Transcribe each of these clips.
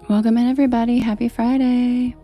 Welcome in, everybody. Happy Friday.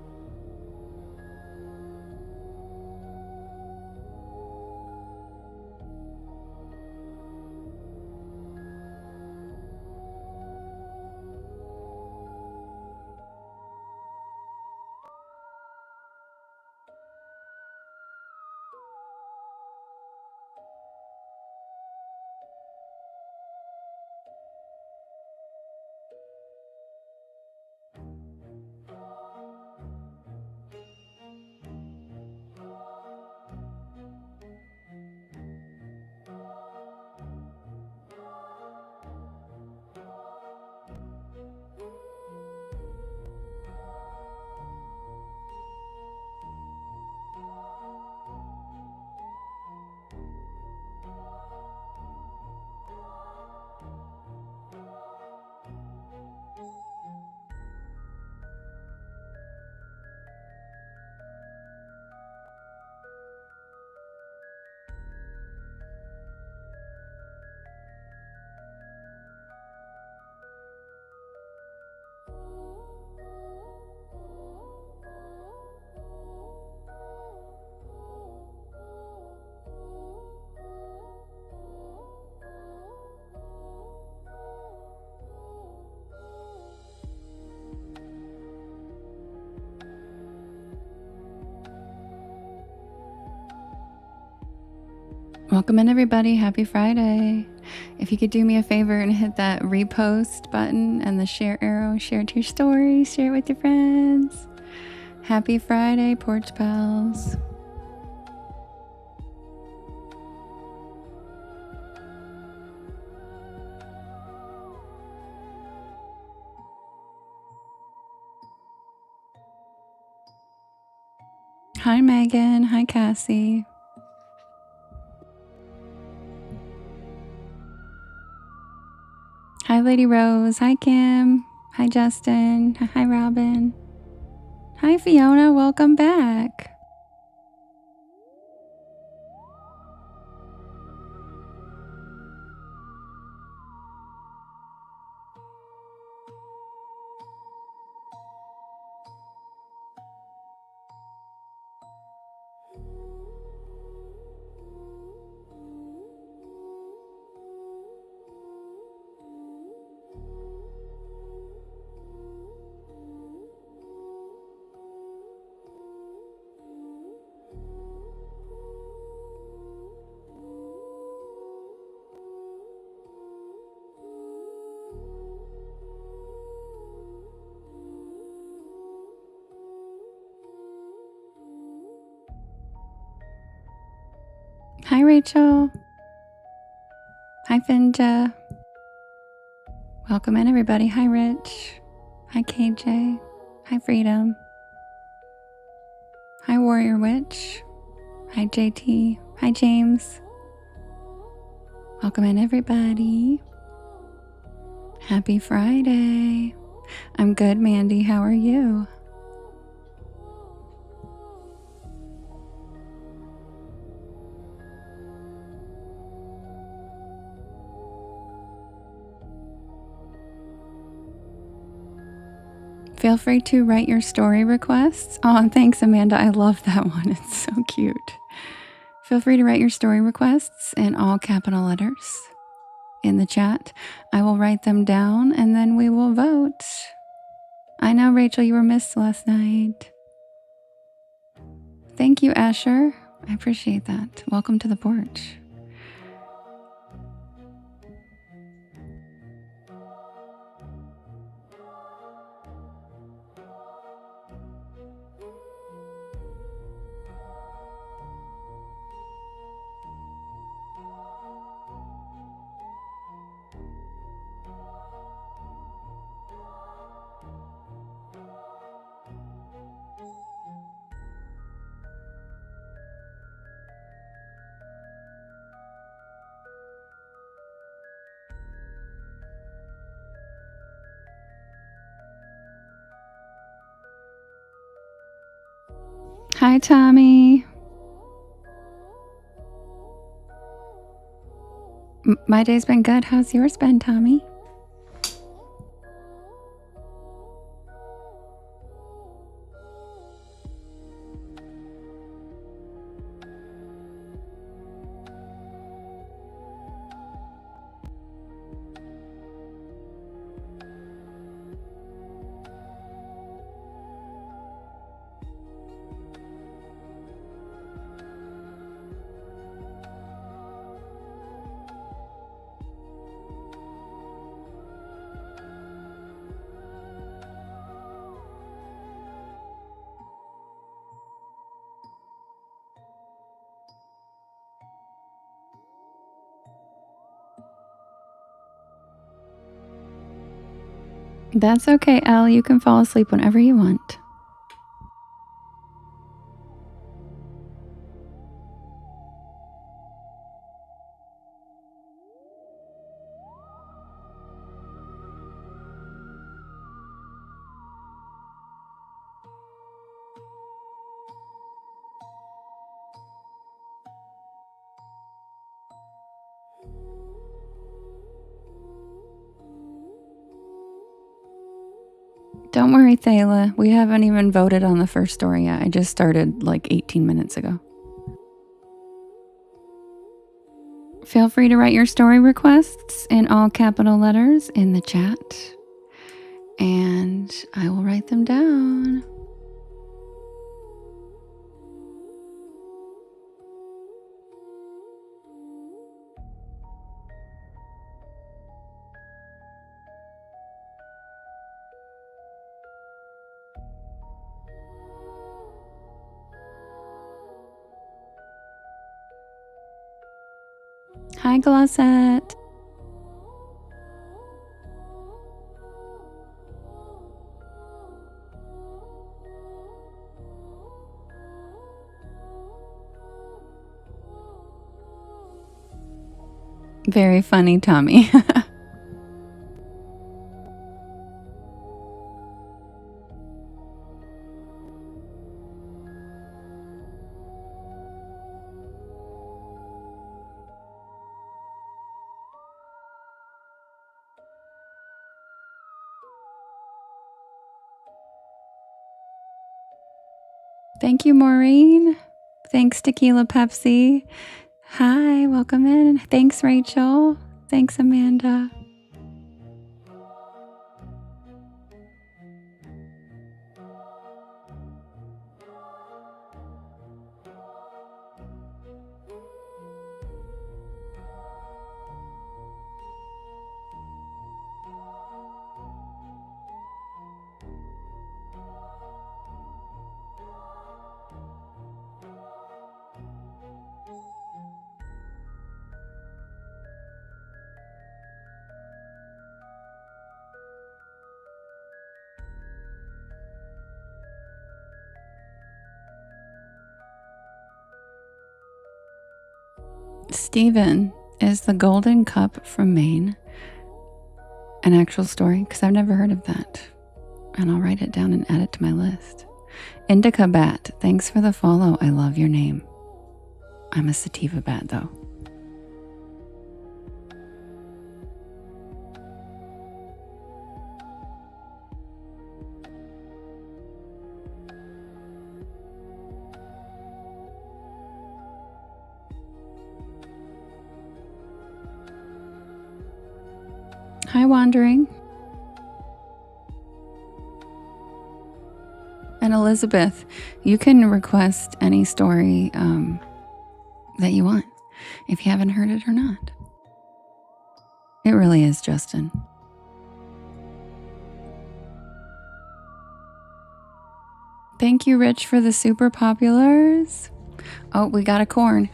Welcome in, everybody. Happy Friday. If you could do me a favor and hit that repost button and the share arrow, share it to your stories, share it with your friends. Happy Friday, Porch Pals. Hi, Megan. Hi, Cassie. Hi, Lady Rose. Hi, Kim. Hi, Justin. Hi, Robin. Hi, Fiona. Welcome back. Hi, Rachel. Hi, Finja. Welcome in, everybody. Hi, Rich. Hi, KJ. Hi, Freedom. Hi, Warrior Witch. Hi, JT. Hi, James. Welcome in, everybody. Happy Friday. I'm good, Mandy. How are you? Feel free to write your story requests. Oh, thanks, Amanda. I love that one. It's so cute. Feel free to write your story requests in all capital letters in the chat. I will write them down and then we will vote. I know, Rachel, you were missed last night. Thank you, Asher. I appreciate that. Welcome to the porch. Hi, Tommy. My day's been good. How's yours been, Tommy? That's okay, Elle. You can fall asleep whenever you want. Don't worry, Thayla. We haven't even voted on the first story yet. I just started like 18 minutes ago. Feel free to write your story requests in all capital letters in the chat, and I will write them down. Hi, Glossette. Very funny, Tommy. Thank you, Maureen. Thanks, Tequila Pepsi. Hi, welcome in. Thanks, Rachel. Thanks, Amanda. Stephen, is the Golden Cup from Maine an actual story? Because I've never heard of that. And I'll write it down and add it to my list. Indica Bat, thanks for the follow. I love your name. I'm a sativa bat, though. Hi, Wandering. And Elizabeth, you can request any story that you want, if you haven't heard it or not. It really is, Justin. Thank you, Rich, for the super populars. Oh, we got a corn.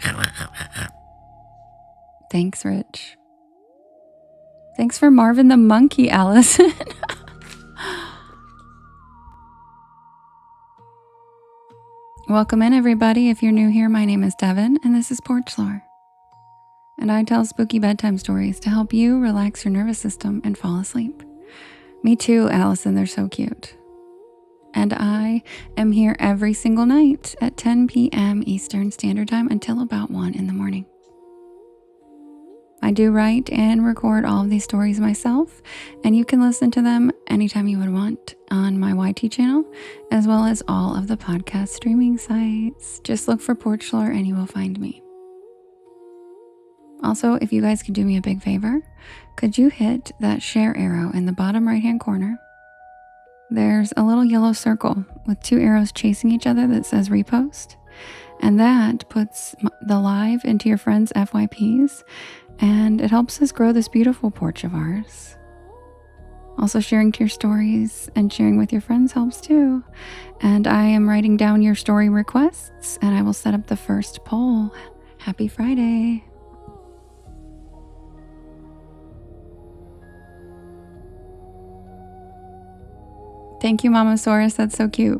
Thanks, Rich. Thanks for Marvin the Monkey, Allison. Welcome in, everybody. If you're new here, my name is Devin, and this is Porch Lore. And I tell spooky bedtime stories to help you relax your nervous system and fall asleep. Me too, Allison. They're so cute. And I am here every single night at 10 p.m. Eastern Standard Time until about 1 in the morning. I do write and record all of these stories myself, and you can listen to them anytime you would want on my YT channel, as well as all of the podcast streaming sites. Just look for Porch Lore and you will find me. Also, if you guys could do me a big favor, could you hit that share arrow in the bottom right-hand corner? There's a little yellow circle with 2 arrows chasing each other that says repost, and that puts the live into your friends' FYPs, and it helps us grow this beautiful porch of ours. Also, sharing to your stories and sharing with your friends helps too. And I am writing down your story requests, and I will set up the first poll. Happy Friday. Thank you, Mama Saurus. That's so cute.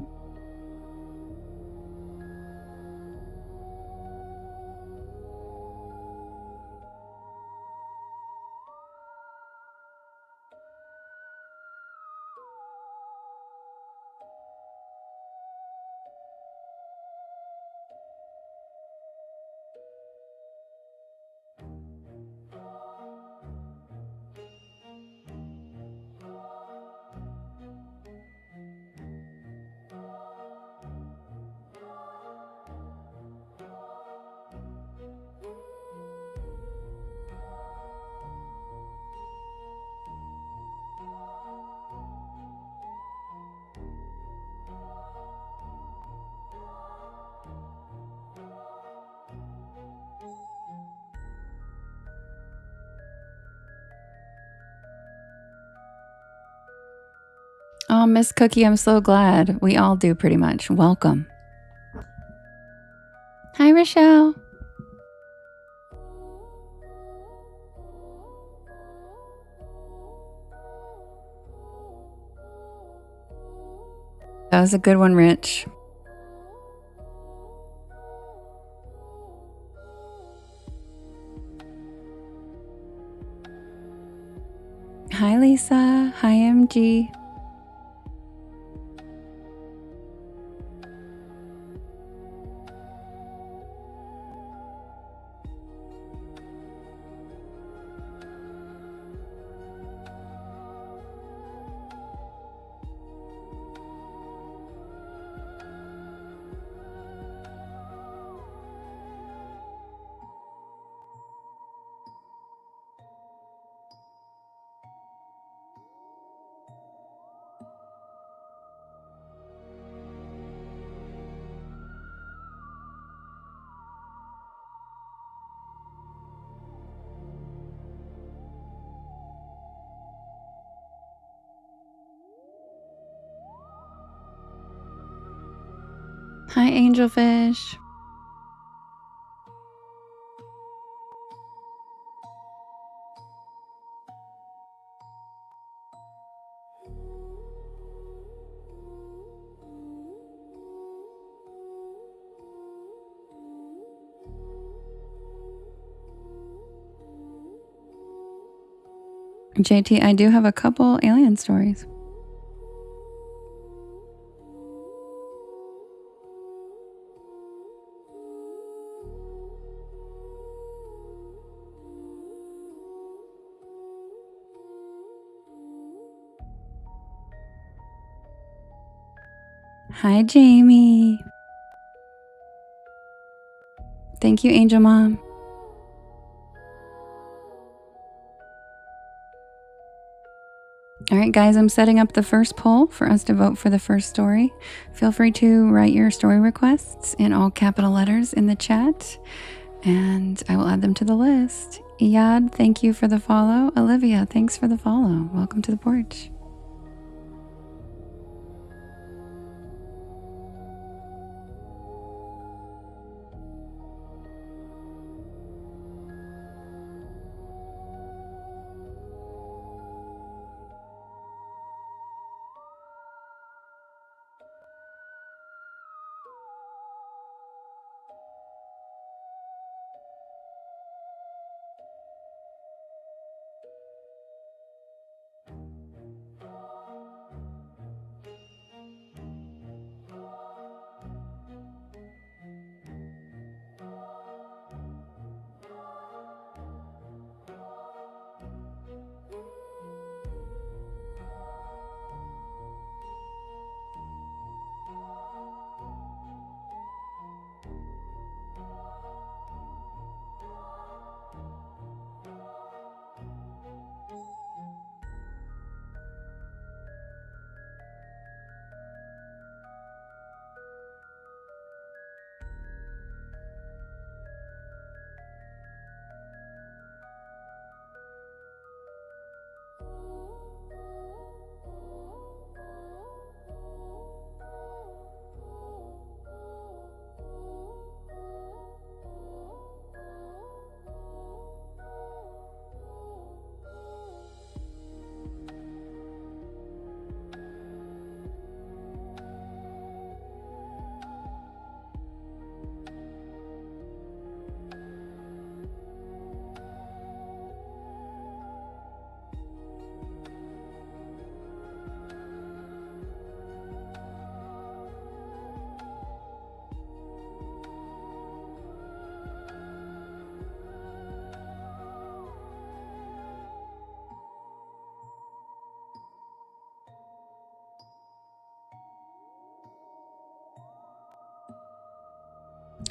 Oh, Miss Cookie, I'm so glad. We all do pretty much. Welcome. Hi, Rochelle. That was a good one, Rich. Hi, Lisa. Hi, MG. Hi, Angelfish. JT, I do have a couple alien stories. Hi, Jamie. Thank you, Angel Mom. All right, guys, I'm setting up the first poll for us to vote for the first story. Feel free to write your story requests in all capital letters in the chat, and I will add them to the list. Iyad, thank you for the follow. Olivia, thanks for the follow. Welcome to the porch.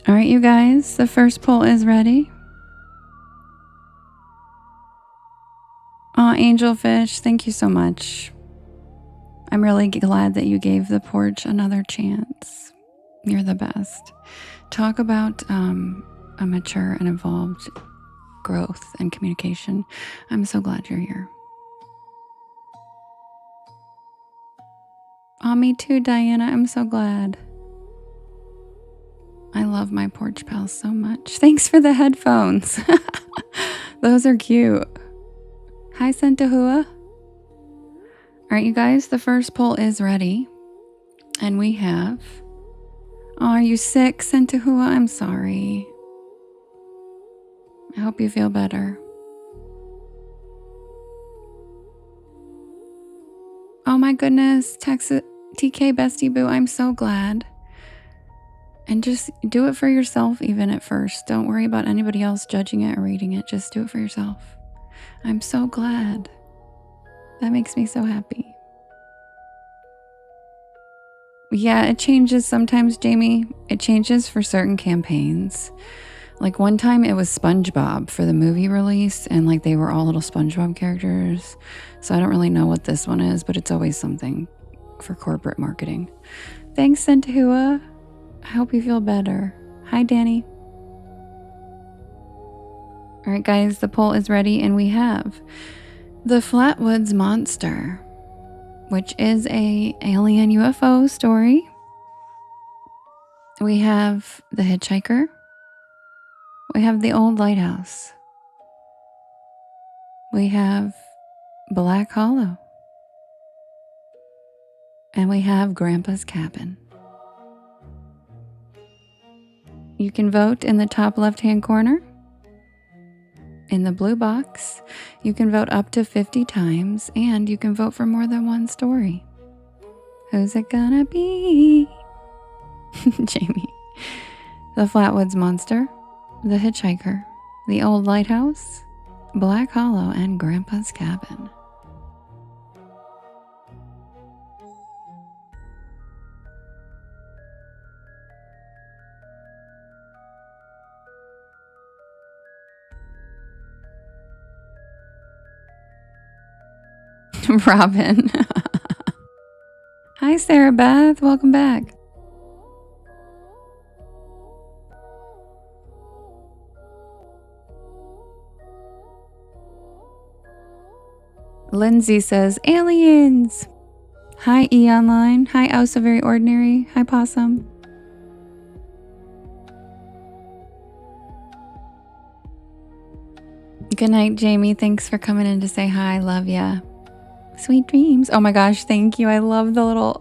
All right, you guys, the first poll is ready. Aw, Angelfish, thank you so much. I'm really glad that you gave the porch another chance. You're the best. Talk about a mature and evolved growth and communication. I'm so glad you're here. Oh, me too, Diana. I'm so glad. I love my porch pals so much. Thanks for the headphones. Those are cute. Hi, Santahua. All right, you guys, the first poll is ready. And we have... Oh, are you sick, Santahua? I'm sorry. I hope you feel better. Oh my goodness, Texas TK Bestie Boo, I'm so glad. And just do it for yourself even at first. Don't worry about anybody else judging it or reading it. Just do it for yourself. I'm so glad. That makes me so happy. Yeah, it changes sometimes, Jamie. It changes for certain campaigns. Like one time it was SpongeBob for the movie release, and like they were all little SpongeBob characters. So I don't really know what this one is, but it's always something for corporate marketing. Thanks, Santahua. I hope you feel better. Hi, Danny. All right, guys, the poll is ready, and we have The Flatwoods Monster, which is a alien UFO story. We have The Hitchhiker. We have The Old Lighthouse. We have Black Hollow. And we have Grandpa's Cabin. You can vote in the top left-hand corner. In the blue box, you can vote up to 50 times, and you can vote for more than one story. Who's it gonna be? Jamie. The Flatwoods Monster, The Hitchhiker, The Old Lighthouse, Black Hollow, and Grandpa's Cabin. Robin. Hi, Sarah Beth. Welcome back. Lindsay says, aliens. Hi, E Online. Hi, Oh So Very Ordinary. Hi, Possum. Good night, Jamie. Thanks for coming in to say hi. Love ya. Sweet dreams. Oh my gosh, thank you. I love the little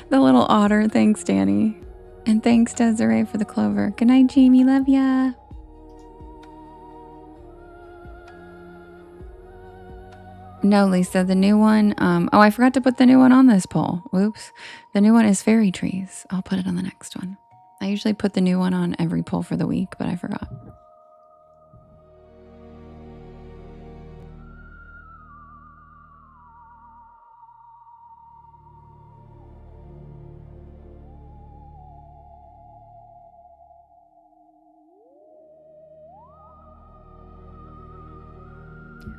the little otter. Thanks, Danny. And thanks, Desiree, for the clover. Good night, Jamie. Love ya. No, Lisa, the new one. Oh, I forgot to put the new one on this poll. Whoops. The new one is fairy trees. I'll put it on the next one. I usually put the new one on every poll for the week, but I forgot.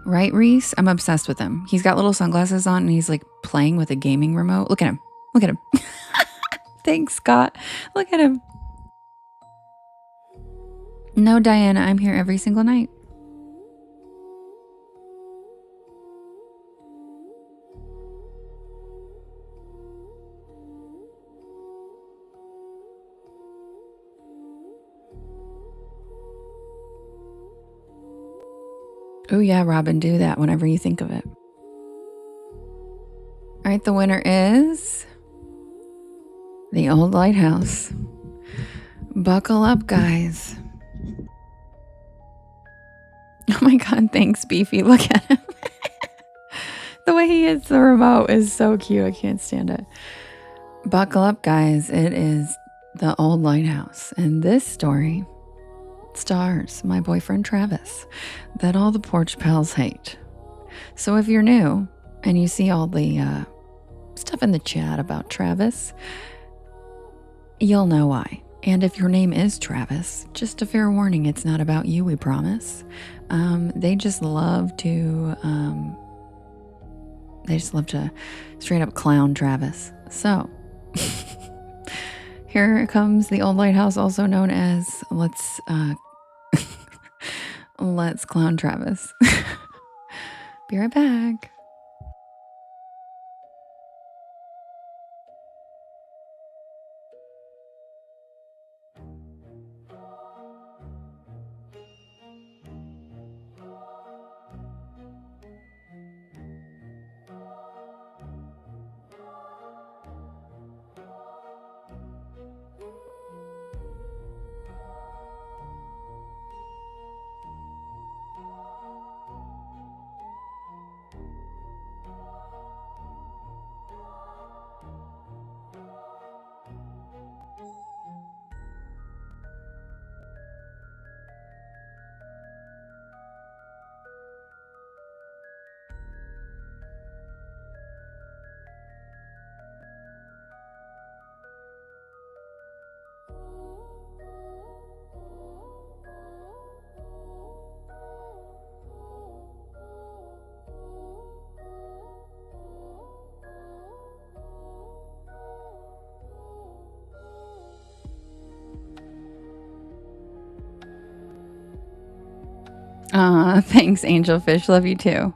Right, Reese? I'm obsessed with him. He's got little sunglasses on and he's like playing with a gaming remote. Look at him. Look at him. Thanks, Scott. Look at him. No, Diana, I'm here every single night. Oh yeah, Robin, do that whenever you think of it. All right, the winner is The Old Lighthouse. Buckle up, guys. Oh my God, thanks, Beefy. Look at him. The way he hits the remote is so cute. I can't stand it. Buckle up, guys. It is The Old Lighthouse. And this story stars my boyfriend Travis that all the porch pals hate. So if you're new and you see all the stuff in the chat about Travis, you'll know why. And if your name is Travis, just a fair warning, it's not about you, we promise. They just love to straight up clown Travis. So here comes the old lighthouse, also known as Let's Clown Travis. Be right back. Thanks, Angelfish. Love you too.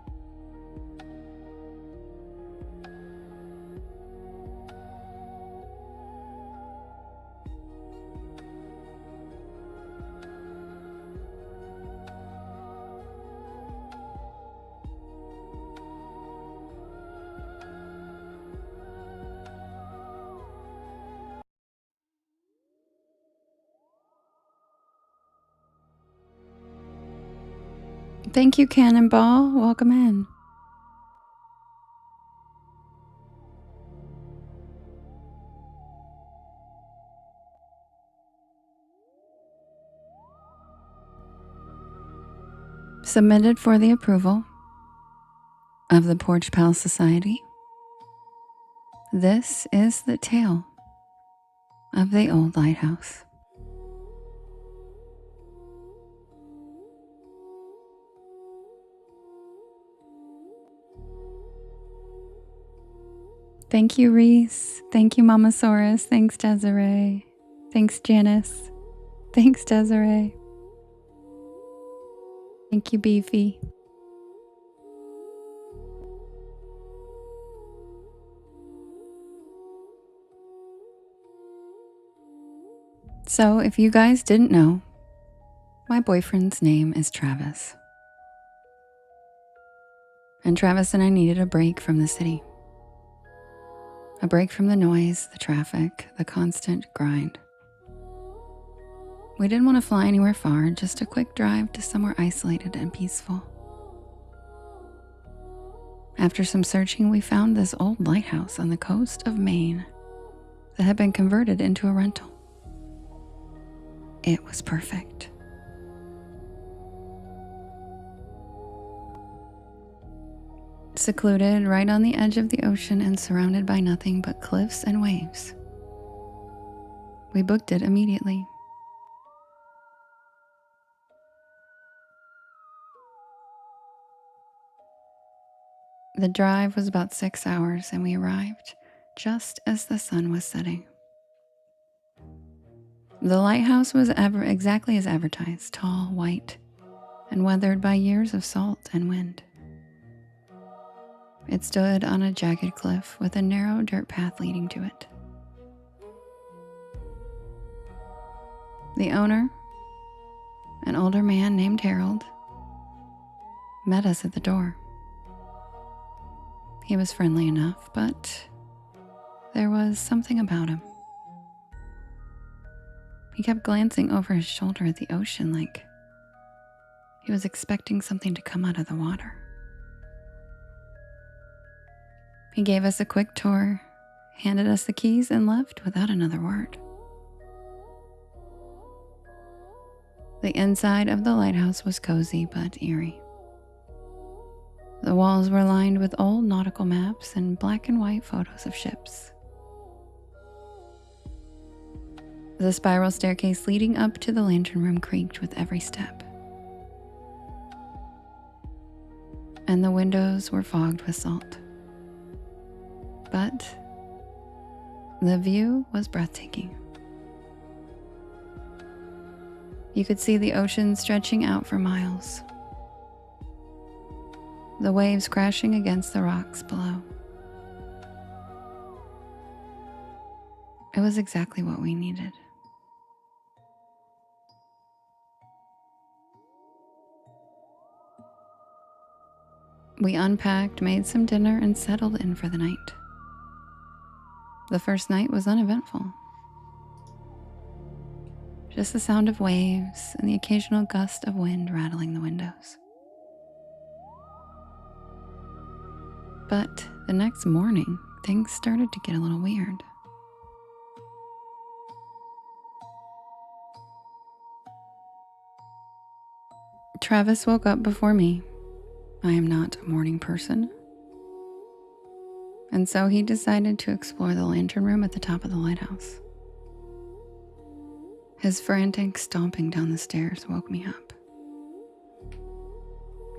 Thank you, Cannonball. Welcome in. Submitted for the approval of the Porch Pal Society. This is the tale of the old lighthouse. Thank you, Reese. Thank you, Mama Saurus. Thanks, Desiree. Thanks, Janice. Thanks, Desiree. Thank you, Beefy. So, if you guys didn't know, my boyfriend's name is Travis. And Travis and I needed a break from the city. A break from the noise, the traffic, the constant grind. We didn't want to fly anywhere far, just a quick drive to somewhere isolated and peaceful. After some searching, we found this old lighthouse on the coast of Maine that had been converted into a rental. It was perfect. Secluded right on the edge of the ocean and surrounded by nothing but cliffs and waves. We booked it immediately. The drive was about 6 hours and we arrived just as the sun was setting. The lighthouse was exactly as advertised, tall, white, and weathered by years of salt and wind. It stood on a jagged cliff with a narrow dirt path leading to it. The owner, an older man named Harold, met us at the door. He was friendly enough, but there was something about him. He kept glancing over his shoulder at the ocean like he was expecting something to come out of the water. He gave us a quick tour, handed us the keys, and left without another word. The inside of the lighthouse was cozy but eerie. The walls were lined with old nautical maps and black and white photos of ships. The spiral staircase leading up to the lantern room creaked with every step, and the windows were fogged with salt. But the view was breathtaking. You could see the ocean stretching out for miles, the waves crashing against the rocks below. It was exactly what we needed. We unpacked, made some dinner, and settled in for the night. The first night was uneventful. Just the sound of waves and the occasional gust of wind rattling the windows. But the next morning, things started to get a little weird. Travis woke up before me. I am not a morning person. And so he decided to explore the lantern room at the top of the lighthouse. His frantic stomping down the stairs woke me up.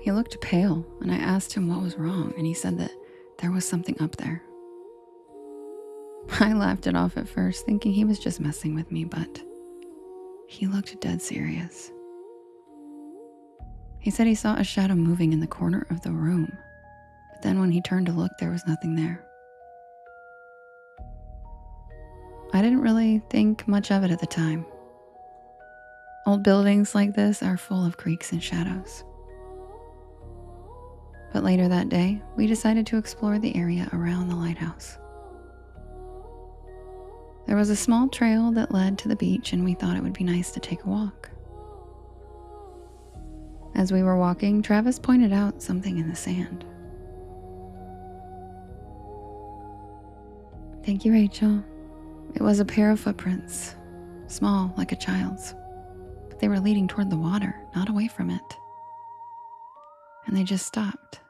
He looked pale, and I asked him what was wrong, and he said that there was something up there. I laughed it off at first, thinking he was just messing with me, but he looked dead serious. He said he saw a shadow moving in the corner of the room, but then when he turned to look, there was nothing there. I didn't really think much of it at the time. Old buildings like this are full of creaks and shadows. But later that day, we decided to explore the area around the lighthouse. There was a small trail that led to the beach, and we thought it would be nice to take a walk. As we were walking, Travis pointed out something in the sand. Thank you, Rachel. It was a pair of footprints, small like a child's, but they were leading toward the water, not away from it. And they just stopped,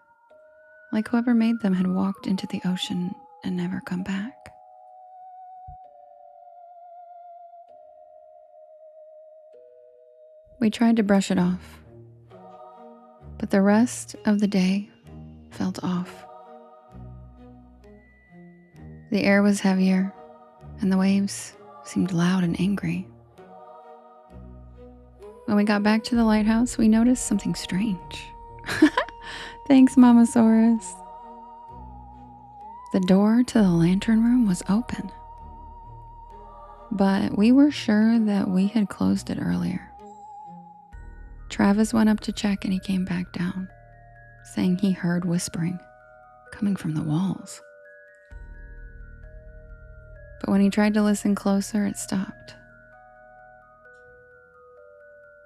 like whoever made them had walked into the ocean and never come back. We tried to brush it off, but the rest of the day felt off. The air was heavier, and the waves seemed loud and angry. When we got back to the lighthouse, we noticed something strange. Thanks, Mamasaurus. The door to the lantern room was open, but we were sure that we had closed it earlier. Travis went up to check and he came back down, saying he heard whispering coming from the walls. But when he tried to listen closer, it stopped.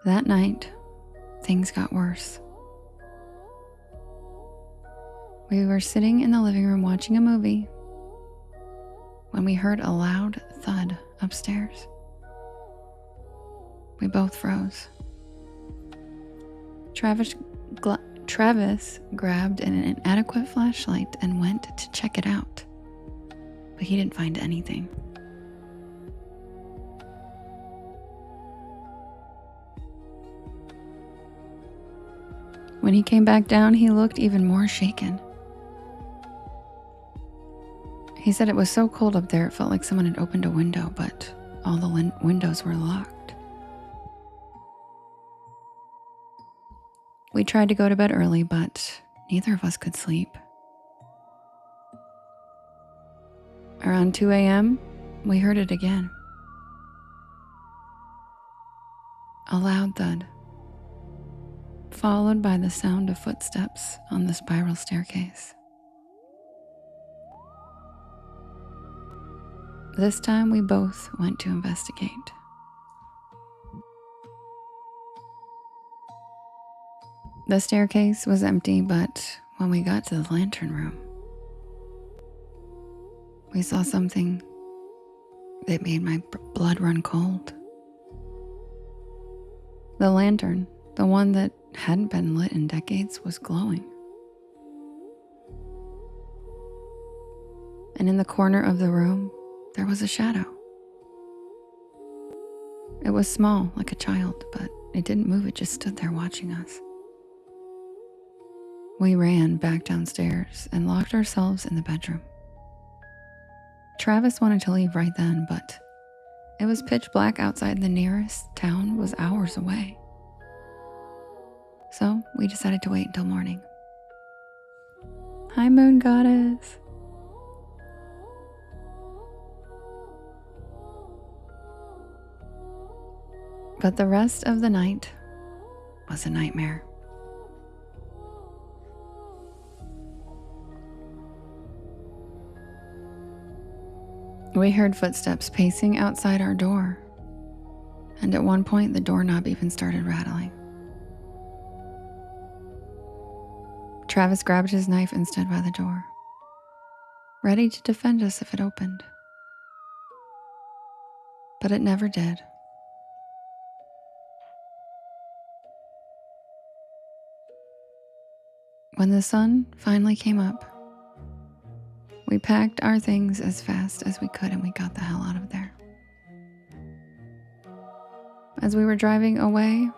That night, things got worse. We were sitting in the living room watching a movie when we heard a loud thud upstairs. We both froze. Travis grabbed an inadequate flashlight and went to check it out, but he didn't find anything. When he came back down, he looked even more shaken. He said it was so cold up there, it felt like someone had opened a window, but all the windows were locked. We tried to go to bed early, but neither of us could sleep. Around 2 a.m., we heard it again. A loud thud, followed by the sound of footsteps on the spiral staircase. This time we both went to investigate. The staircase was empty, but when we got to the lantern room, we saw something that made my blood run cold. The lantern, the one that hadn't been lit in decades, was glowing. And in the corner of the room, there was a shadow. was small, like a child, but it didn't move. It just stood there watching us. We ran back downstairs and locked ourselves in the bedroom. Travis wanted to leave right then, but it was pitch black outside. The nearest town was hours away. So we decided to wait until morning. Hi, Moon Goddess. But the rest of the night was a nightmare. We heard footsteps pacing outside our door, and at one point the doorknob even started rattling. Travis grabbed his knife and stood by the door, ready to defend us if it opened. But it never did. When the sun finally came up, we packed our things as fast as we could and we got the hell out of there. As we were driving away,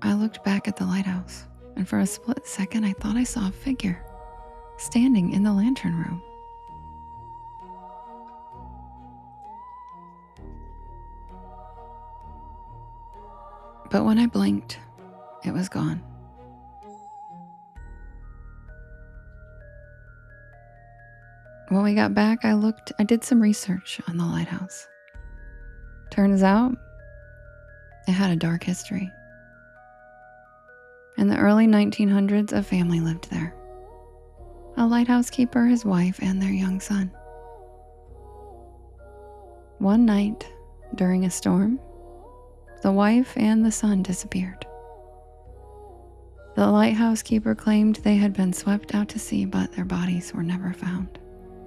I looked back at the lighthouse, and for a split second I thought I saw a figure standing in the lantern room. But when I blinked, it was gone. When we got back, I did some research on the lighthouse. Turns out, it had a dark history. In the early 1900s, a family lived there. A lighthouse keeper, his wife, and their young son. One night, during a storm, the wife and the son disappeared. The lighthouse keeper claimed they had been swept out to sea, but their bodies were never found.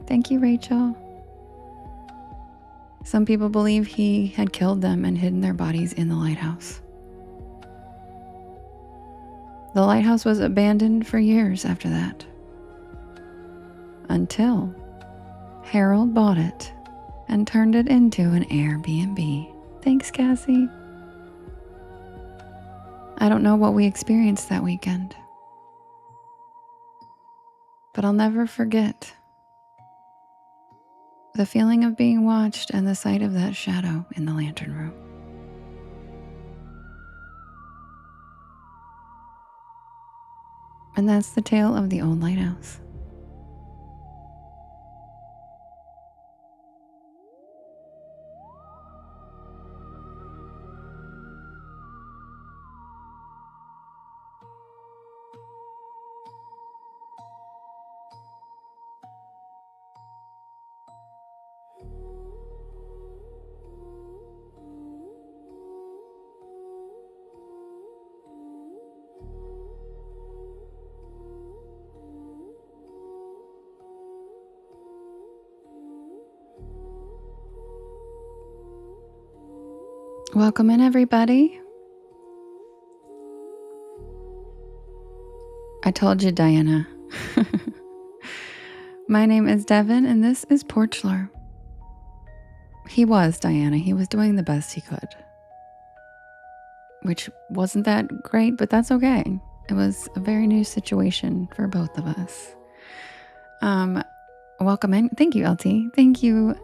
Thank you, Rachel. Some people believe he had killed them and hidden their bodies in the lighthouse. The lighthouse was abandoned for years after that, until Harold bought it and turned it into an Airbnb. Thanks, Cassie. I don't know what we experienced that weekend, but I'll never forget the feeling of being watched and the sight of that shadow in the lantern room. And that's the tale of the old lighthouse. Welcome in, everybody. I told you, Diana. My name is Devin, and this is Porch Lore. He was, Diana. He was doing the best he could, which wasn't that great, but that's okay. It was a very new situation for both of us. Welcome in. Thank you, LT. Thank you.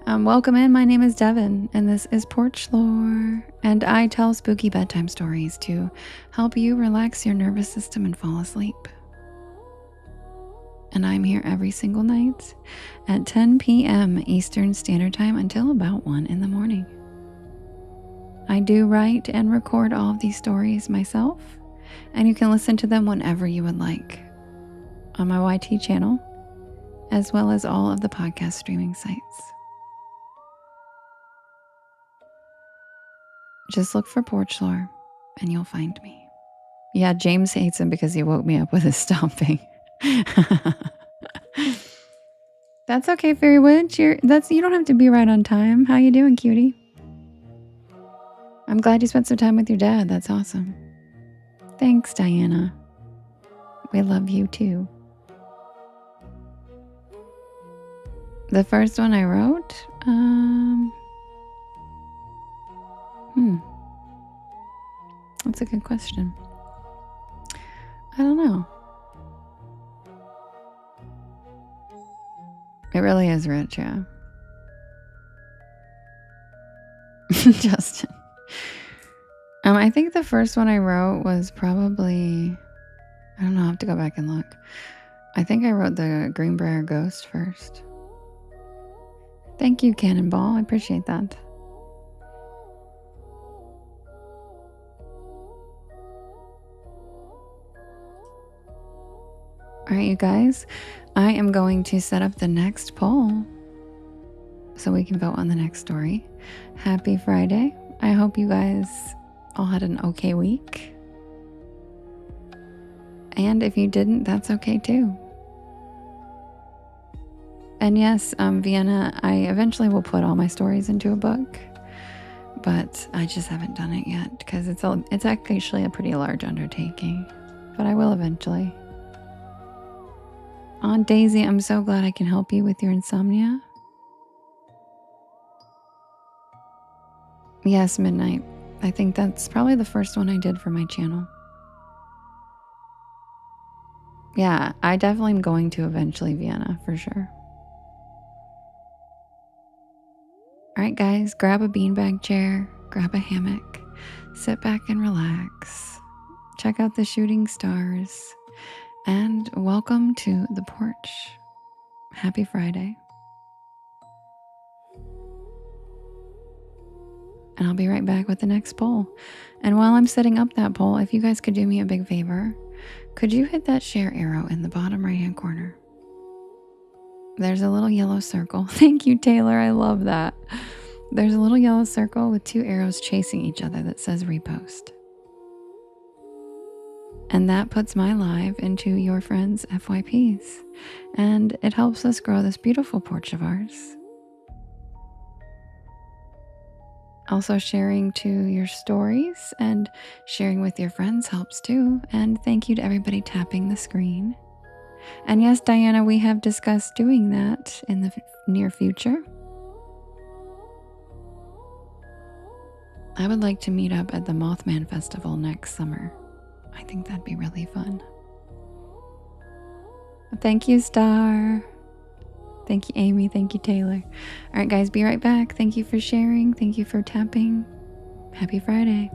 Welcome in. My name is Devin, and this is Porch Lore, and I tell spooky bedtime stories to help you relax your nervous system and fall asleep. And I'm here every single night at 10 p.m. Eastern Standard Time until about 1 in the morning. I do write and record all of these stories myself, and you can listen to them whenever you would like on my YT channel, as well as all of the podcast streaming sites. Just look for Porch Lore and you'll find me. Yeah, James hates him because he woke me up with his stomping. That's okay, Fairywood. You don't have to be right on time. How you doing, cutie? I'm glad you spent some time with your dad. That's awesome. Thanks, Diana. We love you too. The first one I wrote, That's a good question. I don't know. It really is rich, yeah. Justin. I think the first one I wrote was probably, I don't know, I'll have to go back and look. I think I wrote the Greenbrier Ghost first. Thank you, Cannonball. I appreciate that. All right, you guys, I am going to set up the next poll so we can vote on the next story. Happy Friday. I hope you guys all had an okay week. And if you didn't, that's okay too. And yes, Vienna, I eventually will put all my stories into a book, but I just haven't done it yet because it's actually a pretty large undertaking, but I will eventually. Aunt Daisy, I'm so glad I can help you with your insomnia. Yes, Midnight. I think that's probably the first one I did for my channel. Yeah, I definitely am going to eventually Vienna, for sure. All right, guys, grab a beanbag chair, grab a hammock, sit back and relax, check out the shooting stars, and welcome to the porch. Happy Friday. And I'll be right back with the next poll. And while I'm setting up that poll, if you guys could do me a big favor, could you hit that share arrow in the bottom right-hand corner? There's a little yellow circle. Thank you, Taylor. I love that. There's a little yellow circle with two arrows chasing each other that says repost. And that puts my live into your friends' FYPs. And it helps us grow this beautiful porch of ours. Also, sharing to your stories and sharing with your friends helps too. And thank you to everybody tapping the screen. And yes, Diana, we have discussed doing that in the near future. I would like to meet up at the Mothman Festival next summer. I think that'd be really fun. Thank you, Star. Thank you, Amy. Thank you, Taylor. All right, guys, be right back. Thank you for sharing. Thank you for tapping. Happy Friday.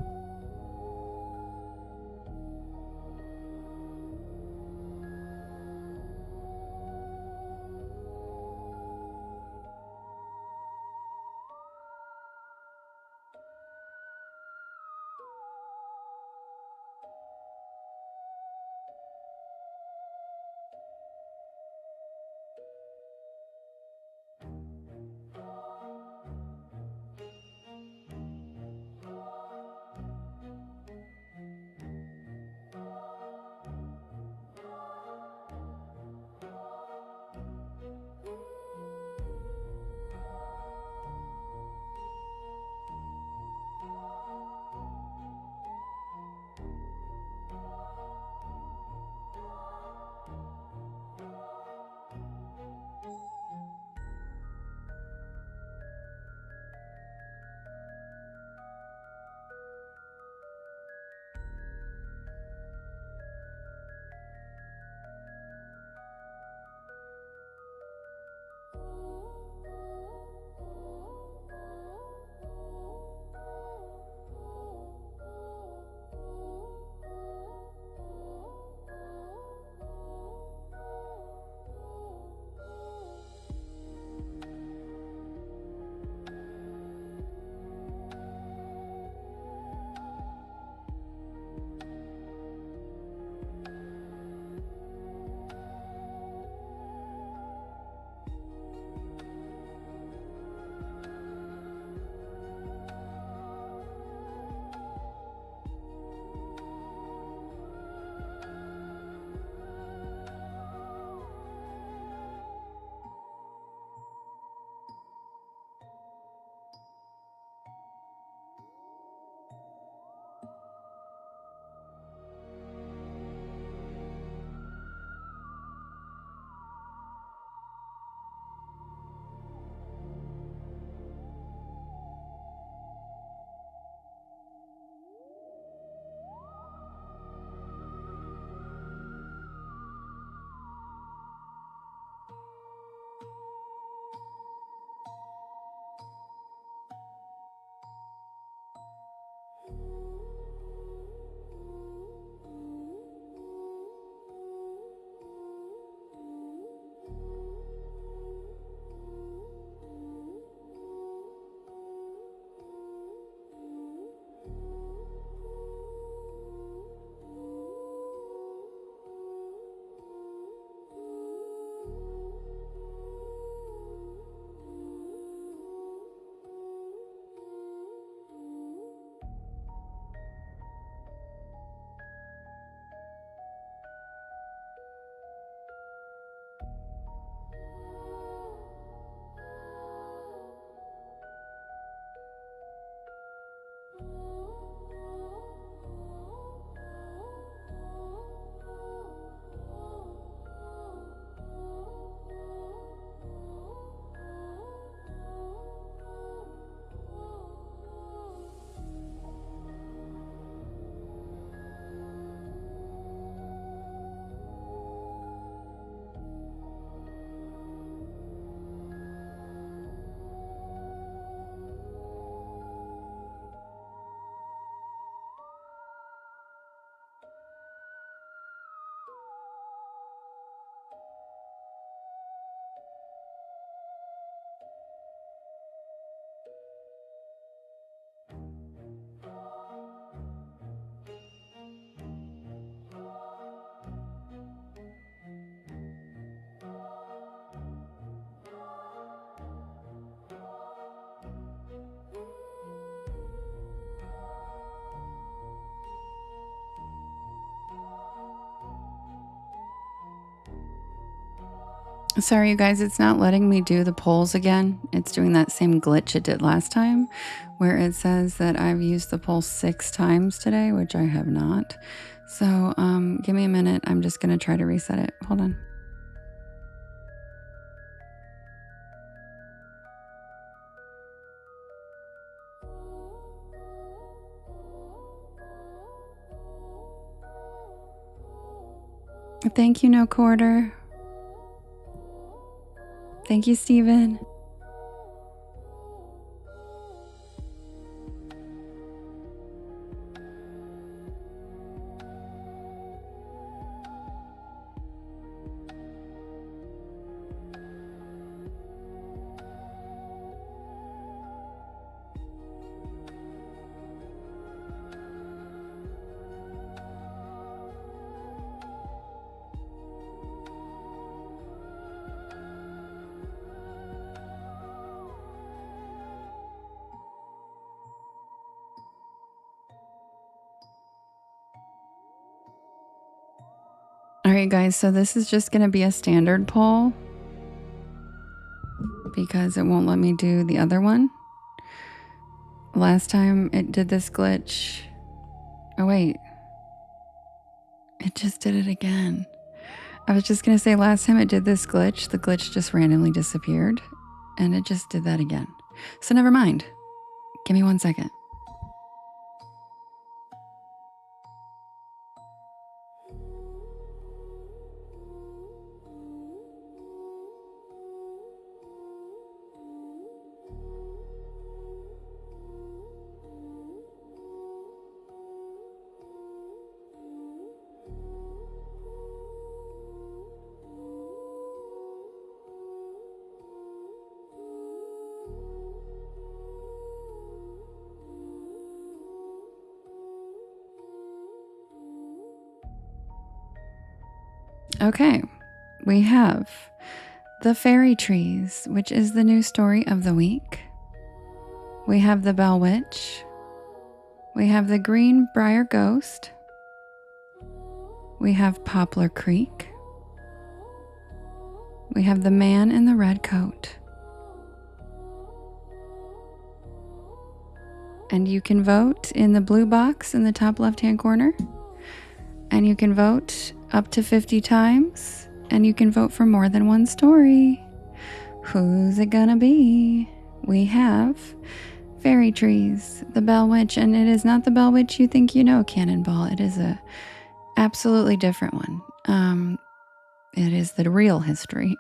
Sorry, you guys, it's not letting me do the polls again. It's doing that same glitch it did last time, where it says that I've used the poll 6 times today, which I have not. So give me a minute. I'm just going to try to reset it. Hold on. Thank you, No Quarter. Thank you, Steven. All right, guys, so this is just going to be a standard poll because it won't let me do the other one. Last time it did this glitch. Oh, wait. It just did it again. I was just going to say last time it did this glitch, the glitch just randomly disappeared, and it just did that again. So never mind. Give me 1 second. Okay, we have The Fairy Trees, which is the new story of the week. We have The Bell Witch. We have The Greenbrier Ghost. We have Poplar Creek. We have The Man in the Red Coat. And you can vote in the blue box in the top left-hand corner. And you can vote up to 50 times. And you can vote for more than one story. Who's it gonna be? We have Fairy Trees, The Bell Witch, and it is not the Bell Witch you think you know, Cannonball. It is a absolutely different one. It is the real history.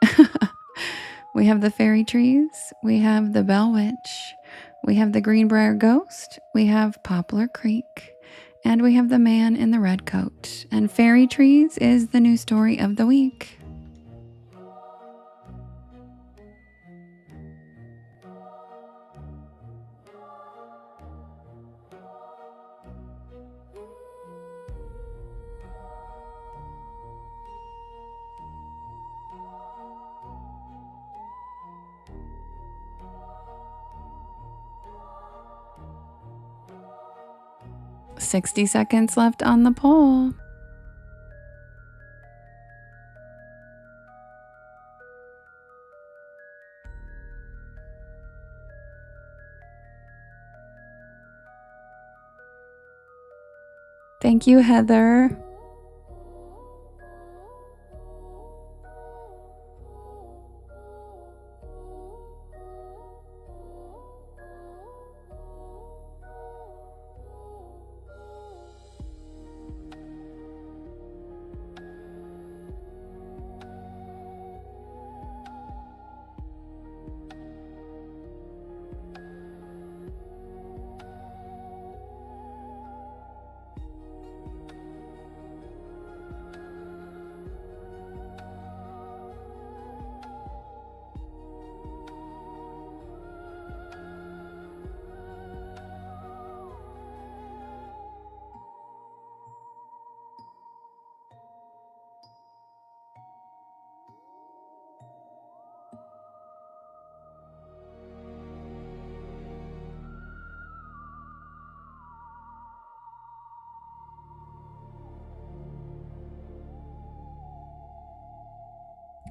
We have the Fairy Trees, we have the Bell Witch, we have the Greenbrier Ghost, we have Poplar Creek, and we have the Man in the Red Coat. And Fairy Trees is the new story of the week. "60 seconds left on the poll. Thank you, Heather.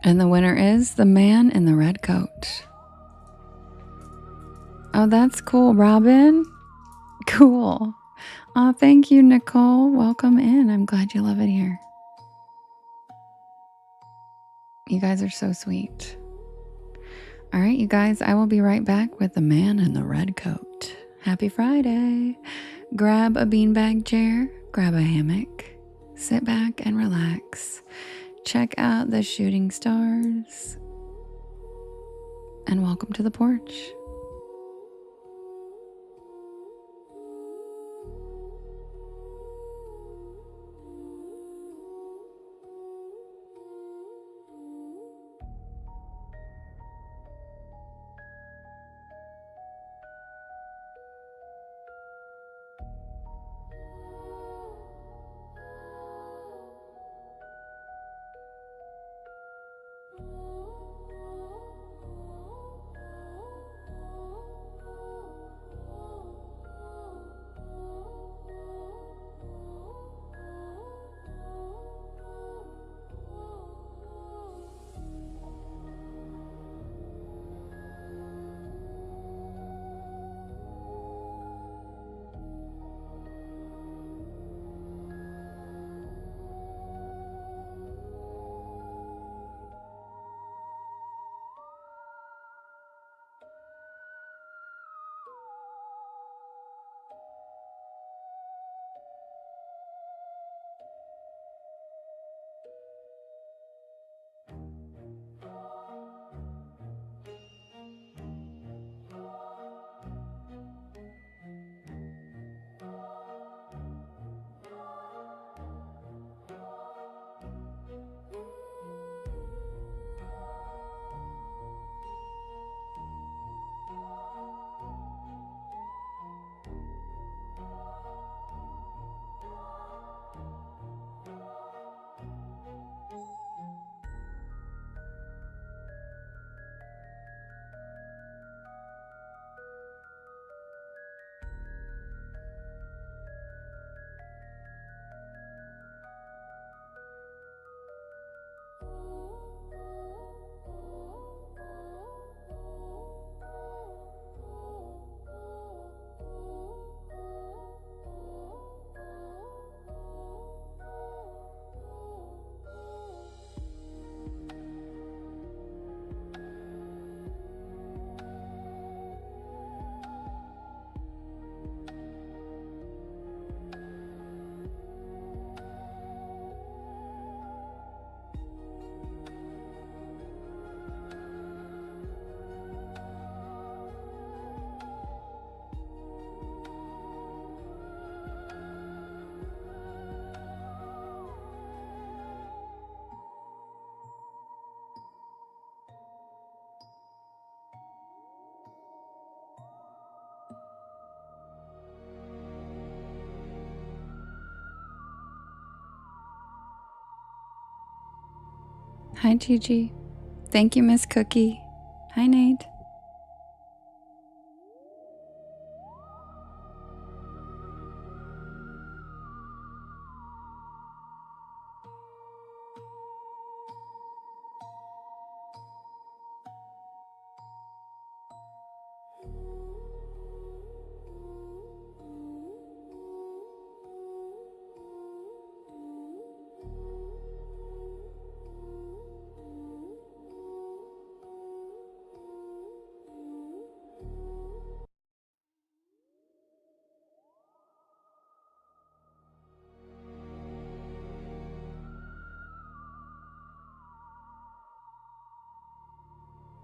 And the winner is the man in the red coat. Oh, that's cool, Robin. Cool. Oh, thank you, Nicole. Welcome in. I'm glad you love it here. You guys are so sweet. All right, you guys, I will be right back with the man in the red coat. Happy Friday. Grab a beanbag chair, grab a hammock, sit back and relax. Check out the shooting stars, and welcome to the porch. Hi, Gigi. Thank you, Miss Cookie. Hi, Nate.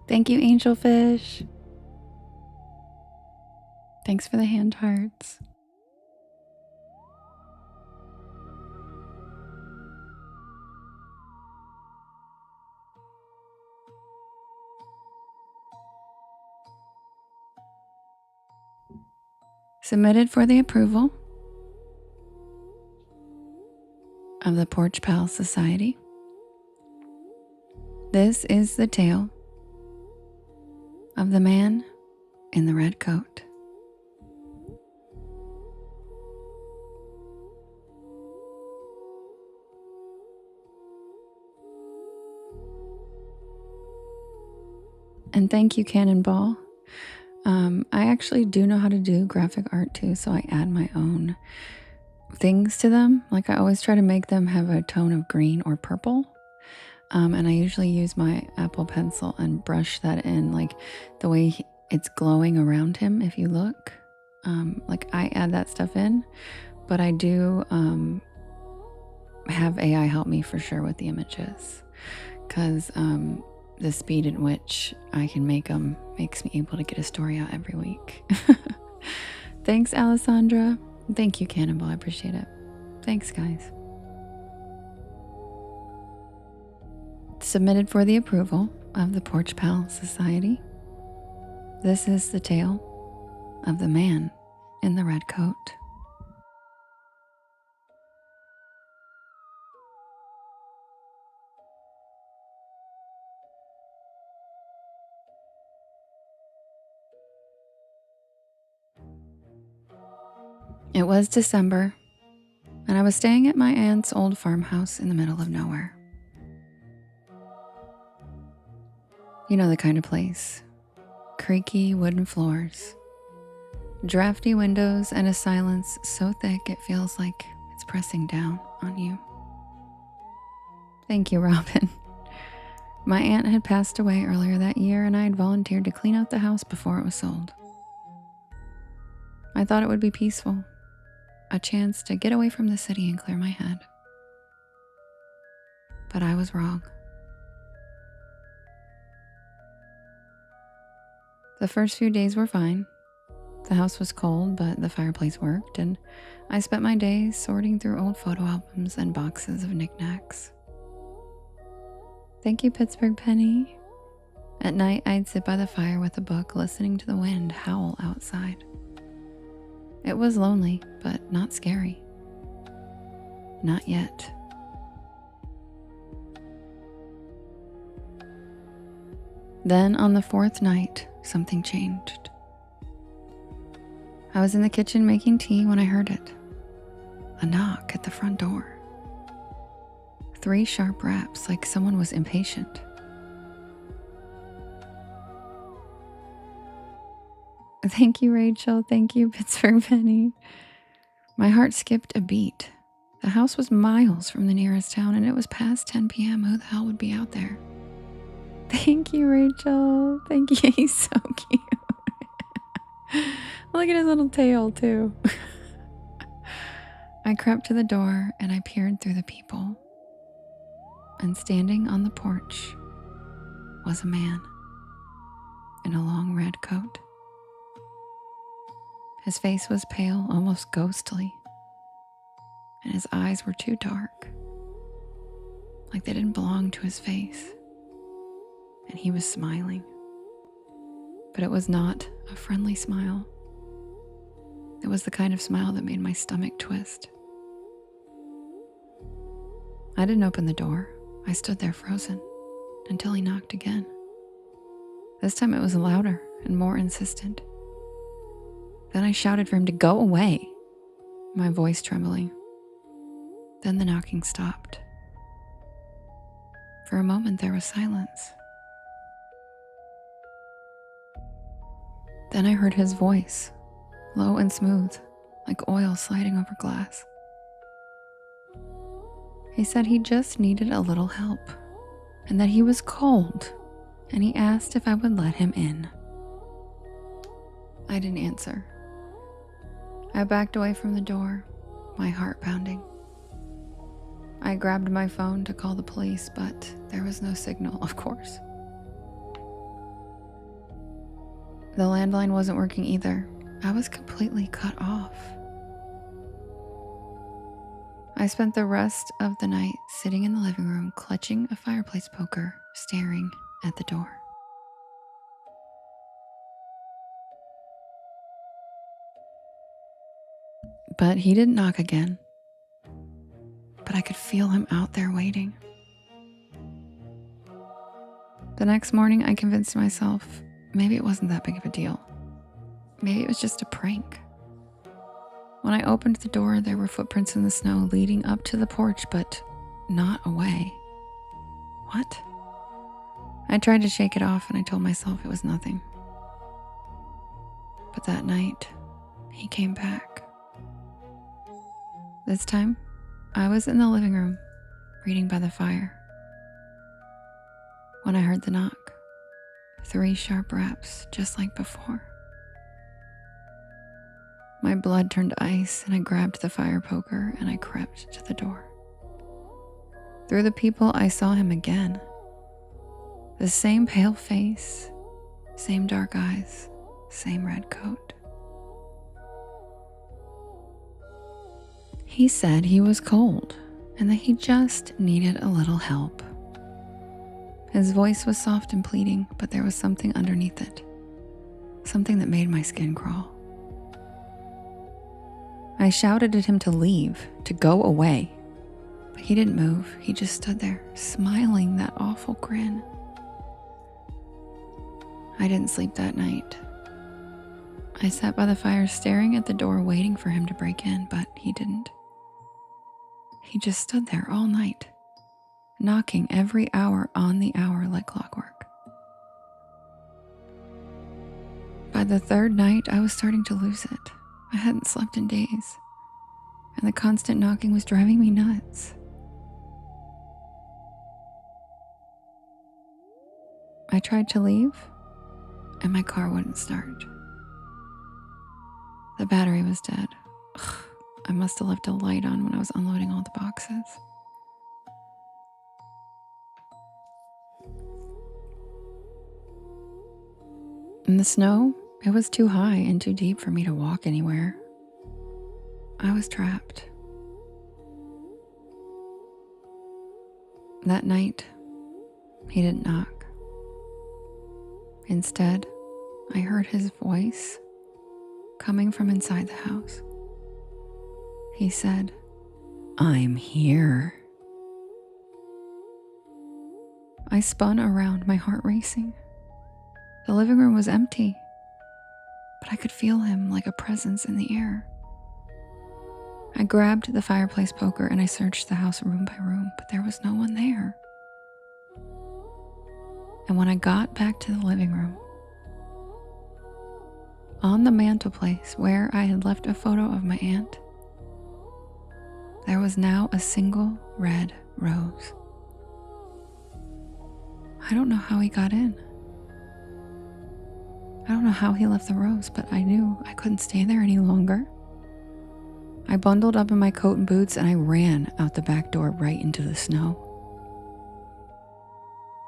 Thank you, Angelfish. Thanks for the hand hearts. Submitted for the approval of the Porch Pal Society. This is the tale of the man in the red coat. And thank you, Cannonball. I actually do know how to do graphic art too, so I add my own things to them. Like I always try to make them have a tone of green or purple. And I usually use my Apple Pencil and brush that in, like the way it's glowing around him. If you look, like I add that stuff in, but I do have AI help me for sure with the images, because the speed in which I can make them makes me able to get a story out every week. Thanks, Alessandra. Thank you, Cannonball. I appreciate it. Thanks, guys. Submitted for the approval of the Porch Pal Society. This is the tale of the man in the red coat. It was December, and I was staying at my aunt's old farmhouse in the middle of nowhere. You know the kind of place. Creaky wooden floors, drafty windows, and a silence so thick it feels like it's pressing down on you. Thank you, Robin. My aunt had passed away earlier that year, and I had volunteered to clean out the house before it was sold. I thought it would be peaceful, a chance to get away from the city and clear my head. But I was wrong. The first few days were fine. The house was cold, but the fireplace worked, and I spent my days sorting through old photo albums and boxes of knickknacks. Thank you, Pittsburgh Penny. At night, I'd sit by the fire with a book, listening to the wind howl outside. It was lonely, but not scary. Not yet. Then, on the fourth night, something changed. I was in the kitchen making tea when I heard it. A knock at the front door. 3 sharp raps, like someone was impatient. Thank you, Rachel. Thank you, Pittsburgh Penny. My heart skipped a beat. The house was miles from the nearest town, and it was past 10 p.m. Who the hell would be out there? Thank you, Rachel. Thank you. He's so cute. Look at his little tail, too. I crept to the door, and I peered through the people. And standing on the porch was a man in a long red coat. His face was pale, almost ghostly, and his eyes were too dark, like they didn't belong to his face. And he was smiling, but it was not a friendly smile. It was the kind of smile that made my stomach twist. I didn't open the door. I stood there frozen until he knocked again. This time it was louder and more insistent. Then I shouted for him to go away, my voice trembling. Then the knocking stopped. For a moment there was silence. Then I heard his voice, low and smooth, like oil sliding over glass. He said he just needed a little help, and that he was cold, and he asked if I would let him in. I didn't answer. I backed away from the door, my heart pounding. I grabbed my phone to call the police, but there was no signal, of course. The landline wasn't working either. I was completely cut off. I spent the rest of the night sitting in the living room, clutching a fireplace poker, staring at the door. But he didn't knock again. But I could feel him out there waiting. The next morning, I convinced myself maybe it wasn't that big of a deal. Maybe it was just a prank. When I opened the door, there were footprints in the snow leading up to the porch, but not away. What? I tried to shake it off and I told myself it was nothing. But that night, he came back. This time, I was in the living room, reading by the fire, when I heard the knock. 3 sharp raps, just like before. My blood turned ice and I grabbed the fire poker and I crept to the door. Through the people, I saw him again. The same pale face, same dark eyes, same red coat. He said he was cold and that he just needed a little help. His voice was soft and pleading, but there was something underneath it. Something that made my skin crawl. I shouted at him to leave, to go away. But he didn't move. He just stood there, smiling that awful grin. I didn't sleep that night. I sat by the fire staring at the door, waiting for him to break in, but he didn't. He just stood there all night, knocking every hour on the hour like clockwork. By the 3rd night, I was starting to lose it. I hadn't slept in days, and the constant knocking was driving me nuts. I tried to leave, and my car wouldn't start. The battery was dead. Ugh, I must have left a light on when I was unloading all the boxes. In the snow, it was too high and too deep for me to walk anywhere. I was trapped. That night, he didn't knock. Instead, I heard his voice coming from inside the house. He said, "I'm here." I spun around, my heart racing. The living room was empty, but I could feel him like a presence in the air. I grabbed the fireplace poker and I searched the house room by room, but there was no one there. And when I got back to the living room, on the mantelpiece where I had left a photo of my aunt, there was now a single red rose. I don't know how he got in. I don't know how he left the rose, but I knew I couldn't stay there any longer. I bundled up in my coat and boots and I ran out the back door right into the snow.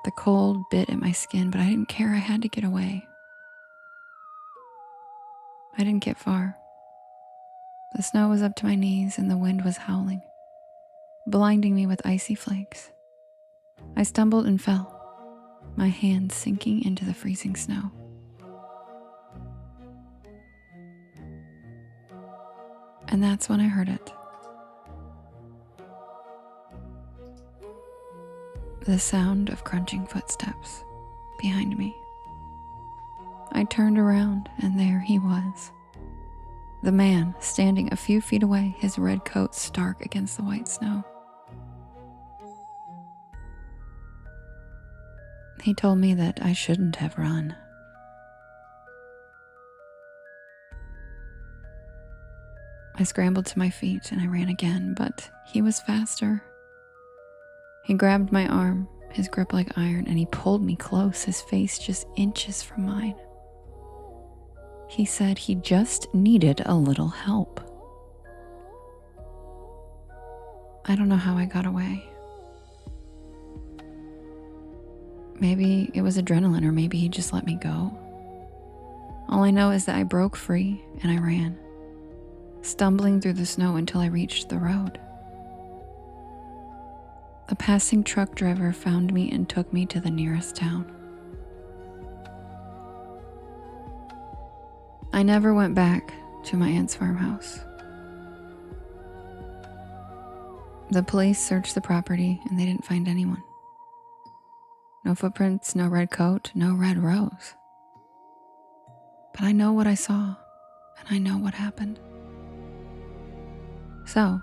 The cold bit at my skin, but I didn't care. I had to get away. I didn't get far. The snow was up to my knees and the wind was howling, blinding me with icy flakes. I stumbled and fell, my hands sinking into the freezing snow. And that's when I heard it. The sound of crunching footsteps behind me. I turned around and there he was. The man standing a few feet away, his red coat stark against the white snow. He told me that I shouldn't have run. I scrambled to my feet and I ran again, but he was faster. He grabbed my arm, his grip like iron, and he pulled me close, his face just inches from mine. He said he just needed a little help. I don't know how I got away. Maybe it was adrenaline, or maybe he just let me go. All I know is that I broke free and I ran, stumbling through the snow until I reached the road. A passing truck driver found me and took me to the nearest town. I never went back to my aunt's farmhouse. The police searched the property and they didn't find anyone. No footprints, no red coat, no red rose. But I know what I saw and I know what happened. So,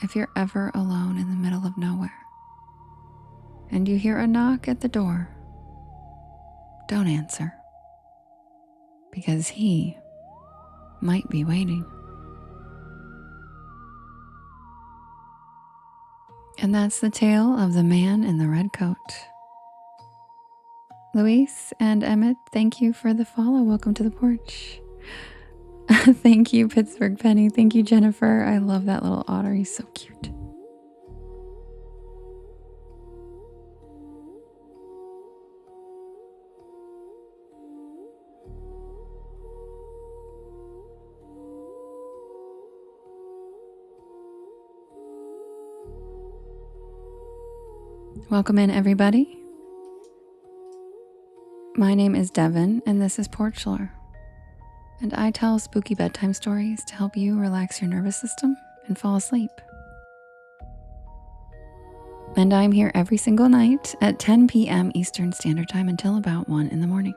if you're ever alone in the middle of nowhere and you hear a knock at the door don't answer, because he might be waiting. And that's the tale of the man in the red coat. Luis and Emmett, thank you for the follow. Welcome to the porch. Thank you, Pittsburgh Penny. Thank you, Jennifer. I love that little otter. He's so cute. Welcome in, everybody. My name is Devin, and this is Porch Lore. And I tell spooky bedtime stories to help you relax your nervous system and fall asleep. And I'm here every single night at 10 p.m. Eastern Standard Time until about 1 in the morning.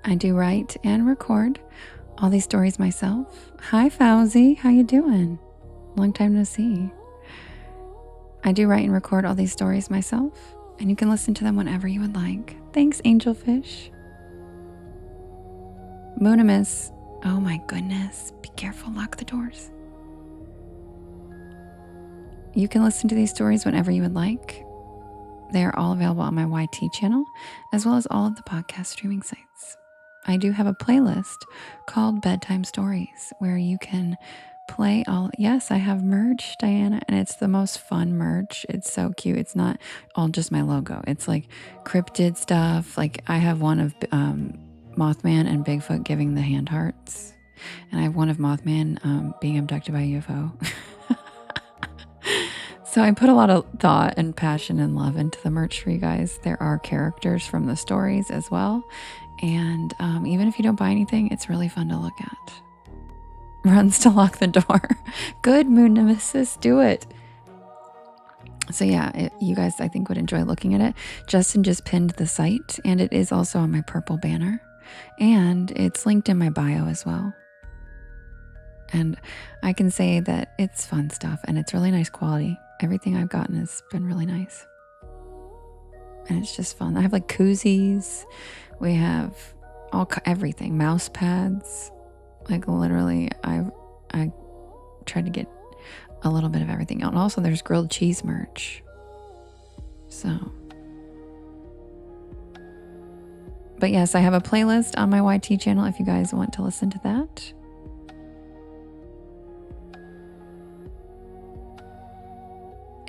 I do write and record all these stories myself. Hi, Fauzi. How you doing? Long time no see. I do write and record all these stories myself, and you can listen to them whenever you would like. Thanks, Angelfish. Moonimus. Oh my goodness. Be careful. Lock the doors. You can listen to these stories whenever you would like. They are all available on my YT channel, as well as all of the podcast streaming sites. I do have a playlist called Bedtime Stories, where you can play all. Yes, I have merch, Diana, and it's the most fun merch. It's so cute. It's not all just my logo. It's like cryptid stuff. Like I have one of Mothman and Bigfoot giving the hand hearts, and I have one of Mothman being abducted by a UFO. So I put a lot of thought and passion and love into the merch for you guys. There are characters from the stories as well, and even if you don't buy anything, it's really fun to look at. Runs to lock the door. Good, Moon Nemesis, do it. So yeah, you guys I think would enjoy looking at it. Justin just pinned the site, and it is also on my purple banner, and it's linked in my bio as well. And I can say that it's fun stuff, and it's really nice quality. Everything I've gotten has been really nice, and it's just fun. I have like koozies. We have everything, mouse pads. Like literally, I tried to get a little bit of everything out. And also there's grilled cheese merch. So. But yes, I have a playlist on my YT channel if you guys want to listen to that.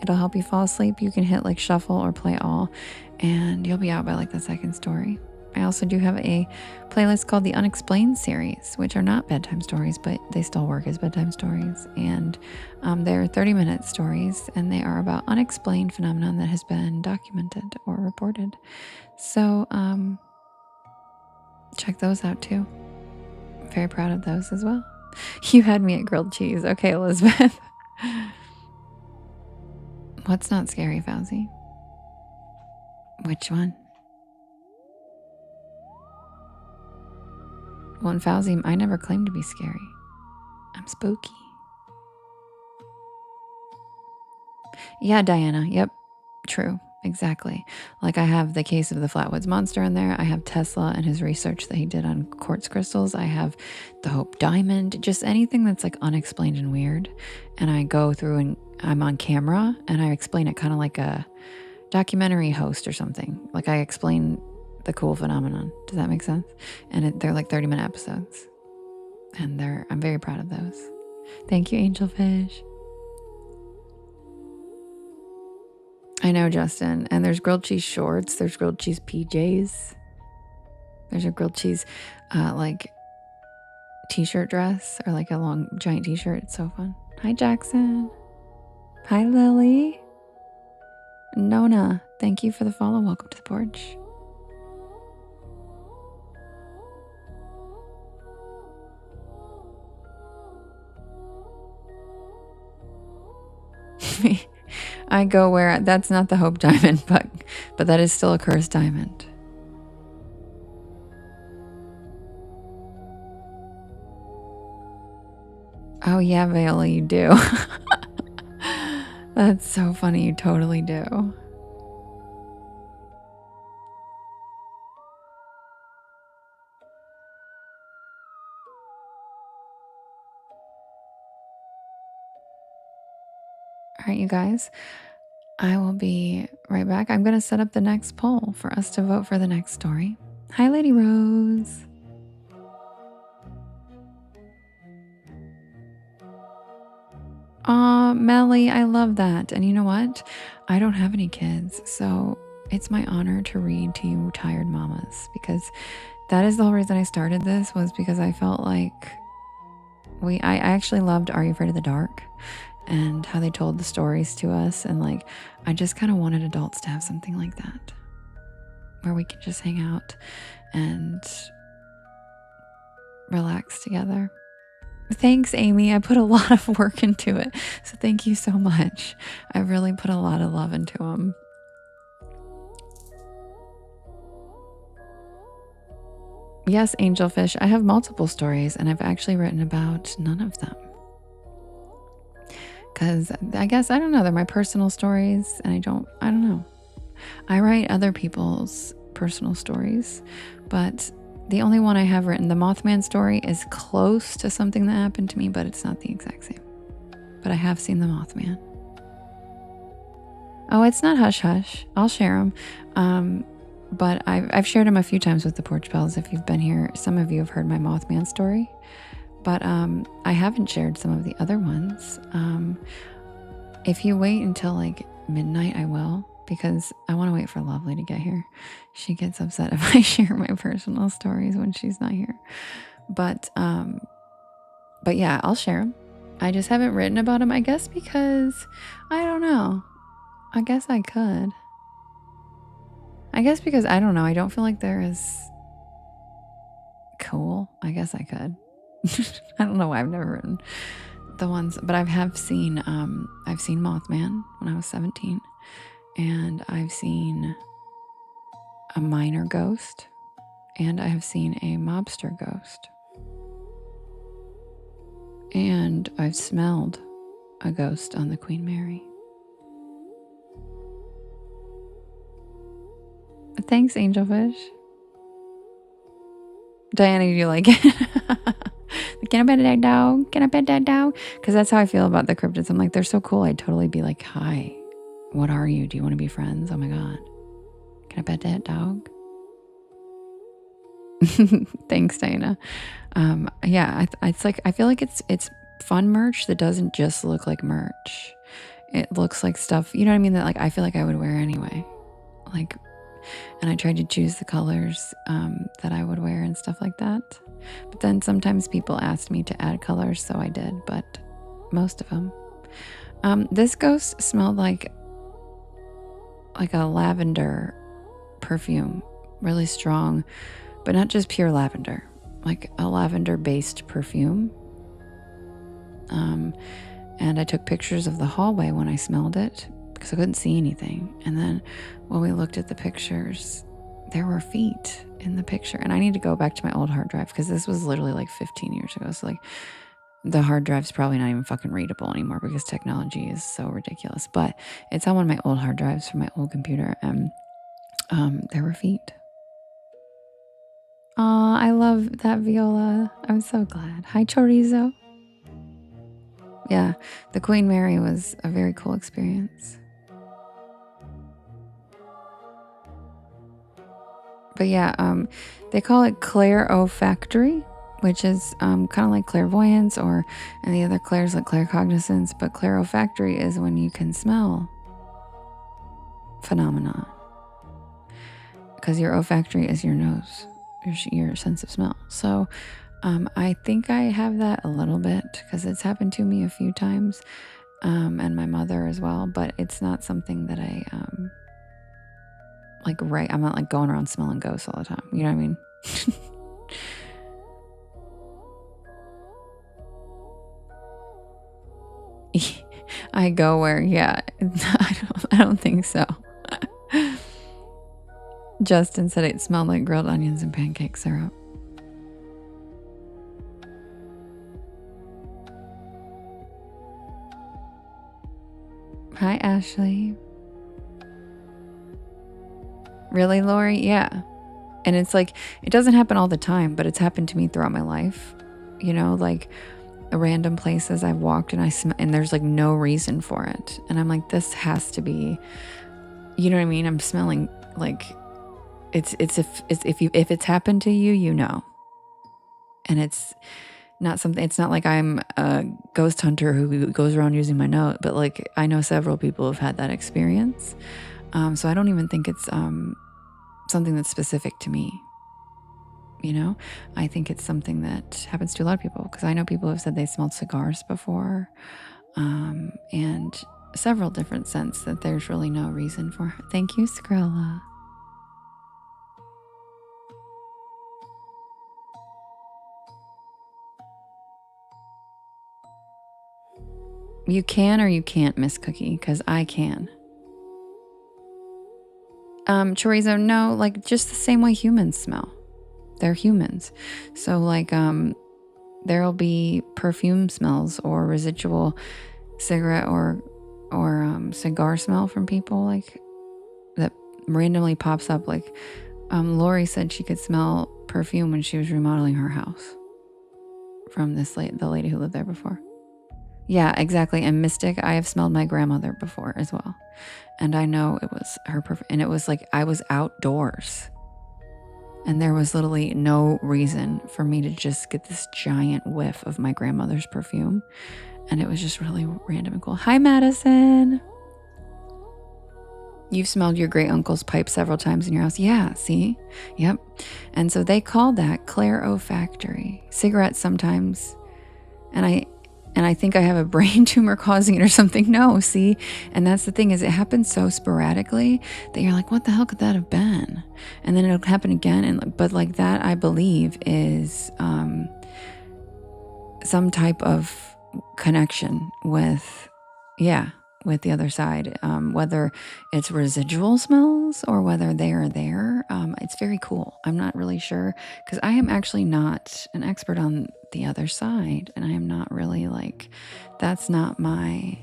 It'll help you fall asleep. You can hit like shuffle or play all, and you'll be out by like the second story. I also do have a playlist called the Unexplained series, which are not bedtime stories, but they still work as bedtime stories. And they're 30-minute stories, and they are about unexplained phenomenon that has been documented or reported. So check those out too. I'm very proud of those as well. You had me at grilled cheese. Okay, Elizabeth. What's not scary, Fauzi? Which one? Well, in Fauzi, I never claimed to be scary. I'm spooky. Yeah, Diana. Yep. True. Exactly. Like I have the case of the Flatwoods Monster in there. I have Tesla and his research that he did on quartz crystals. I have the Hope Diamond. Just anything that's like unexplained and weird. And I go through and I'm on camera and I explain it kind of like a documentary host or something. Like I explain the cool phenomenon. Does that make sense? And they're like 30-minute episodes. And I'm very proud of those. Thank you, Angelfish. I know, Justin. And there's grilled cheese shorts. There's grilled cheese PJs. There's a grilled cheese like t-shirt dress, or like a long giant t-shirt. It's so fun. Hi, Jackson. Hi, Lily. Nona, thank you for the follow. Welcome to the porch. I go where that's not the Hope Diamond, but that is still a cursed diamond. Oh yeah, Viola, you do. That's so funny. You totally do. right, you guys, I will be right back. I'm going to set up the next poll for us to vote for the next story. Hi, Lady Rose. Aw, Melly, I love that. And you know what? I don't have any kids, so it's my honor to read to you tired mamas, because that is the whole reason I started this, was because I felt like I actually loved Are You Afraid of the Dark and how they told the stories to us. And like, I just kind of wanted adults to have something like that where we can just hang out and relax together. Thanks, Amy. I put a lot of work into it, so thank you so much. I really put a lot of love into them. Yes, Angelfish, I have multiple stories, and I've actually written about none of them. Because I guess, I don't know, they're my personal stories, and I don't know. I write other people's personal stories, but the only one I have written, the Mothman story, is close to something that happened to me, but it's not the exact same. But I have seen the Mothman. Oh, it's not Hush Hush. I'll share them. But I've shared them a few times with the Porch Bells. If you've been here, some of you have heard my Mothman story. But I haven't shared some of the other ones. If you wait until like midnight, I will, because I want to wait for Lovely to get here. She gets upset if I share my personal stories when she's not here. But yeah, I'll share them. I just haven't written about them, I guess, because I don't know. I guess I could. I guess because I don't know. I don't feel like they're as cool. I guess I could. I don't know why I've never written the ones, but I have seen Mothman when I was 17, and I've seen a minor ghost, and I have seen a mobster ghost, and I've smelled a ghost on the Queen Mary. Thanks, Angelfish. Diana, do you like it? Can I pet that dog? Can I pet that dog? Because that's how I feel about the cryptids. I'm like, they're so cool. I'd totally be like, hi, what are you? Do you want to be friends? Oh my God. Can I pet that dog? Thanks, Diana. Yeah, it's like, I feel like it's fun merch that doesn't just look like merch. It looks like stuff, you know what I mean? That like, I feel like I would wear anyway. Like, and I tried to choose the colors that I would wear and stuff like that. But then sometimes people asked me to add colors, so I did, but most of them. This ghost smelled like a lavender perfume, really strong, but not just pure lavender, like a lavender-based perfume. And I took pictures of the hallway when I smelled it, because I couldn't see anything. And then when we looked at the pictures, there were feet in the picture. And I need to go back to my old hard drive, because this was literally like 15 years ago. So like the hard drive's probably not even fucking readable anymore, because technology is so ridiculous. But it's on one of my old hard drives from my old computer, and there were feet. Aw, I love that, Viola. I'm so glad. Hi, Chorizo. Yeah, the Queen Mary was a very cool experience. But yeah, they call it clairolfactory, which is kind of like clairvoyance, and the other clairs like claircognizance. But clairolfactory is when you can smell phenomena, because your olfactory is your nose, your sense of smell. So I think I have that a little bit, because it's happened to me a few times, and my mother as well. But it's not something that I I'm not like going around smelling ghosts all the time. You know what I mean? I go where, yeah, I don't think so. Justin said it smelled like grilled onions and pancake syrup. Hi, Ashley. Really, Lori? Yeah. And it's like, it doesn't happen all the time, but it's happened to me throughout my life. You know, like random places I've walked and and there's like no reason for it. And I'm like, this has to be, you know what I mean? I'm smelling like if it's happened to you, you know. And it's not like I'm a ghost hunter who goes around using my nose, but like I know several people have had that experience. So I don't even think it's something that's specific to me. You know, I think it's something that happens to a lot of people, because I know people have said they smelled cigars before, and several different scents that there's really no reason for. Thank you, Skrilla. You can or you can't, Miss Cookie, because I can. Chorizo, no, like just the same way humans smell. They're humans. So like there'll be perfume smells or residual cigarette or cigar smell from people like that randomly pops up. Like Lori said she could smell perfume when she was remodeling her house from the lady who lived there before. Yeah, exactly. And Mystic, I have smelled my grandmother before as well. And I know it was her perfume. And it was like I was outdoors. And there was literally no reason for me to just get this giant whiff of my grandmother's perfume. And it was just really random and cool. Hi, Madison. You've smelled your great uncle's pipe several times in your house. Yeah, see? Yep. And so they called that clarofactory. Cigarettes sometimes. And I think I have a brain tumor causing it or something. No, see? And that's the thing, is it happens so sporadically that you're like, what the hell could that have been? And then it'll happen again. But like that, I believe, is some type of connection with the other side. Whether it's residual smells or whether they are there. It's very cool. I'm not really sure, because I am actually not an expert on the other side, and I am not really like, that's not my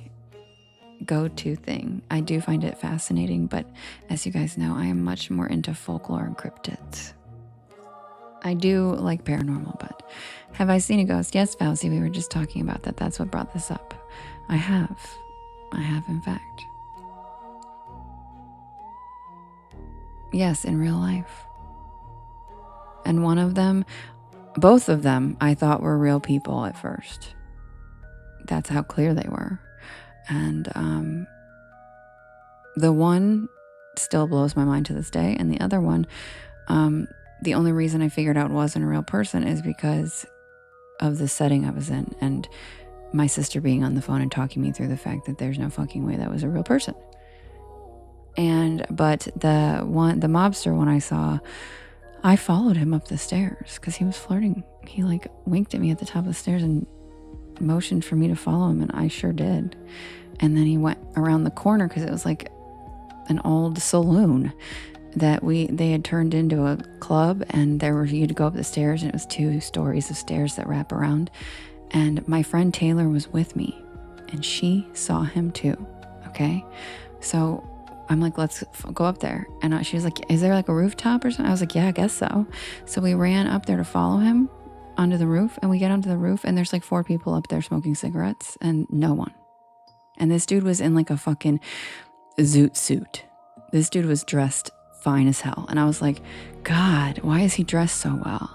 go-to thing. I do find it fascinating, but as you guys know, I am much more into folklore and cryptids. I do like paranormal, but have I seen a ghost? Yes, Fauci, we were just talking about that. That's what brought this up. I have in fact. Yes, in real life. And both of them, I thought were real people at first. That's how clear they were. And the one still blows my mind to this day. And the other one, the only reason I figured out wasn't a real person is because of the setting I was in. And my sister being on the phone and talking me through the fact that there's no fucking way that was a real person. But the mobster one I saw, I followed him up the stairs because he was flirting. He like winked at me at the top of the stairs and motioned for me to follow him, and I sure did. And then he went around the corner because it was like an old saloon that they had turned into a club, and you'd go up the stairs, and it was 2 stories of stairs that wrap around. And my friend Taylor was with me, and she saw him too. Okay, so I'm like, let's go up there. And she was like, is there like a rooftop or something? I was like, yeah, I guess so. So we ran up there to follow him onto the roof, and we get onto the roof, and there's like 4 people up there smoking cigarettes and no one. And this dude was in like a fucking zoot suit. This dude was dressed fine as hell. And I was like, God, why is he dressed so well?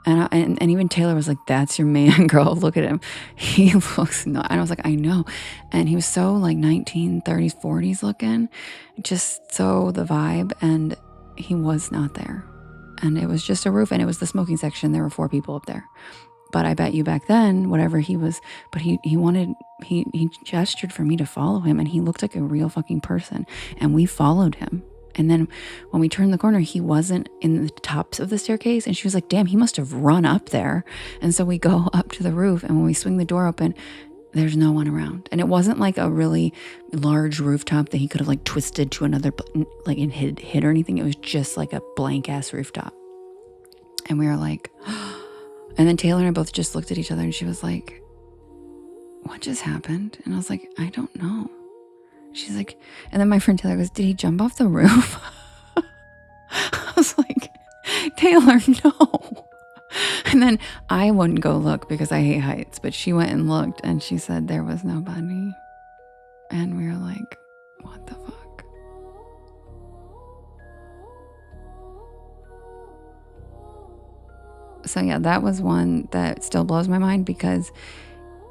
And even Taylor was like, that's your man, girl. Look at him. He looks nuts. And I was like, I know. And he was so like 1930s, 40s looking, just so the vibe. And he was not there. And it was just a roof, and it was the smoking section. There were 4 people up there. But I bet you back then, whatever he was, but he gestured for me to follow him, and he looked like a real fucking person. And we followed him. And then when we turned the corner, he wasn't in the tops of the staircase. And she was like, damn, he must have run up there. And so we go up to the roof, and when we swing the door open, there's no one around. And it wasn't like a really large rooftop that he could have like twisted to another, like and hid or anything. It was just like a blank ass rooftop. And we were like, and then Taylor and I both just looked at each other, and she was like, what just happened? And I was like, I don't know. She's like, and then my friend Taylor goes, did he jump off the roof? I was like, Taylor, no. And then I wouldn't go look because I hate heights, but she went and looked and she said there was nobody. And we were like, what the fuck? So yeah, that was one that still blows my mind because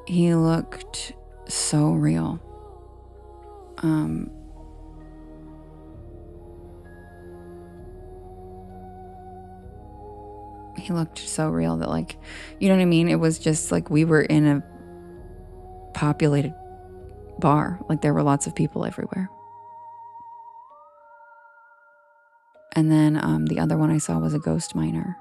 he looked so real. He looked so real that, like, you know what I mean? It was just like we were in a populated bar. Like there were lots of people everywhere. And then the other one I saw was a ghost miner.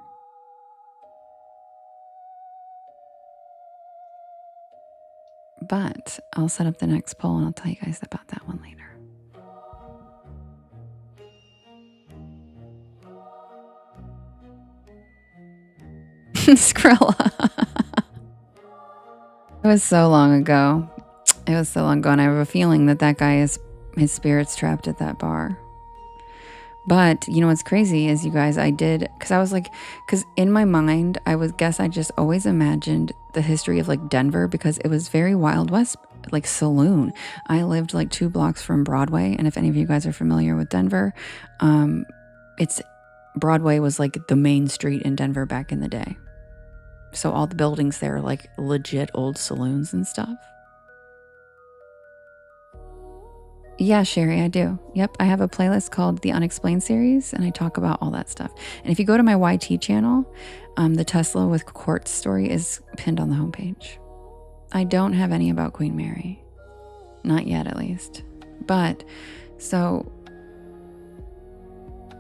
But I'll set up the next poll and I'll tell you guys about that one later. Skrilla. It was so long ago. It was so long ago, and I have a feeling that that guy is, his spirit's trapped at that bar. But you know what's crazy is, you guys, I did, because I was like, because in my mind, I just always imagined the history of like Denver, because it was very Wild West, like saloon. I lived like 2 blocks from Broadway, and if any of you guys are familiar with Denver, it's Broadway was like the main street in Denver back in the day. So all the buildings there are like legit old saloons and stuff. Yeah, Sherry, I do. Yep, I have a playlist called the Unexplained series, and I talk about all that stuff. And if you go to my YT channel, the Tesla with quartz story is pinned on the homepage. I don't have any about Queen Mary. Not yet, at least. But, so,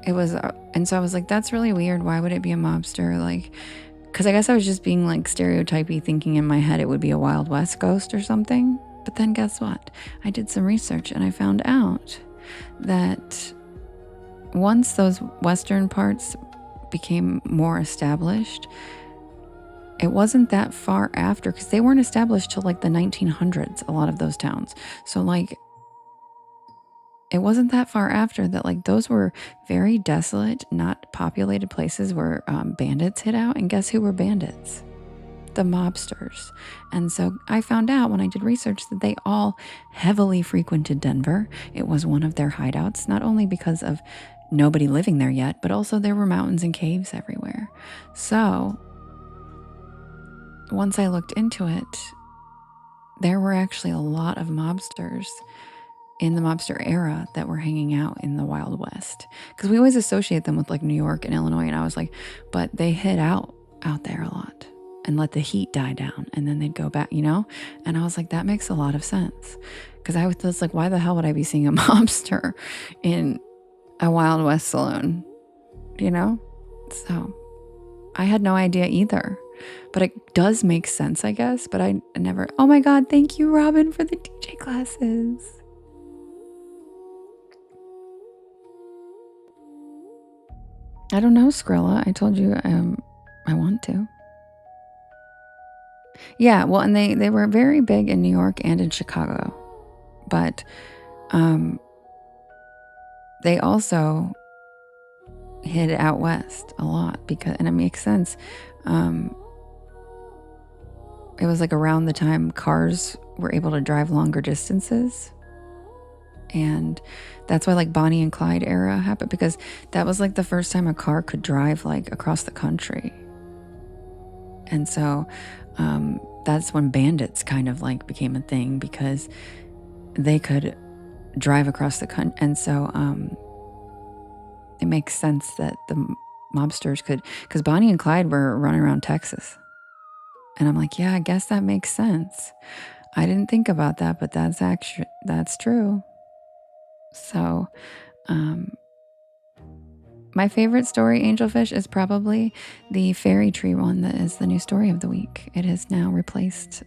it was, and so I was like, that's really weird. Why would it be a mobster? Like, because I guess I was just being like stereotypy, thinking in my head it would be a Wild West ghost or something. But then guess what? I did some research and I found out that once those western parts became more established, it wasn't that far after, because they weren't established till like the 1900s, a lot of those towns. So like, it wasn't that far after that, like, those were very desolate, not populated places where bandits hid out. And guess who were bandits? The mobsters. And so I found out when I did research that they all heavily frequented Denver. It was one of their hideouts, not only because of nobody living there yet, but also there were mountains and caves everywhere. So once I looked into it, there were actually a lot of mobsters in the mobster era that were hanging out in the Wild West, because we always associate them with like New York and Illinois. And I was like, but they hid out there a lot and let the heat die down, and then they'd go back, you know? And I was like, that makes a lot of sense, because I was like, why the hell would I be seeing a mobster in a Wild West saloon, you know? So I had no idea either, but it does make sense, I guess. But I never, oh my God, thank you, Robin, for the DJ classes. I don't know, Skrilla. I told you I want to. Yeah, well, and they were very big in New York and in Chicago. But they also hid out west a lot, because, and it makes sense. It was like around the time cars were able to drive longer distances. And that's why like Bonnie and Clyde era happened, because that was like the first time a car could drive like across the country. And so that's when bandits kind of like became a thing, because they could drive across the country. And so it makes sense that the mobsters could, because Bonnie and Clyde were running around Texas. And I'm like, yeah, I guess that makes sense. I didn't think about that, but that's true. So, my favorite story, Angelfish, is probably the fairy tree one that is the new story of the week. It has now replaced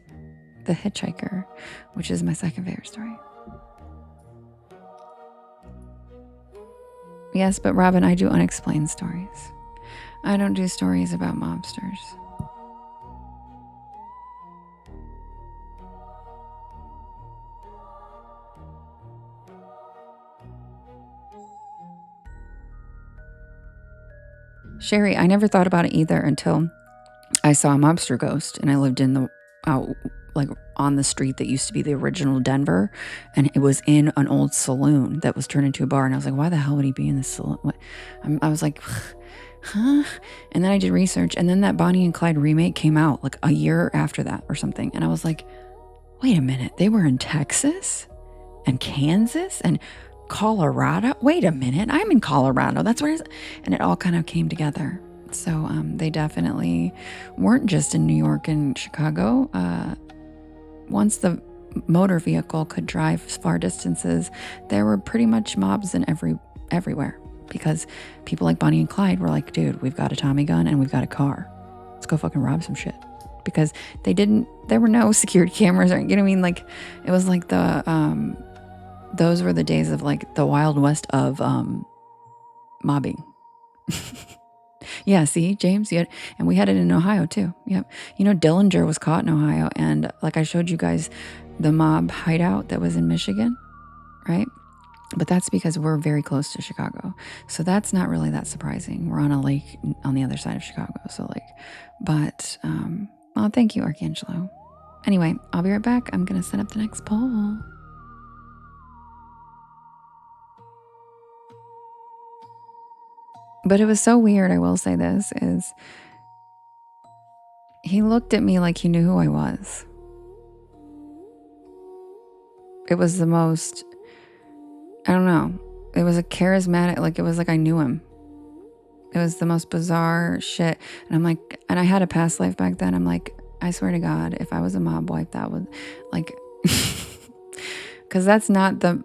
The Hitchhiker, which is my second favorite story. Yes, but Robin, I do unexplained stories. I don't do stories about mobsters. Sherry, I never thought about it either until I saw a mobster ghost, and I lived in the out like on the street that used to be the original Denver, and it was in an old saloon that was turned into a bar. And I was like, why the hell would he be in this saloon? What? I was like, huh? And then I did research, and then that Bonnie and Clyde remake came out like a year after that or something, and I was like, wait a minute, they were in Texas and Kansas and Colorado. Wait a minute, I'm in Colorado. That's where it is. And it all kind of came together. So they definitely weren't just in New York and Chicago. Once the motor vehicle could drive far distances, there were pretty much mobs in everywhere, because people like Bonnie and Clyde were like, dude, we've got a Tommy gun and we've got a car. Let's go fucking rob some shit. Because there were no security cameras, or, you know what I mean? Like, it was like those were the days of like the Wild West of mobbing. Yeah, see, James, and we had it in Ohio too. Yep. You know, Dillinger was caught in Ohio, and like I showed you guys the mob hideout that was in Michigan, right? But that's because we're very close to Chicago. So that's not really that surprising. We're on a lake on the other side of Chicago. So but well, thank you, Archangelo. Anyway, I'll be right back. I'm going to set up the next poll. But it was so weird, I will say this, is he looked at me like he knew who I was. It was the most, I don't know, it was a charismatic, like it was like I knew him. It was the most bizarre shit. And I'm like, and I had a past life back then. I'm like, I swear to God, if I was a mob wife, that would, like, because that's not the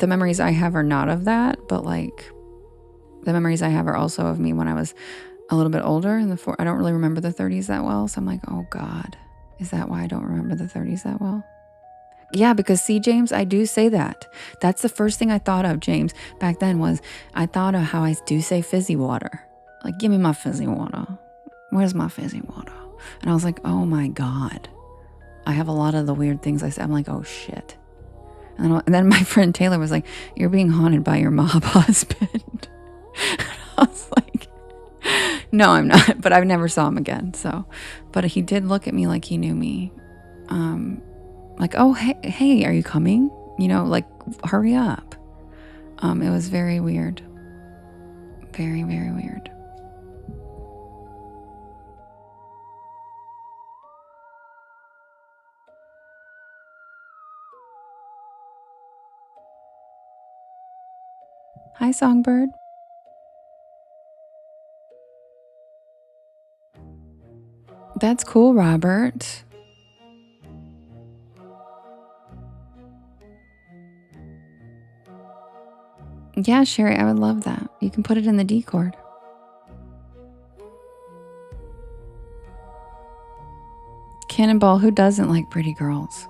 memories I have are not of that, but like the memories I have are also of me when I was a little bit older I don't really remember the 30s that well. So I'm like, oh God, is that why I don't remember the 30s that well? Yeah, because see, James, I do say that. That's the first thing I thought of, James, back then was I thought of how I do say fizzy water. Like, give me my fizzy water. Where's my fizzy water? And I was like, oh my God. I have a lot of the weird things I say. I'm like, oh shit. And then my friend Taylor was like, you're being haunted by your mob husband. I was like, no, I'm not. But I never saw him again. So, but he did look at me like he knew me. Like, oh, hey, are you coming? You know, like, hurry up. It was very weird. Very, very weird. Hi, Songbird. That's cool, Robert. Yeah, Sherry, I would love that. You can put it in the Discord. Cannonball, who doesn't like pretty girls?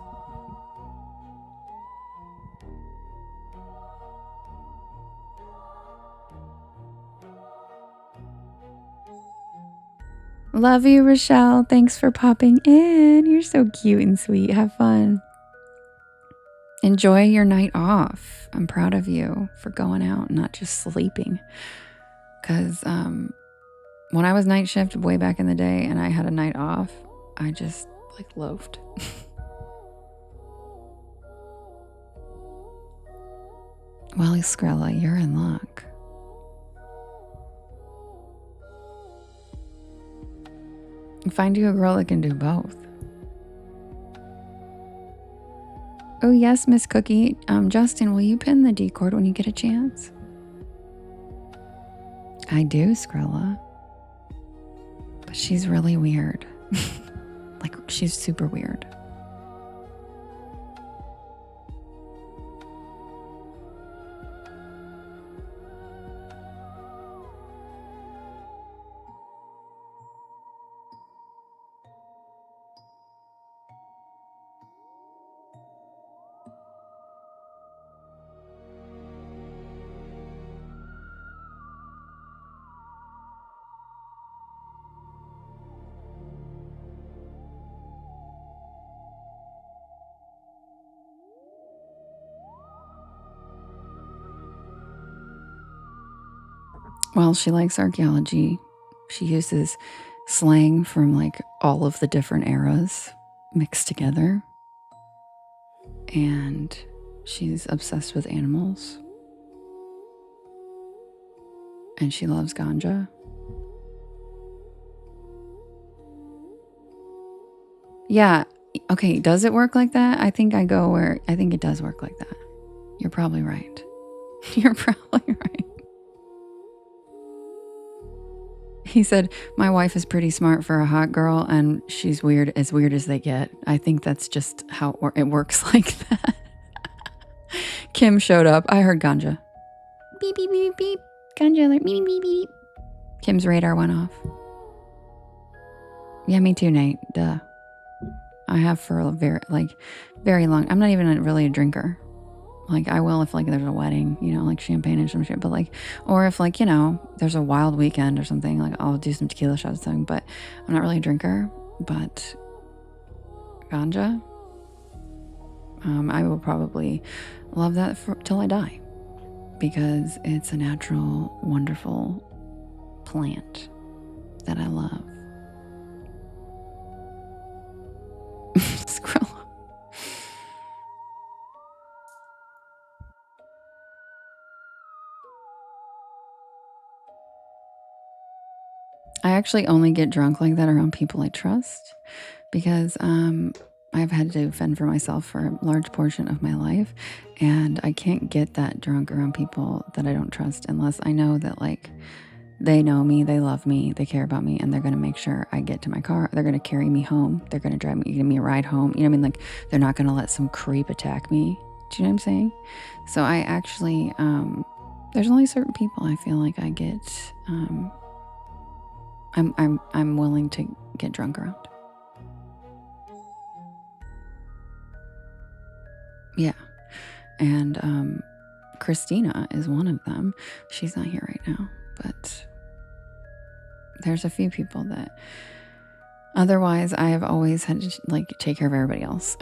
Love you, Rochelle. Thanks for popping in. You're so cute and sweet. Have fun. Enjoy your night off. I'm proud of you for going out and not just sleeping. Because when I was night shift way back in the day and I had a night off, I just like loafed. Well, Skrilla, you're in luck. Find you a girl that can do both. Oh yes, Miss Cookie. Justin, will you pin the Discord when you get a chance? I do, Skrilla. But she's really weird. Like, she's super weird. Well, she likes archaeology. She uses slang from like all of the different eras mixed together. And she's obsessed with animals. And she loves ganja. Yeah. Okay. Does it work like that? I think it does work like that. You're probably right. You're probably right. He said, my wife is pretty smart for a hot girl and she's weird as they get. I think that's just how it works like that. Kim showed up. I heard ganja. Beep, beep, beep, beep. Ganja alert. Beep, beep, beep. Kim's radar went off. Yeah, me too, Nate. Duh. I have for a very long. I'm not even really a drinker. Like I will if like there's a wedding, you know, like champagne and some shit. But like, or if like, you know, there's a wild weekend or something, like I'll do some tequila shots or something. But I'm not really a drinker. But ganja, I will probably love that till I die because it's a natural, wonderful plant that I love. Skrilla. I actually only get drunk like that around people I trust because I've had to fend for myself for a large portion of my life, and I can't get that drunk around people that I don't trust unless I know that like they know me, they love me, they care about me, and they're going to make sure I get to my car. They're going to carry me home. They're going to give me a ride home. You know what I mean? Like they're not going to let some creep attack me. Do you know what I'm saying? So I actually, there's only certain people I feel like I get, I'm willing to get drunk around. Yeah. And Christina is one of them. She's not here right now, but there's a few people that otherwise I have always had to like take care of everybody else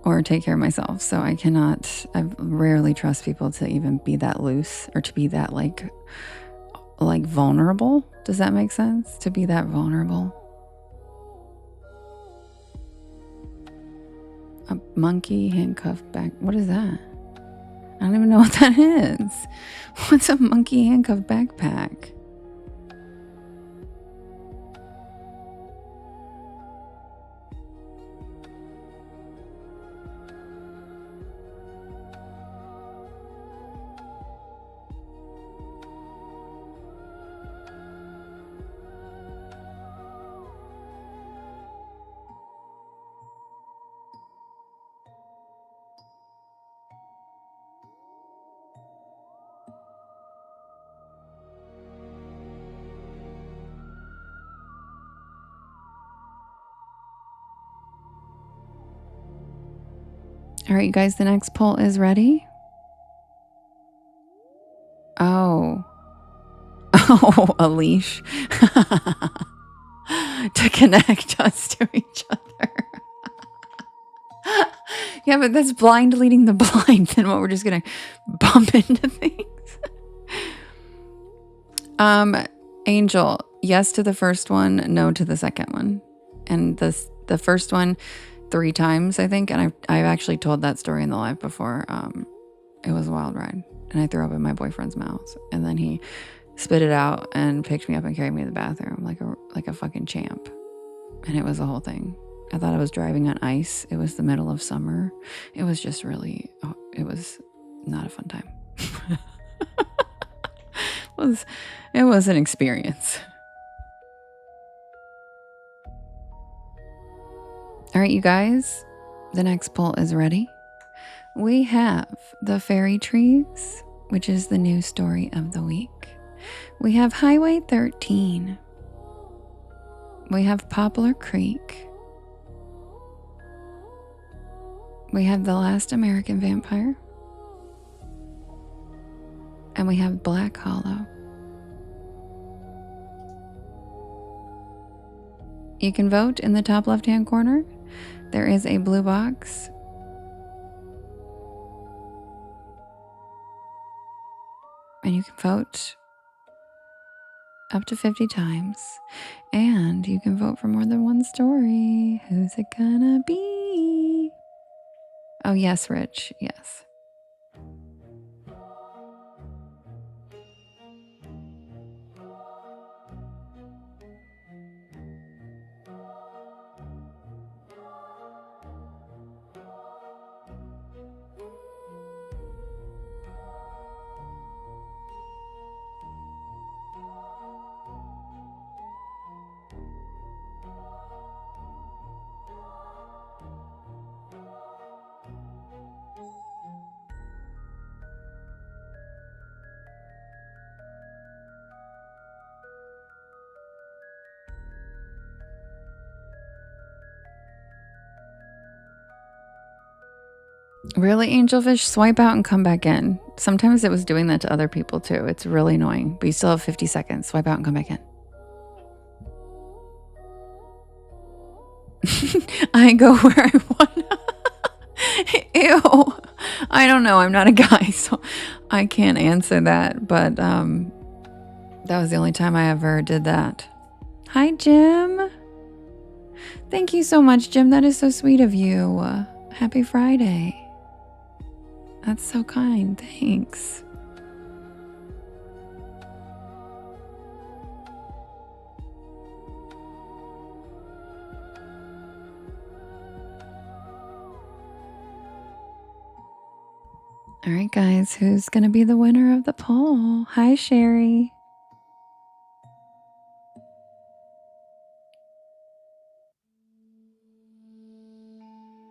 or take care of myself. So I rarely trust people to even be that loose or to be that like vulnerable. Does that make sense? To be that vulnerable. A monkey handcuffed back. What is that? I don't even know what that is. What's a monkey handcuffed backpack? All right, you guys, the next poll is ready. Oh, a leash to connect us to each other. Yeah, but that's blind leading the blind. Then what? We're just gonna bump into things. Angel, yes to the first one, no to the second one, and the first one 3 times, I think, and I've actually told that story in the live before. It was a wild ride, and I threw up in my boyfriend's mouth, and then he spit it out and picked me up and carried me to the bathroom like a fucking champ, and it was a whole thing. I thought I was driving on ice. It was the middle of summer. It was just really, it was not a fun time. It was an experience. All right, you guys, the next poll is ready. We have the fairy trees, which is the news story of the week. We have Highway 13. We have Poplar Creek. We have The Last American Vampire. And we have Black Hollow. You can vote in the top left-hand corner. There is a blue box. And you can vote up to 50 times. And you can vote for more than one story. Who's it gonna be? Oh, yes, Rich. Yes. Really, Angelfish? Swipe out and come back in. Sometimes it was doing that to other people too. It's really annoying, but you still have 50 seconds. Swipe out and come back in. I go where I want. Ew. I don't know. I'm not a guy, so I can't answer that. But that was the only time I ever did that. Hi, Jim. Thank you so much, Jim. That is so sweet of you. Happy Friday. That's so kind. Thanks. All right, guys, who's going to be the winner of the poll? Hi, Sherry.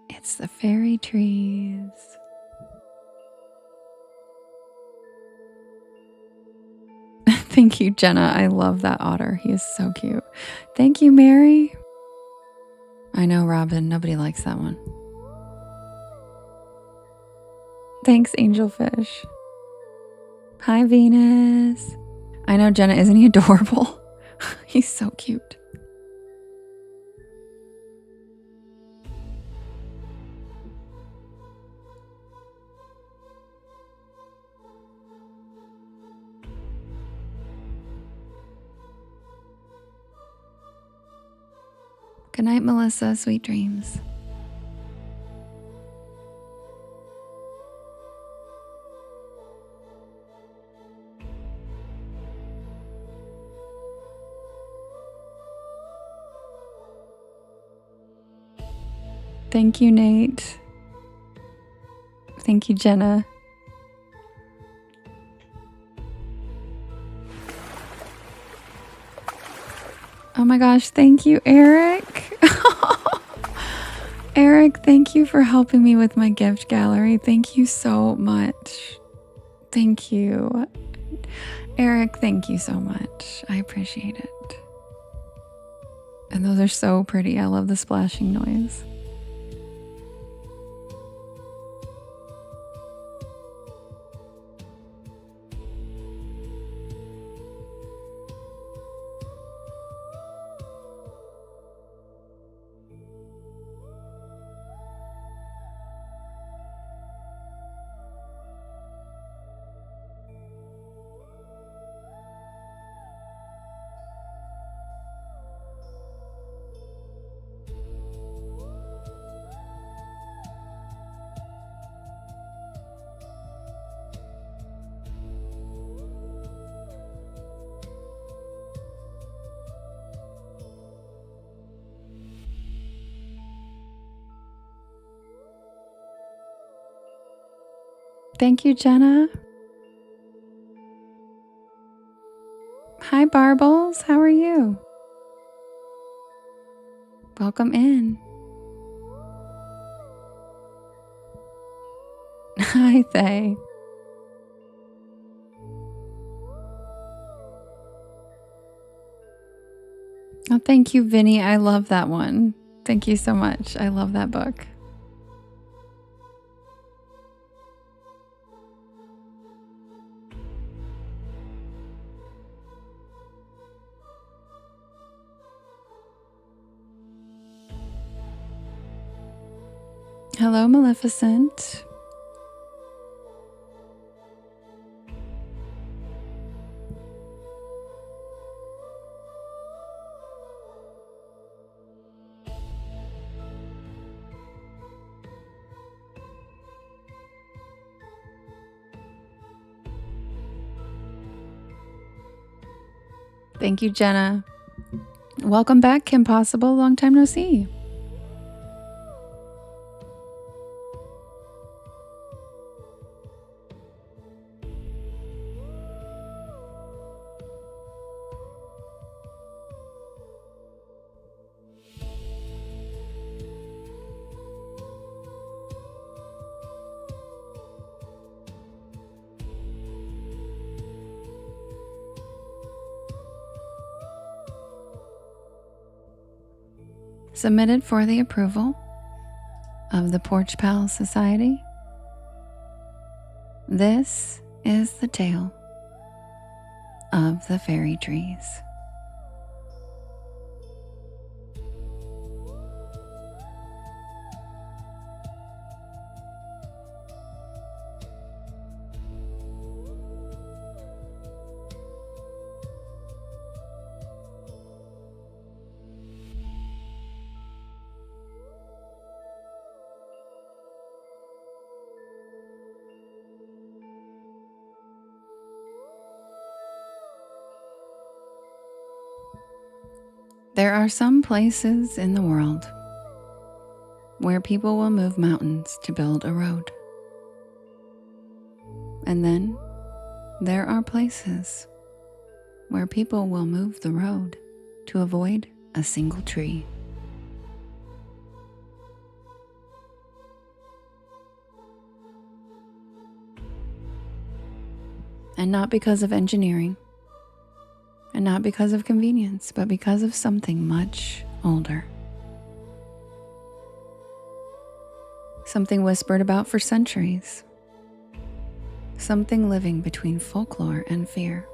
It's the fairy trees. Thank you, Jenna. I love that otter. He is so cute. Thank you, Mary. I know, Robin. Nobody likes that one. Thanks, Angelfish. Hi, Venus. I know, Jenna. Isn't he adorable? He's so cute. Good night, Melissa. Sweet dreams. Thank you, Nate. Thank you, Jenna. Oh my gosh, thank you, Eric. Eric, thank you for helping me with my gift gallery. Thank you so much. Thank you. Eric, thank you so much. I appreciate it. And those are so pretty. I love the splashing noise. Thank you, Jenna. Hi, Barbles. How are you? Welcome in. Hi, Thay. Oh, thank you, Vinny. I love that one. Thank you so much. I love that book. Hello, Maleficent. Thank you, Jenna. Welcome back, Kim Possible. Long time no see. Submitted for the approval of the Porch Pal Society. This is the tale of the fairy trees. There are some places in the world where people will move mountains to build a road. And then there are places where people will move the road to avoid a single tree. And not because of engineering, and not because of convenience, but because of something much older. Something whispered about for centuries. Something living between folklore and fear.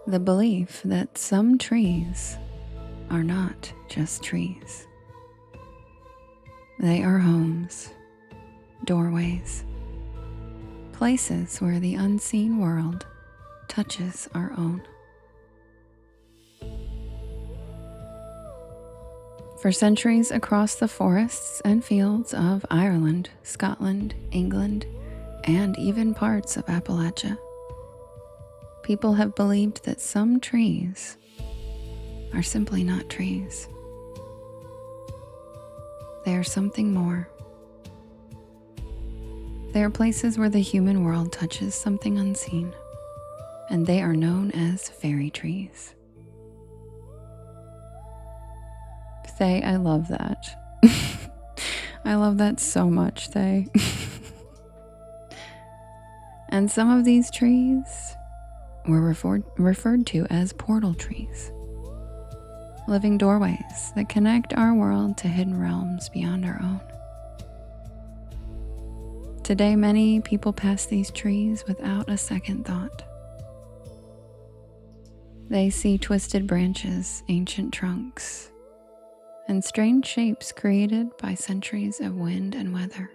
The belief that some trees are not just trees. They are homes, doorways, places where the unseen world touches our own. For centuries across the forests and fields of Ireland, Scotland, England, and even parts of Appalachia, people have believed that some trees are simply not trees. They are something more. They are places where the human world touches something unseen, and they are known as fairy trees. Thay, I love that. I love that so much, Thay. And some of these trees were referred to as portal trees, living doorways that connect our world to hidden realms beyond our own. Today, many people pass these trees without a second thought. They see twisted branches, ancient trunks, and strange shapes created by centuries of wind and weather.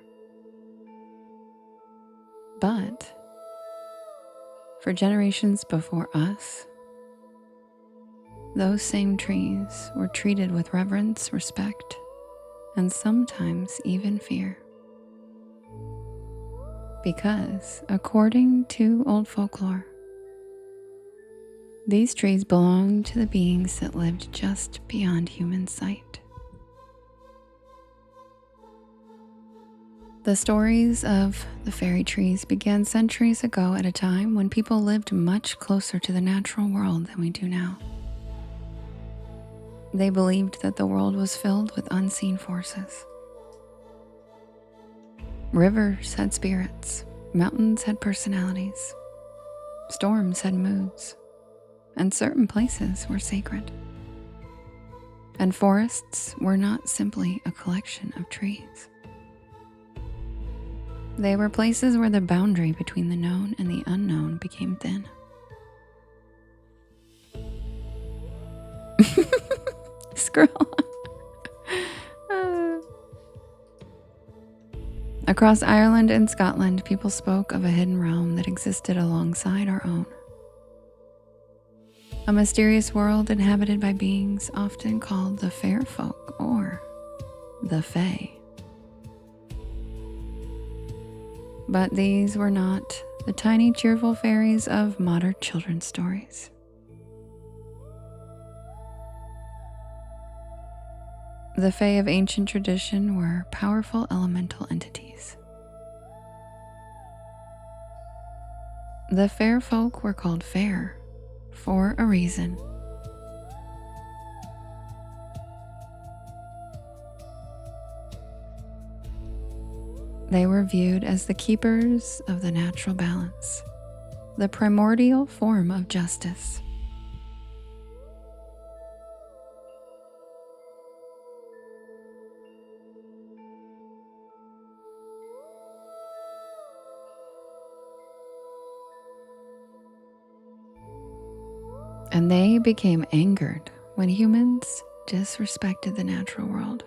But for generations before us, those same trees were treated with reverence, respect, and sometimes even fear. Because, according to old folklore, these trees belonged to the beings that lived just beyond human sight. The stories of the fairy trees began centuries ago at a time when people lived much closer to the natural world than we do now. They believed that the world was filled with unseen forces. Rivers had spirits, mountains had personalities, storms had moods, and certain places were sacred. And forests were not simply a collection of trees. They were places where the boundary between the known and the unknown became thin. Scroll. Across Ireland and Scotland, people spoke of a hidden realm that existed alongside our own. A mysterious world inhabited by beings often called the fair folk or the fae. But these were not the tiny cheerful fairies of modern children's stories. The Fae of ancient tradition were powerful elemental entities. The fair folk were called fair for a reason. They were viewed as the keepers of the natural balance, the primordial form of justice. And they became angered when humans disrespected the natural world.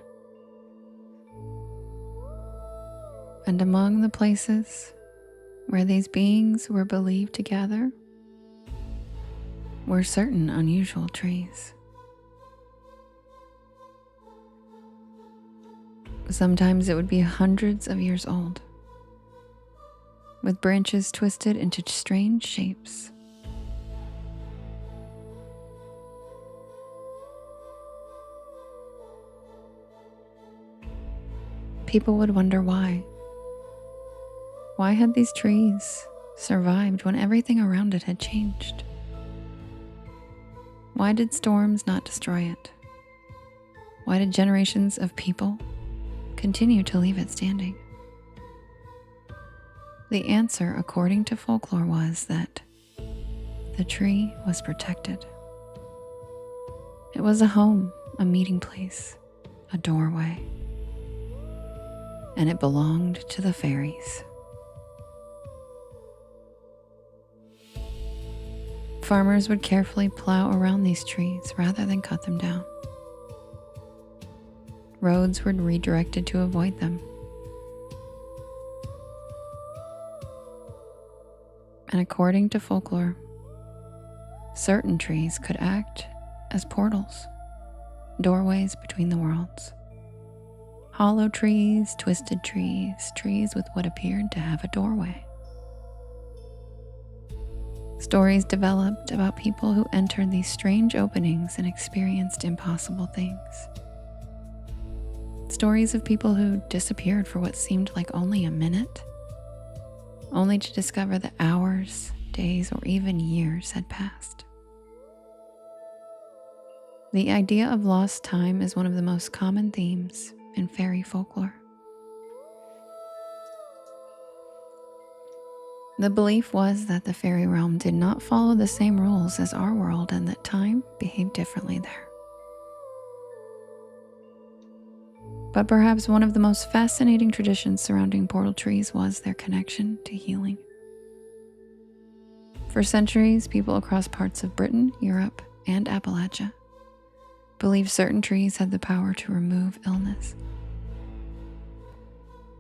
And among the places where these beings were believed to gather were certain unusual trees. Sometimes it would be hundreds of years old, with branches twisted into strange shapes. People would wonder why. Why had these trees survived when everything around it had changed? Why did storms not destroy it? Why did generations of people continue to leave it standing? The answer, according to folklore, was that the tree was protected. It was a home, a meeting place, a doorway, and it belonged to the fairies. Farmers would carefully plow around these trees rather than cut them down. Roads were redirected to avoid them. And according to folklore, certain trees could act as portals, doorways between the worlds. Hollow trees, twisted trees, trees with what appeared to have a doorway. Stories developed about people who entered these strange openings and experienced impossible things. Stories of people who disappeared for what seemed like only a minute, only to discover that hours, days, or even years had passed. The idea of lost time is one of the most common themes in fairy folklore. The belief was that the fairy realm did not follow the same rules as our world and that time behaved differently there. But perhaps one of the most fascinating traditions surrounding portal trees was their connection to healing. For centuries, people across parts of Britain, Europe, and Appalachia believed certain trees had the power to remove illness.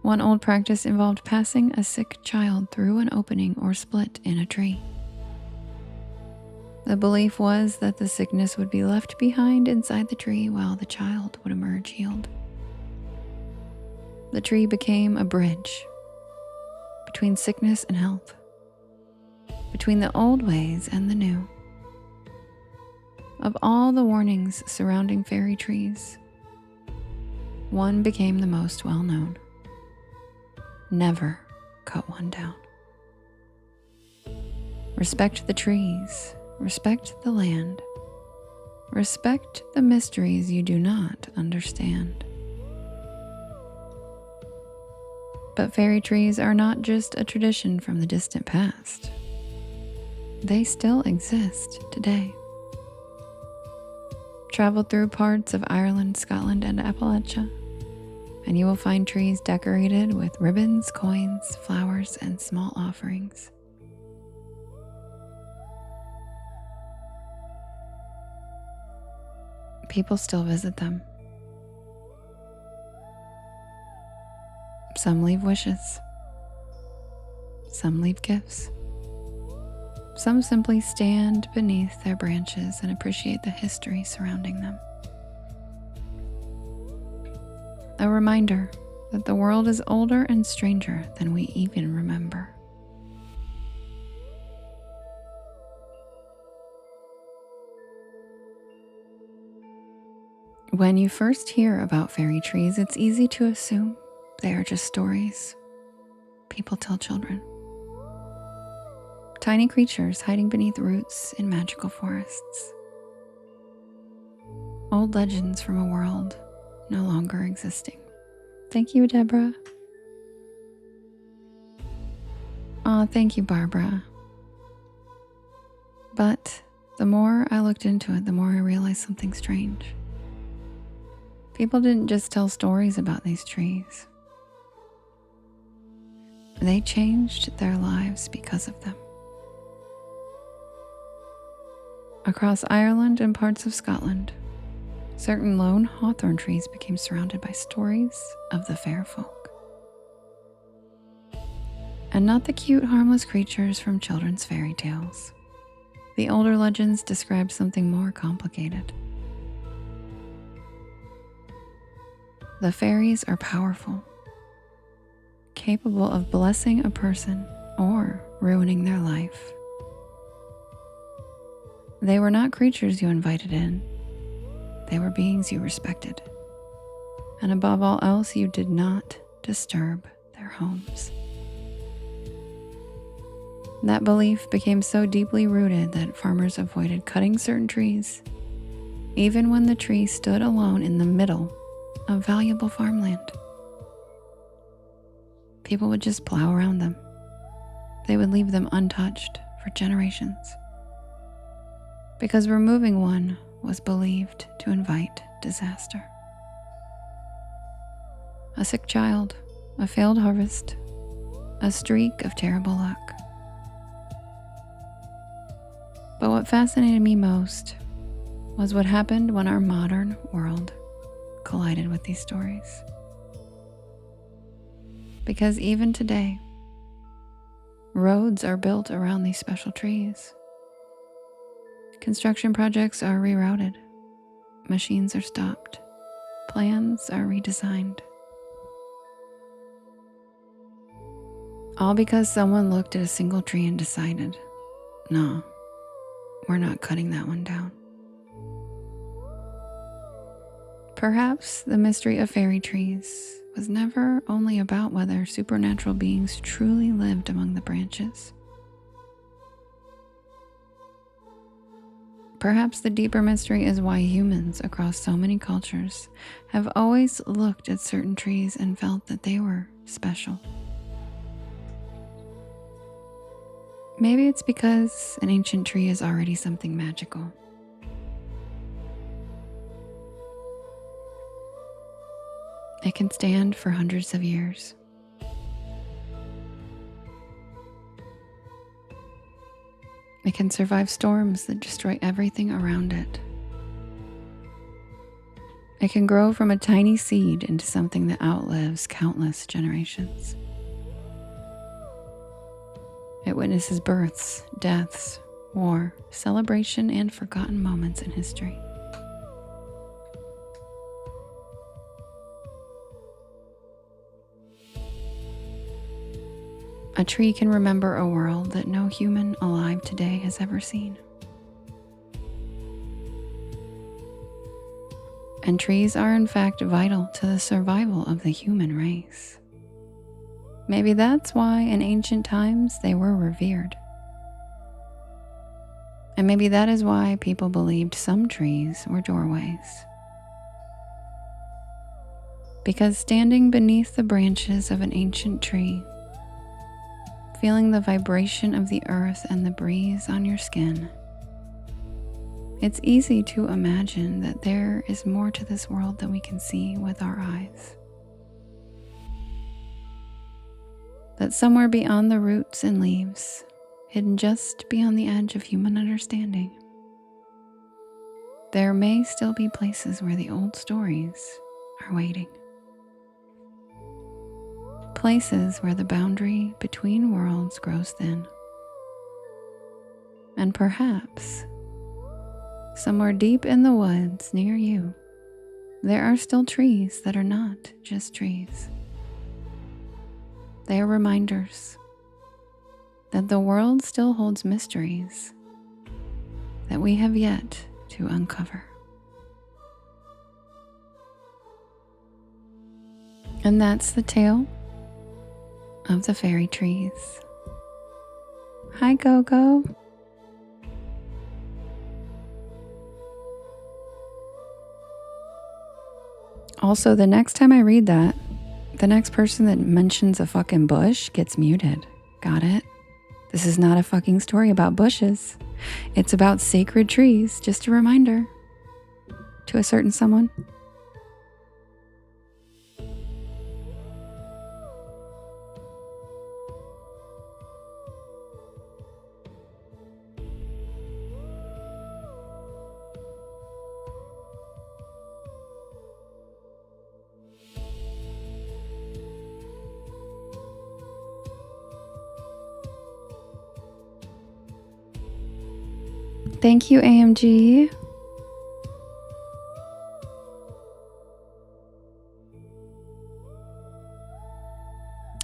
One old practice involved passing a sick child through an opening or split in a tree. The belief was that the sickness would be left behind inside the tree while the child would emerge healed. The tree became a bridge between sickness and health, between the old ways and the new. Of all the warnings surrounding fairy trees, one became the most well-known. Never cut one down. Respect the trees, respect the land, respect the mysteries you do not understand. But fairy trees are not just a tradition from the distant past. They still exist today. Travel through parts of Ireland, Scotland, and Appalachia, and you will find trees decorated with ribbons, coins, flowers, and small offerings. People still visit them. Some leave wishes. Some leave gifts. Some simply stand beneath their branches and appreciate the history surrounding them. A reminder that the world is older and stranger than we even remember. When you first hear about fairy trees, it's easy to assume they are just stories people tell children. Tiny creatures hiding beneath roots in magical forests. Old legends from a world no longer existing. Thank you, Deborah. Aw, thank you, Barbara. But the more I looked into it, the more I realized something strange. People didn't just tell stories about these trees. They changed their lives because of them. Across Ireland and parts of Scotland, certain lone hawthorn trees became surrounded by stories of the fair folk. And not the cute, harmless creatures from children's fairy tales. The older legends described something more complicated. The fairies are powerful, capable of blessing a person or ruining their life. They were not creatures you invited in. They were beings you respected. And above all else, you did not disturb their homes. That belief became so deeply rooted that farmers avoided cutting certain trees, even when the tree stood alone in the middle of valuable farmland. People would just plow around them. They would leave them untouched for generations, because removing one was believed to invite disaster. A sick child, a failed harvest, a streak of terrible luck. But what fascinated me most was what happened when our modern world collided with these stories. Because even today, roads are built around these special trees. Construction projects are rerouted. Machines are stopped. Plans are redesigned. All because someone looked at a single tree and decided, no, we're not cutting that one down. Perhaps the mystery of fairy trees was never only about whether supernatural beings truly lived among the branches. Perhaps the deeper mystery is why humans across so many cultures have always looked at certain trees and felt that they were special. Maybe it's because an ancient tree is already something magical. It can stand for hundreds of years. It can survive storms that destroy everything around it. It can grow from a tiny seed into something that outlives countless generations. It witnesses births, deaths, war, celebration, and forgotten moments in history. A tree can remember a world that no human alive today has ever seen. And trees are in fact vital to the survival of the human race. Maybe that's why in ancient times they were revered. And maybe that is why people believed some trees were doorways. Because standing beneath the branches of an ancient tree, feeling the vibration of the earth and the breeze on your skin, it's easy to imagine that there is more to this world than we can see with our eyes. That somewhere beyond the roots and leaves, hidden just beyond the edge of human understanding, there may still be places where the old stories are waiting. Places where the boundary between worlds grows thin. And perhaps, somewhere deep in the woods near you, there are still trees that are not just trees. They are reminders that the world still holds mysteries that we have yet to uncover. And that's the tale of the fairy trees. Hi, Gogo. Also, the next time I read that, the next person that mentions a fucking bush gets muted. Got it? This is not a fucking story about bushes. It's about sacred trees. Just a reminder to a certain someone. Thank you, AMG.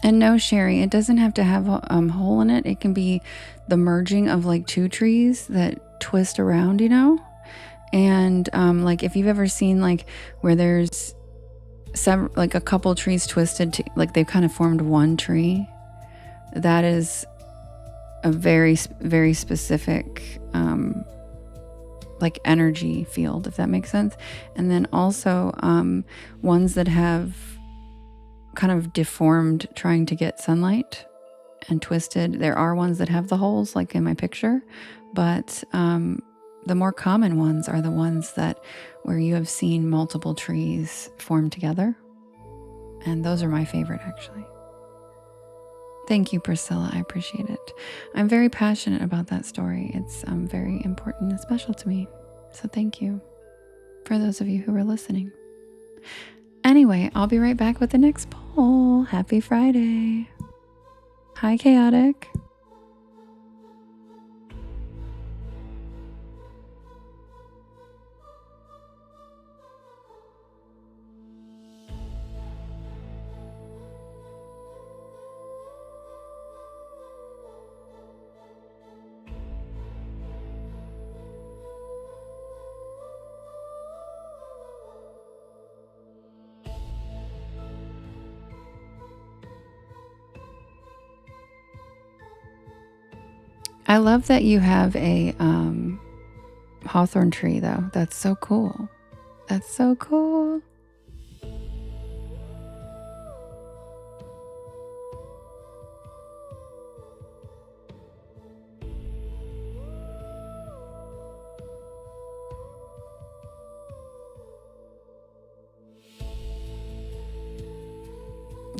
And no, Sherry, it doesn't have to have a hole in it. It can be the merging of like two trees that twist around, you know? And like if you've ever seen like where there's like a couple trees twisted to, like they've kind of formed one tree, that is a very, very specific like energy field, if that makes sense. And then also ones that have kind of deformed trying to get sunlight and twisted. There are ones that have the holes like in my picture, but the more common ones are the ones that where you have seen multiple trees form together. And those are my favorite, actually. Thank you, Priscilla. I appreciate it. I'm very passionate about that story. It's very important and special to me. So thank you for those of you who are listening. Anyway, I'll be right back with the next poll. Happy Friday. Hi, Chaotic. I love that you have a hawthorn tree, though. That's so cool. That's so cool.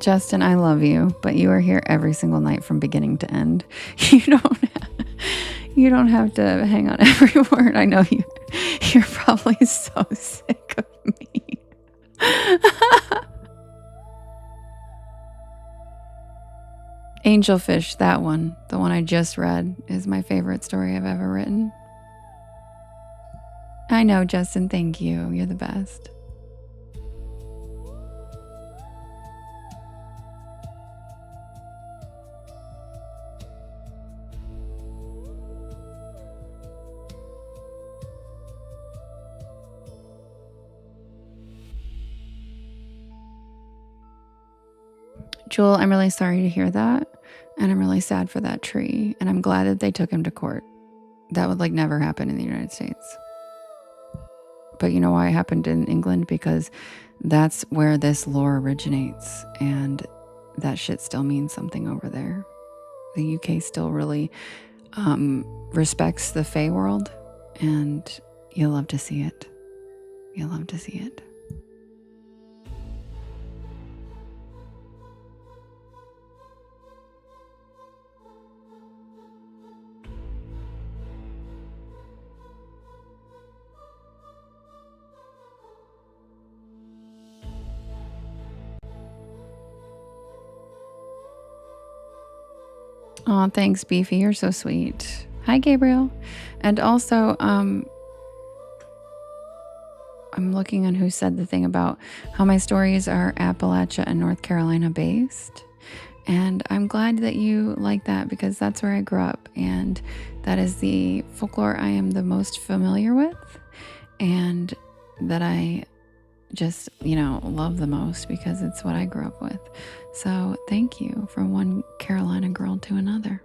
Justin, I love you, but you are here every single night from beginning to end. You don't have to hang on every word. I know you're probably so sick of me. Angelfish, that one, the one I just read, is my favorite story I've ever written. I know, Justin, thank you. You're the best. Jewel, I'm really sorry to hear that. And I'm really sad for that tree. And I'm glad that they took him to court. That would never happen in the United States. But you know why it happened in England? Because that's where this lore originates. And that shit still means something over there. The UK still really respects the Fae world. And you'll love to see it. You'll love to see it. Oh, thanks, Beefy. You're so sweet. Hi, Gabriel. And also, I'm looking on who said the thing about how my stories are Appalachia and North Carolina based. And I'm glad that you like that because that's where I grew up. And that is the folklore I am the most familiar with and that I just, you know, love the most because it's what I grew up with. So thank you from one Carolina girl to another.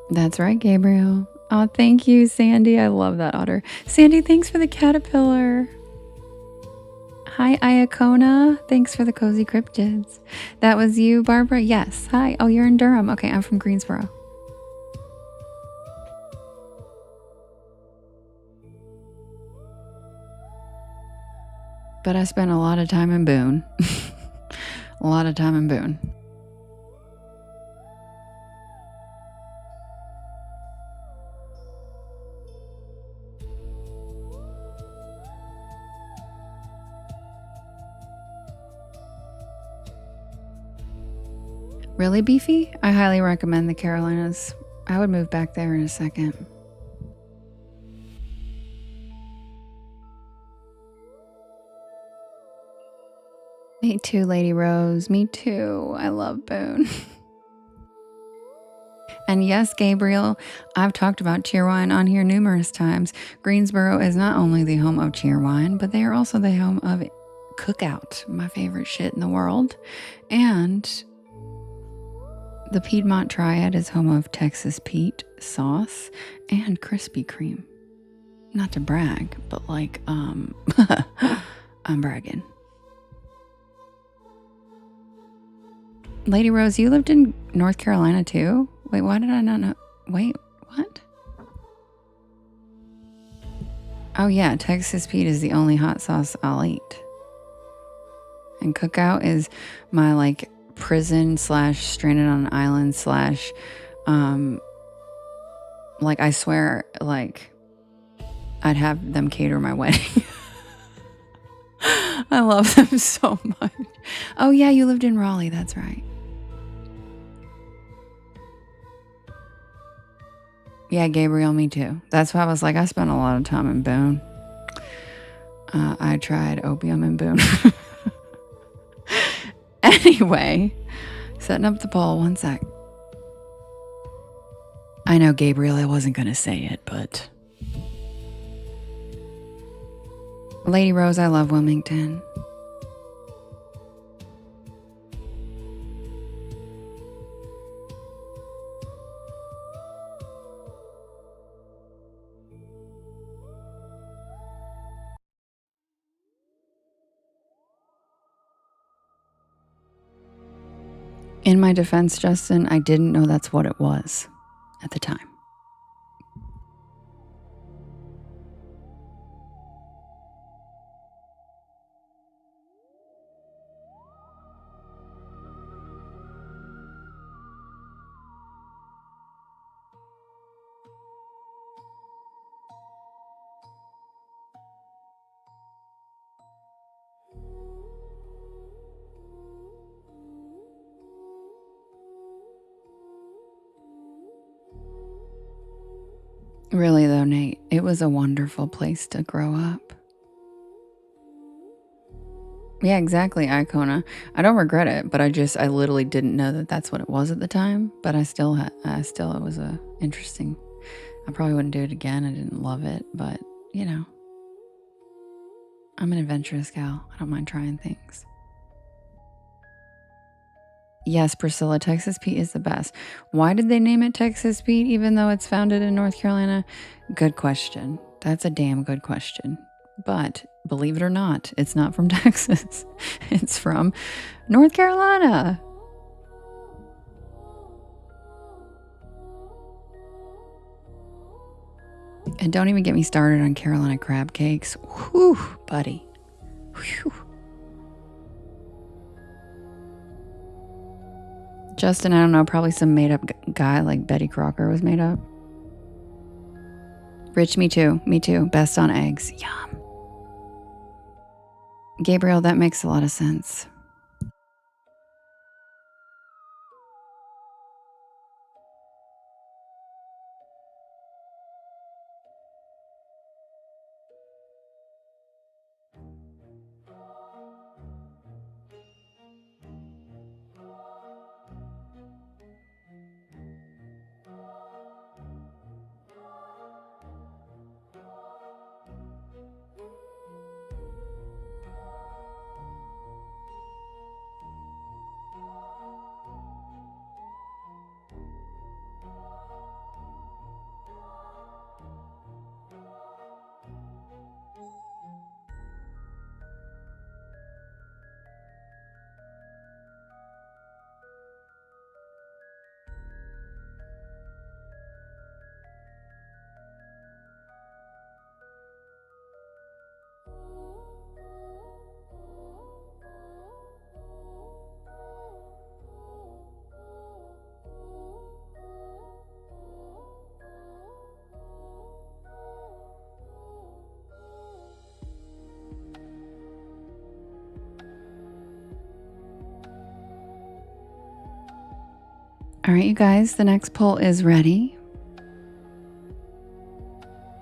That's right, Gabriel. Oh, thank you, Sandy. I love that otter. Sandy, thanks for the caterpillar. Hi, Iacona. Thanks for the cozy cryptids. That was you, Barbara? Yes. Hi. Oh, you're in Durham. Okay, I'm from Greensboro. But I spent a lot of time in Boone. A lot of time in Boone. Really beefy? I highly recommend the Carolinas. I would move back there in a second. Me too, Lady Rose. Me too. I love Boone. And yes, Gabriel, I've talked about Cheerwine on here numerous times. Greensboro is not only the home of Cheerwine, but they are also the home of Cookout, my favorite shit in the world. And the Piedmont Triad is home of Texas Pete sauce and Krispy Kreme. Not to brag, but like, I'm bragging. Lady Rose, you lived in North Carolina too? Wait, why did I not know? Wait, what? Oh yeah, Texas Pete is the only hot sauce I'll eat. And Cookout is my like prison / stranded on an island / like I swear like I'd have them cater my wedding. I love them so much. Oh yeah, you lived in Raleigh, that's right. Yeah, Gabriel, me too. That's why I was like, I spent a lot of time in Boone. I tried opium in Boone. Anyway, setting up the poll, one sec. I know, Gabriel, I wasn't going to say it, but... Lady Rose, I love Wilmington. In my defense, Justin, I didn't know that's what it was at the time. Really, though, Nate, it was a wonderful place to grow up. Yeah, exactly, Icona. I don't regret it, but I literally didn't know that that's what it was at the time. But it was a interesting. I probably wouldn't do it again. I didn't love it, but you know, I'm an adventurous gal. I don't mind trying things. Yes, Priscilla, Texas Pete is the best. Why did they name it Texas Pete even though it's founded in North Carolina? Good question. That's a damn good question. But believe it or not, it's not from Texas. It's from North Carolina. And don't even get me started on Carolina crab cakes. Whew, buddy. Whew. Justin, I don't know, probably some made up guy like Betty Crocker was made up. Rich, me too. Me too. Best on eggs. Yum. Gabriel, that makes a lot of sense. All right, you guys, the next poll is ready.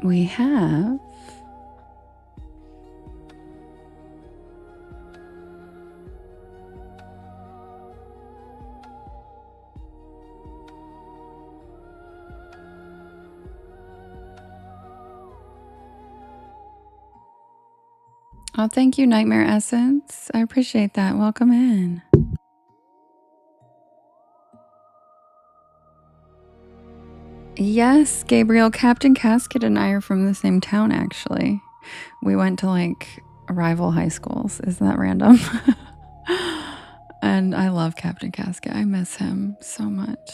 We have oh, thank you, Nightmare Essence. I appreciate that. Welcome in. Yes, Gabriel, Captain Casket and I are from the same town, actually. We went to like rival high schools. Isn't that random? And I love Captain Casket. I miss him so much.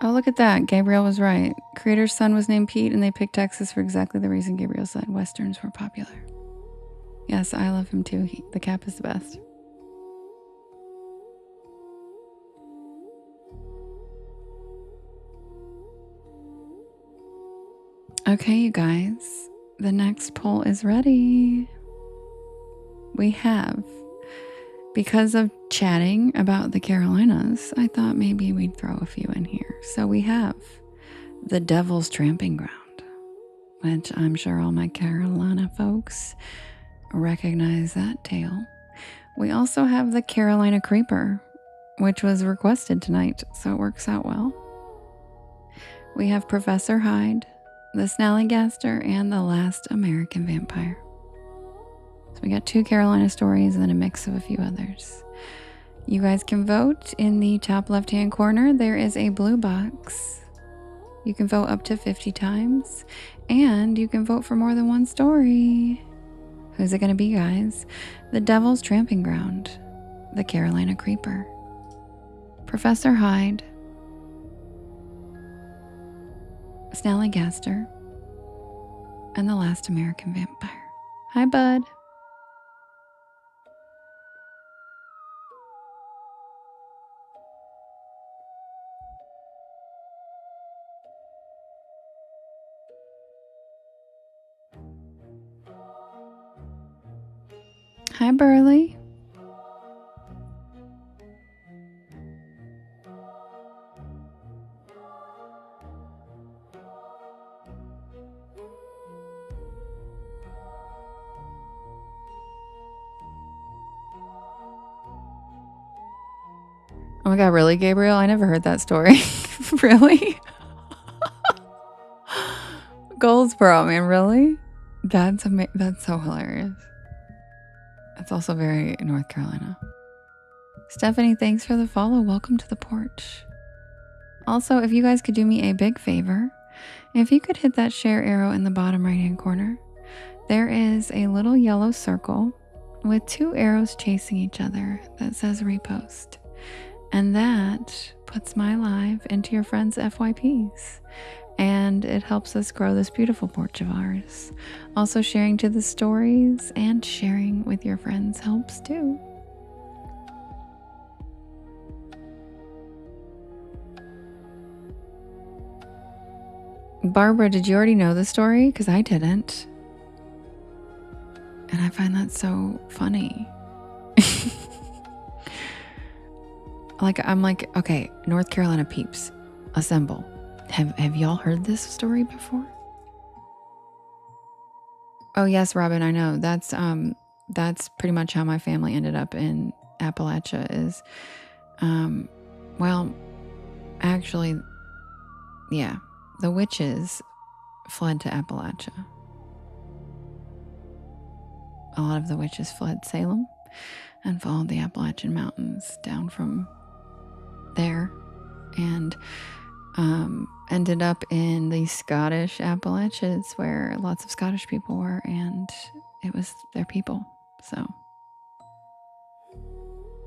Oh, look at that. Gabriel was right. Creator's son was named Pete, and they picked Texas for exactly the reason Gabriel said. Westerns were popular. Yes, I love him too. The Cap is the best. Okay, you guys. The next poll is ready. We have, because of chatting about the Carolinas, I thought maybe we'd throw a few in here. So we have the Devil's Tramping Ground, which I'm sure all my Carolina folks recognize that tale. We also have the Carolina Creeper, which was requested tonight, so it works out well. We have Professor Hyde, the Snallygaster, and the Last American Vampire. So we got 2 Carolina stories and then a mix of a few others. You guys can vote in the top left-hand corner. There is a blue box. You can vote up to 50 times, and you can vote for more than one story. Who's it going to be, guys? The Devil's Tramping Ground, the Carolina Creeper, Professor Hyde, Snallygaster, and the Last American Vampire. Hi, bud. Hi, Burley. Oh my God, really, Gabriel? I never heard that story. Really? Goldsboro, man, really? That's so hilarious. That's also very North Carolina. Stephanie, thanks for the follow. Welcome to the porch. Also, if you guys could do me a big favor, if you could hit that share arrow in the bottom right-hand corner, there is a little yellow circle with 2 arrows chasing each other that says repost. And that puts my live into your friends' FYPs. And it helps us grow this beautiful porch of ours. Also, sharing to the stories and sharing with your friends helps too. Barbara, did you already know the story? Because I didn't. And I find that so funny. I'm like, okay, North Carolina peeps, assemble. Have y'all heard this story before? Oh yes, Robin, I know. That's pretty much how my family ended up in Appalachia is, well, actually, yeah, the witches fled to Appalachia. A lot of the witches fled Salem and followed the Appalachian Mountains down from there and ended up in the Scottish Appalachians where lots of Scottish people were, and it was their people. So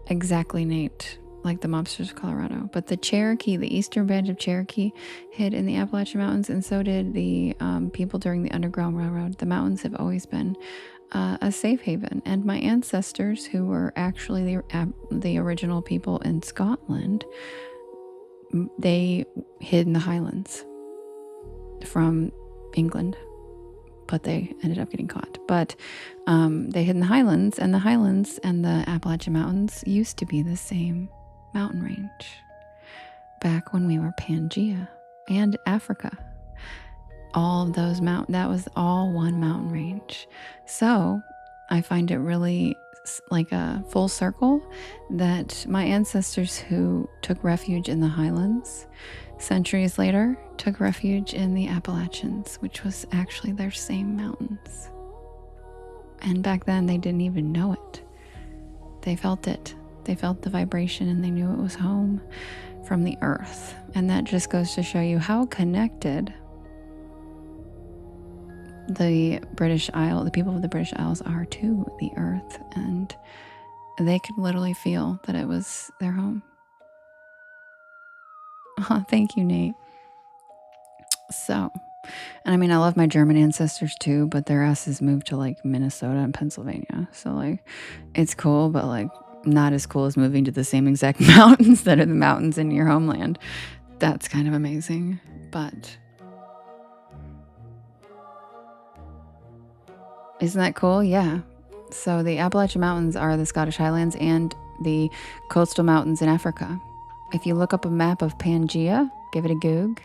exactly, Nate, like the mobsters of Colorado. But the Cherokee, the eastern band of Cherokee, hid in the Appalachian Mountains, and so did the people during the Underground Railroad. The mountains have always been a safe haven, and my ancestors, who were actually the original people in Scotland, they hid in the Highlands from England but they ended up getting caught. But they hid in the Highlands, and the Highlands and the Appalachian Mountains used to be the same mountain range back when we were Pangea and Africa. All of those that was all one mountain range. So I find it really like a full circle that my ancestors who took refuge in the Highlands centuries later took refuge in the Appalachians, which was actually their same mountains. And back then they didn't even know it. They felt it. They felt the vibration and they knew it was home from the earth. And that just goes to show you how connected the people of the British Isles are to the earth, and they could literally feel that it was their home. Oh, thank you, Nate. So, and I mean, I love my German ancestors too, but their asses moved to like Minnesota and Pennsylvania. So like, it's cool, but like not as cool as moving to the same exact mountains that are the mountains in your homeland. That's kind of amazing, but isn't that cool? Yeah. So the Appalachian Mountains are the Scottish Highlands and the coastal mountains in Africa. If you look up a map of Pangea, give it a Goog.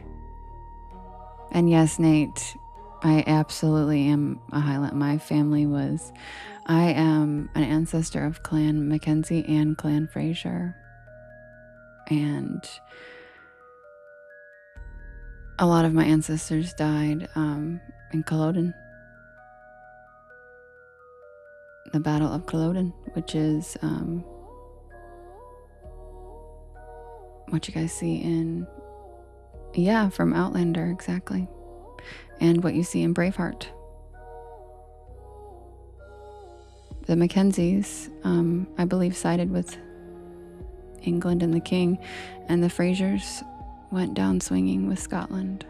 And yes, Nate, I absolutely am a Highland. I am an ancestor of Clan Mackenzie and Clan Fraser. And a lot of my ancestors died in Culloden. The Battle of Culloden, which is what you guys see in, from Outlander, exactly. And what you see in Braveheart. The Mackenzies, I believe, sided with England and the King, and the Frasers went down swinging with Scotland.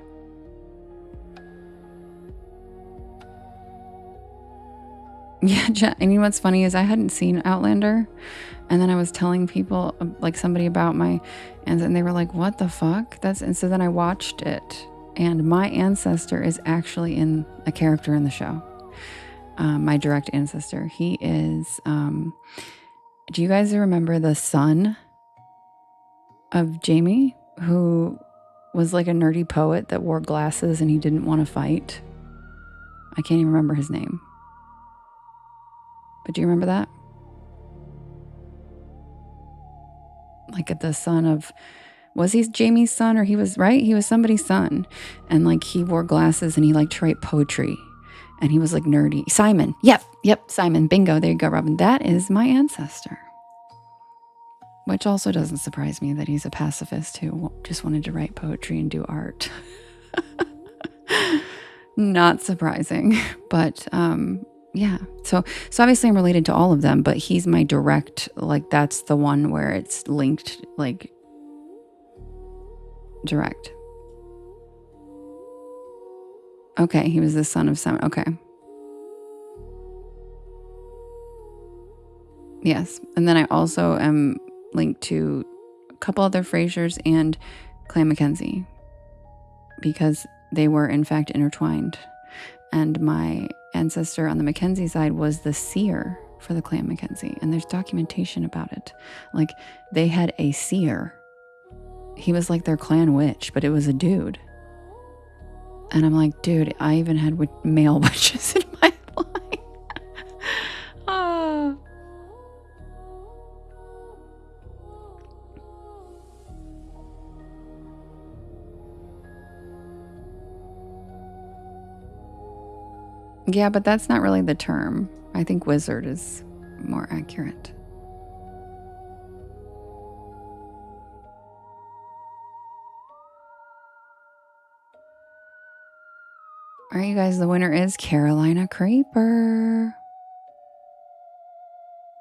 Yeah, and you know what's funny is I hadn't seen Outlander, and then I was telling people, like somebody about and they were like, what the fuck? And so then I watched it, and my ancestor is actually in a character in the show. My direct ancestor. He is, do you guys remember the son of Jamie, who was like a nerdy poet that wore glasses and he didn't want to fight? I can't even remember his name. But do you remember that? Like the son of, was he Jamie's son, or he was, right? He was somebody's son. And like he wore glasses and he liked to write poetry. And he was like nerdy. Simon. Yep, Simon. Bingo. There you go, Robin. That is my ancestor. Which also doesn't surprise me that he's a pacifist who just wanted to write poetry and do art. Not surprising. But yeah. So obviously I'm related to all of them, but he's my direct, like that's the one where it's linked, like direct. Okay, he was the son of Simon. Okay. Yes. And then I also am linked to a couple other Frasers and Clan Mackenzie because they were in fact intertwined. And my ancestor on the Mackenzie side was the seer for the Clan Mackenzie. And there's documentation about it. Like they had a seer. He was like their clan witch, but it was a dude. And I'm like, dude, I even had male witches in my line. Oh. Yeah, but that's not really the term. I think wizard is more accurate. All right, you guys, the winner is Carolina Creeper.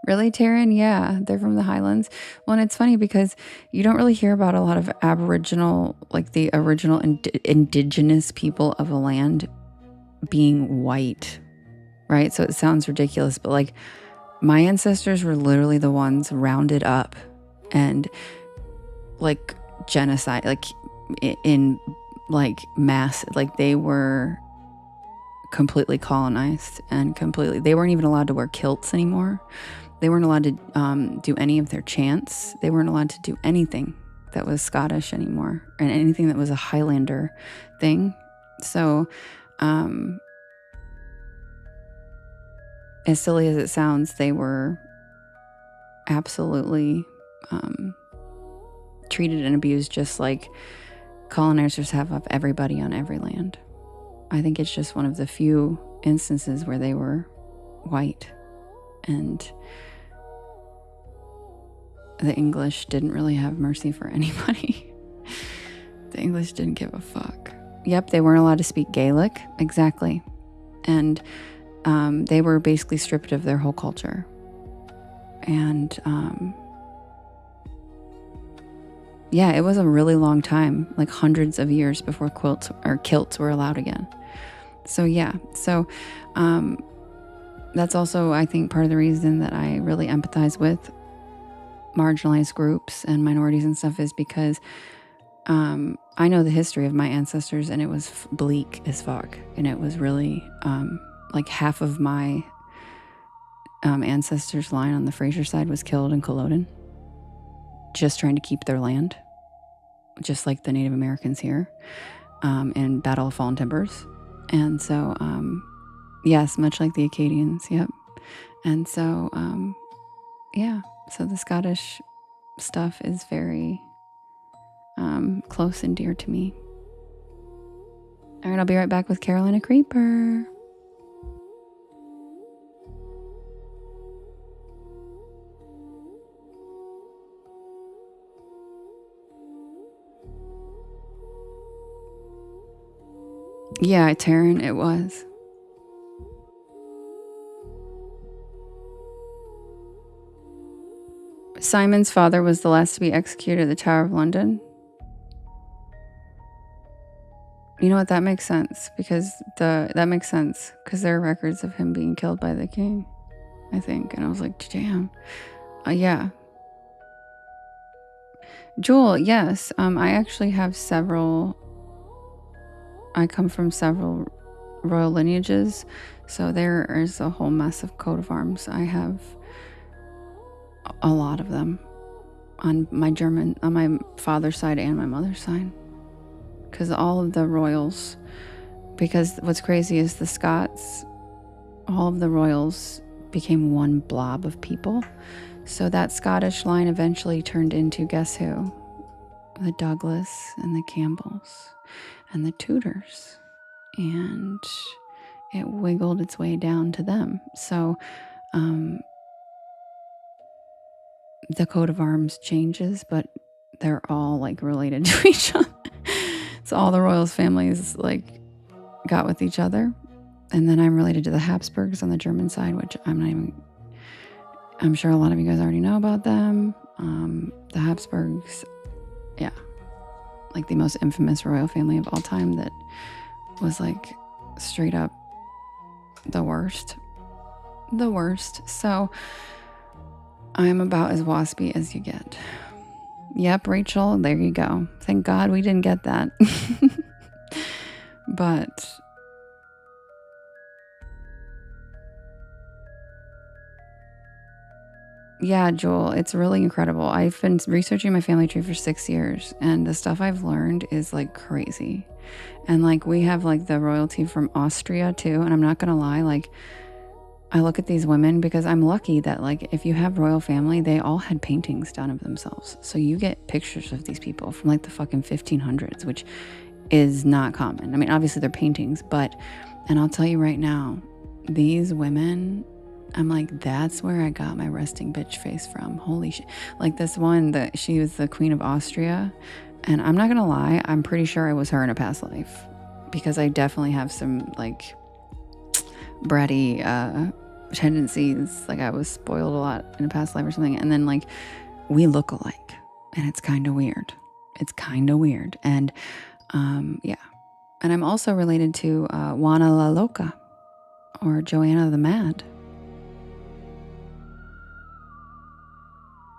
Really, Taryn? Yeah, they're from the Highlands. Well, and it's funny because you don't really hear about a lot of Aboriginal, like the original indigenous people of the land being white, right? So it sounds ridiculous, but like my ancestors were literally the ones rounded up and like genocide, like in like mass, like they were completely colonized and completely, they weren't even allowed to wear kilts anymore. They weren't allowed to do any of their chants. They weren't allowed to do anything that was Scottish anymore, and anything that was a Highlander thing. So, as silly as it sounds, they were absolutely treated and abused just like colonizers have of everybody on every land. I think it's just one of the few instances where they were white, and the English didn't really have mercy for anybody. The English didn't give a fuck. Yep, they weren't allowed to speak Gaelic. Exactly. And they were basically stripped of their whole culture. And yeah, it was a really long time, like hundreds of years before kilts were allowed again. So yeah, so that's also, I think, part of the reason that I really empathize with marginalized groups and minorities and stuff, is because I know the history of my ancestors, and it was bleak as fuck. And it was really like half of my ancestors' line on the Fraser side was killed in Culloden, just trying to keep their land, just like the Native Americans here in Battle of Fallen Timbers. And so yes, much like the Acadians. Yep. And so yeah, so the Scottish stuff is very close and dear to me. All right, I'll be right back with Carolina Creeper. Yeah, Taryn, it was. Simon's father was the last to be executed at the Tower of London. You know what? That makes sense, because there are records of him being killed by the king, I think. And I was like, damn. Yeah. Jewel, yes. I actually have I come from several royal lineages, so there is a whole massive coat of arms. I have a lot of them on my father's side and my mother's side. Because all of the royals, because what's crazy is the Scots, all of the royals became one blob of people. So that Scottish line eventually turned into, guess who? The Douglas and the Campbells and the Tudors. And it wiggled its way down to them. So the coat of arms changes, but they're all like related to each other. So all the royals' families like got with each other. And then I'm related to the Habsburgs on the German side, which I'm sure a lot of you guys already know about them. The Habsburgs, yeah, like the most infamous royal family of all time that was like straight up the worst. So I'm about as waspy as you get. Yep, Rachel, there you go. Thank God we didn't get that. But yeah, Joel, it's really incredible. I've been researching my family tree for 6 years, and the stuff I've learned is like crazy. And like we have like the royalty from Austria too, and I'm not gonna lie, like I look at these women, because I'm lucky that like if you have royal family, they all had paintings done of themselves. So you get pictures of these people from like the fucking 1500s, which is not common. I mean, obviously they're paintings, and I'll tell you right now, these women, I'm like, that's where I got my resting bitch face from. Holy shit. Like this one, that she was the Queen of Austria. And I'm not gonna lie, I'm pretty sure I was her in a past life, because I definitely have some like bratty tendencies. Like I was spoiled a lot in a past life or something. And then like we look alike, and it's kind of weird. And yeah. And I'm also related to Juana la Loca, or Joanna the Mad.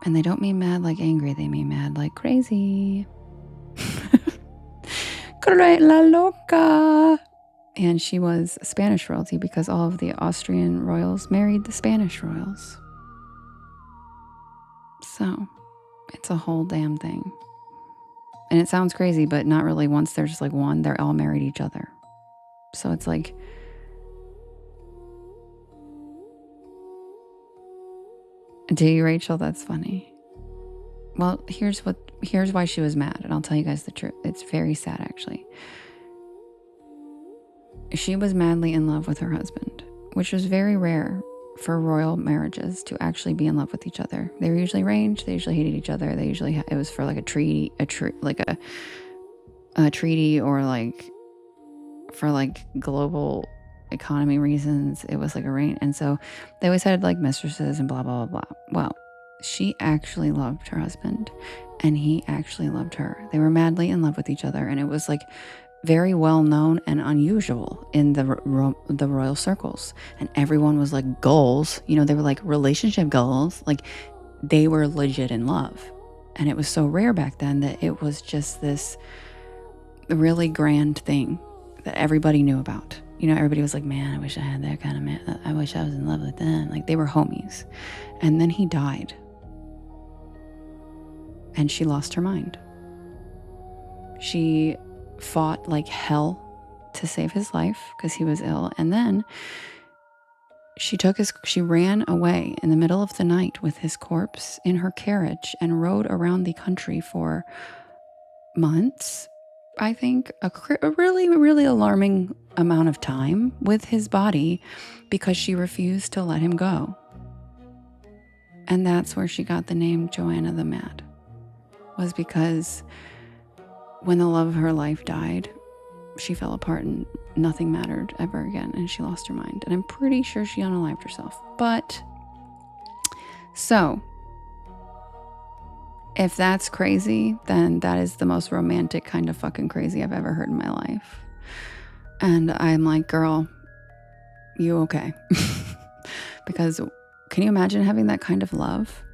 And they don't mean mad like angry, they mean mad like crazy. Great la loca. And she was Spanish royalty because all of the Austrian royals married the Spanish royals. So it's a whole damn thing. And it sounds crazy, but not really. Once there's like one, they're all married each other. So it's like, do you, Rachel? That's funny. Well, here's why she was mad, and I'll tell you guys the truth. It's very sad, actually. She was madly in love with her husband, which was very rare for royal marriages to actually be in love with each other. They were usually arranged. They usually hated each other. They usually it was for like a treaty, a treaty, or like for like global economy reasons. It was like arranged, and so they always had like mistresses and blah blah blah blah. Well, she actually loved her husband, and he actually loved her. They were madly in love with each other, and it was like very well known and unusual in the royal circles. And everyone was like goals, you know, they were like relationship goals, like they were legit in love. And it was so rare back then that it was just this really grand thing that everybody knew about. You know, everybody was like, man, I wish I had that kind of man. I wish I was in love with them. Like they were homies. And then he died. And she lost her mind. She fought like hell to save his life because he was ill. And then she ran away in the middle of the night with his corpse in her carriage and rode around the country for months, I think, a really, really alarming amount of time with his body because she refused to let him go. And that's where she got the name Joanna the Mad, was because when the love of her life died, she fell apart and nothing mattered ever again, and she lost her mind. And I'm pretty sure she unalived herself. But, so, if that's crazy, then that is the most romantic kind of fucking crazy I've ever heard in my life. And I'm like, girl, you okay? Because can you imagine having that kind of love?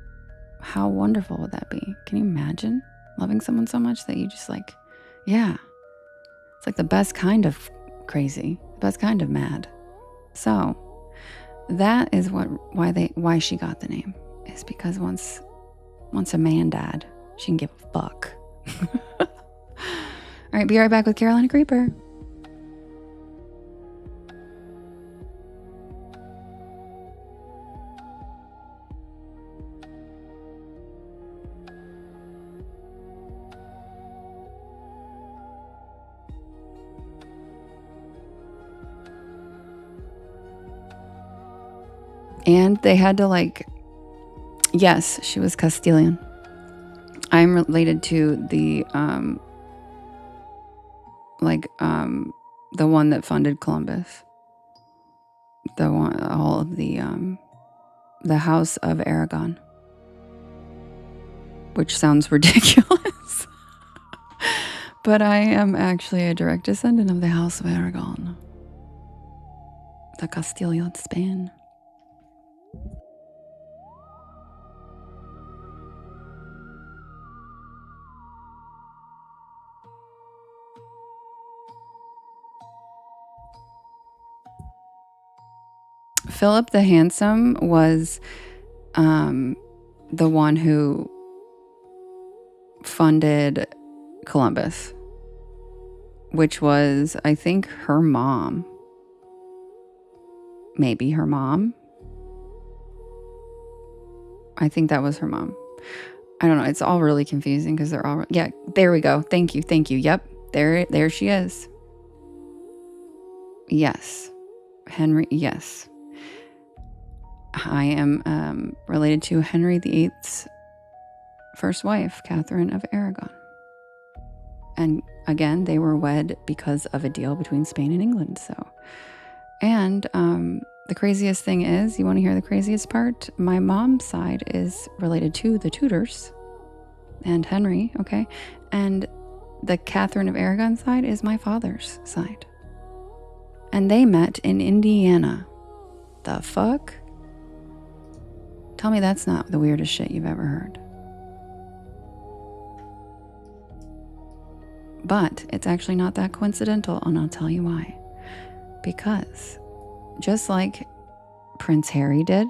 How wonderful would that be? Can you imagine loving someone so much that you just like, yeah, it's like the best kind of crazy, the best kind of mad. So that is why she got the name, is because once a man died, she can give a fuck. All right, be right back with Carolina Creeper. And they had to like, yes, she was Castilian. I'm related to the one that funded Columbus. All of the House of Aragon, which sounds ridiculous. But I am actually a direct descendant of the House of Aragon, the Castilian Spain. Philip the Handsome was the one who funded Columbus, which was, I think, her mom. Maybe her mom. I think that was her mom. I don't know. It's all really confusing because they're all... Yeah, there we go. Thank you. Yep, there she is. Yes. Henry, yes. I am related to Henry VIII's first wife, Catherine of Aragon. And again, they were wed because of a deal between Spain and England. So, and the craziest thing is, you want to hear the craziest part? My mom's side is related to the Tudors and Henry, okay? And the Catherine of Aragon side is my father's side. And they met in Indiana. The fuck? Tell me that's not the weirdest shit you've ever heard. But it's actually not that coincidental, and I'll tell you why. Because just like Prince Harry did,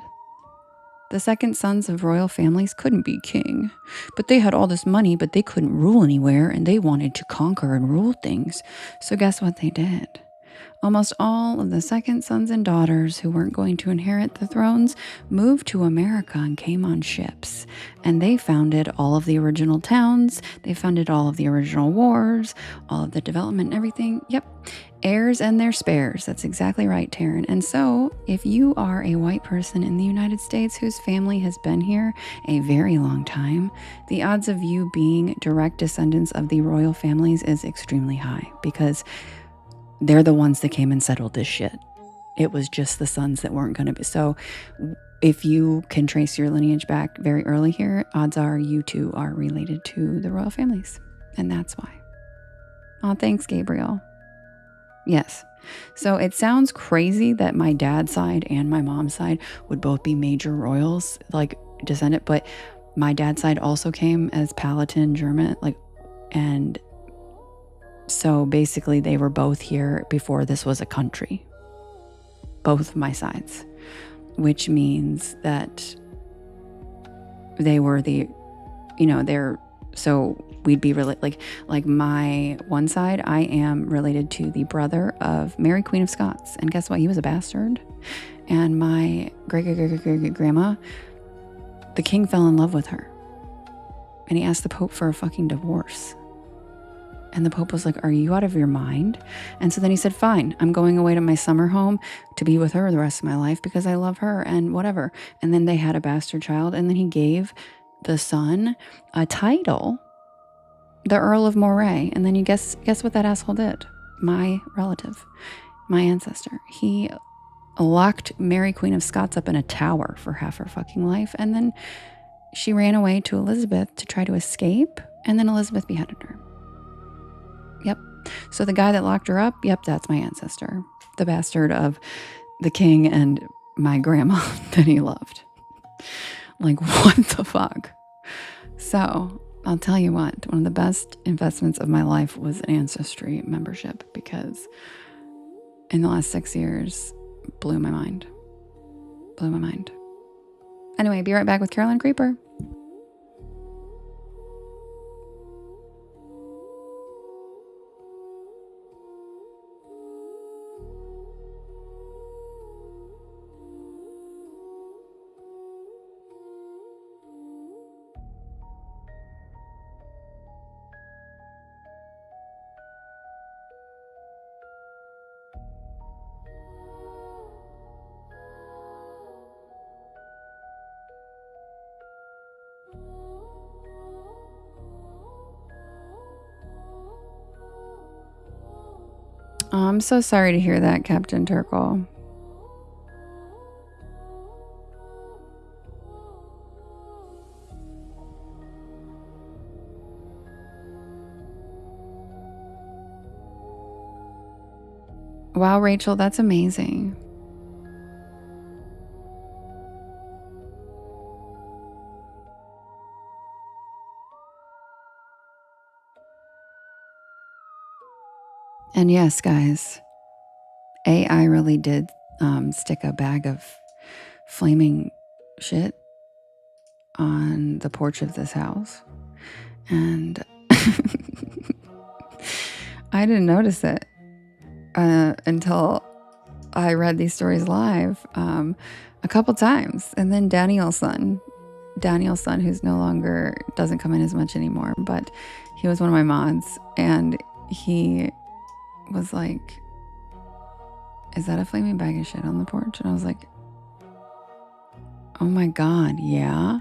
the second sons of royal families couldn't be king. But they had all this money, but they couldn't rule anywhere, and they wanted to conquer and rule things. So guess what they did? Almost all of the second sons and daughters who weren't going to inherit the thrones moved to America and came on ships. And they founded all of the original towns. They funded all of the original wars, all of the development and everything. Yep. Heirs and their spares. That's exactly right, Taryn. And so, if you are a white person in the United States whose family has been here a very long time, the odds of you being direct descendants of the royal families is extremely high, because they're the ones that came and settled this shit. It was just the sons that weren't going to be. So if you can trace your lineage back very early here, odds are you too are related to the royal families. And that's why. Oh, thanks, Gabriel. Yes. So it sounds crazy that my dad's side and my mom's side would both be major royals, like descendant, but my dad's side also came as Palatine German, and so basically they were both here before this was a country. Both of my sides. Which means that they were so we'd be related, like my one side, I am related to the brother of Mary Queen of Scots. And guess what? He was a bastard. And my great-great-great-great-grandma, the king fell in love with her. And he asked the Pope for a fucking divorce. And the Pope was like, are you out of your mind? And so then he said, fine, I'm going away to my summer home to be with her the rest of my life because I love her and whatever. And then they had a bastard child. And then he gave the son a title, the Earl of Moray. And then you guess what that asshole did? My relative, my ancestor. He locked Mary Queen of Scots up in a tower for half her fucking life. And then she ran away to Elizabeth to try to escape. And then Elizabeth beheaded her. Yep. So the guy that locked her up, yep, that's my ancestor. The bastard of the king and my grandma that he loved. Like, what the fuck? So I'll tell you what, one of the best investments of my life was an ancestry membership, because in the last 6 years, blew my mind. Blew my mind. Anyway, be right back with Caroline Creeper. Oh, I'm so sorry to hear that, Captain Turkle. Wow, Rachel, that's amazing. And yes, guys, AI really did stick a bag of flaming shit on the porch of this house. And I didn't notice it until I read these stories live a couple times. And then Daniel's son, who's no longer, doesn't come in as much anymore, but he was one of my mods. And he was like, is that a flaming bag of shit on the porch? And I was like, oh my God, yeah.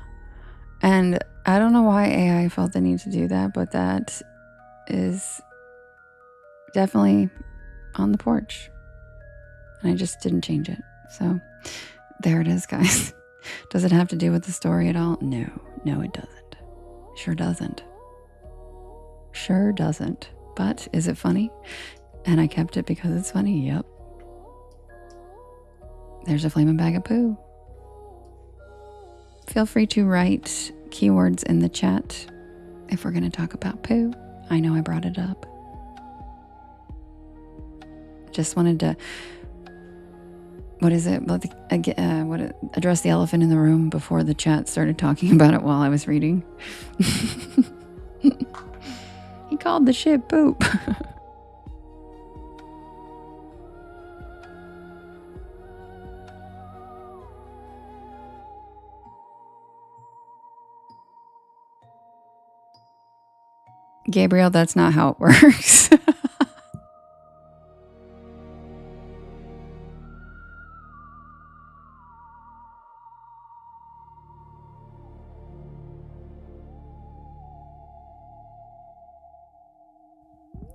And I don't know why AI felt the need to do that, but that is definitely on the porch. And I just didn't change it. So there it is, guys. Does it have to do with the story at all? No, it doesn't. Sure doesn't. Sure doesn't. But is it funny? And I kept it because it's funny. Yep. There's a flaming bag of poo. Feel free to write keywords in the chat if we're going to talk about poo. I know I brought it up. Just wanted to what is it? Address the elephant in the room before the chat started talking about it while I was reading. He called the shit poop. Gabriel, that's not how it works.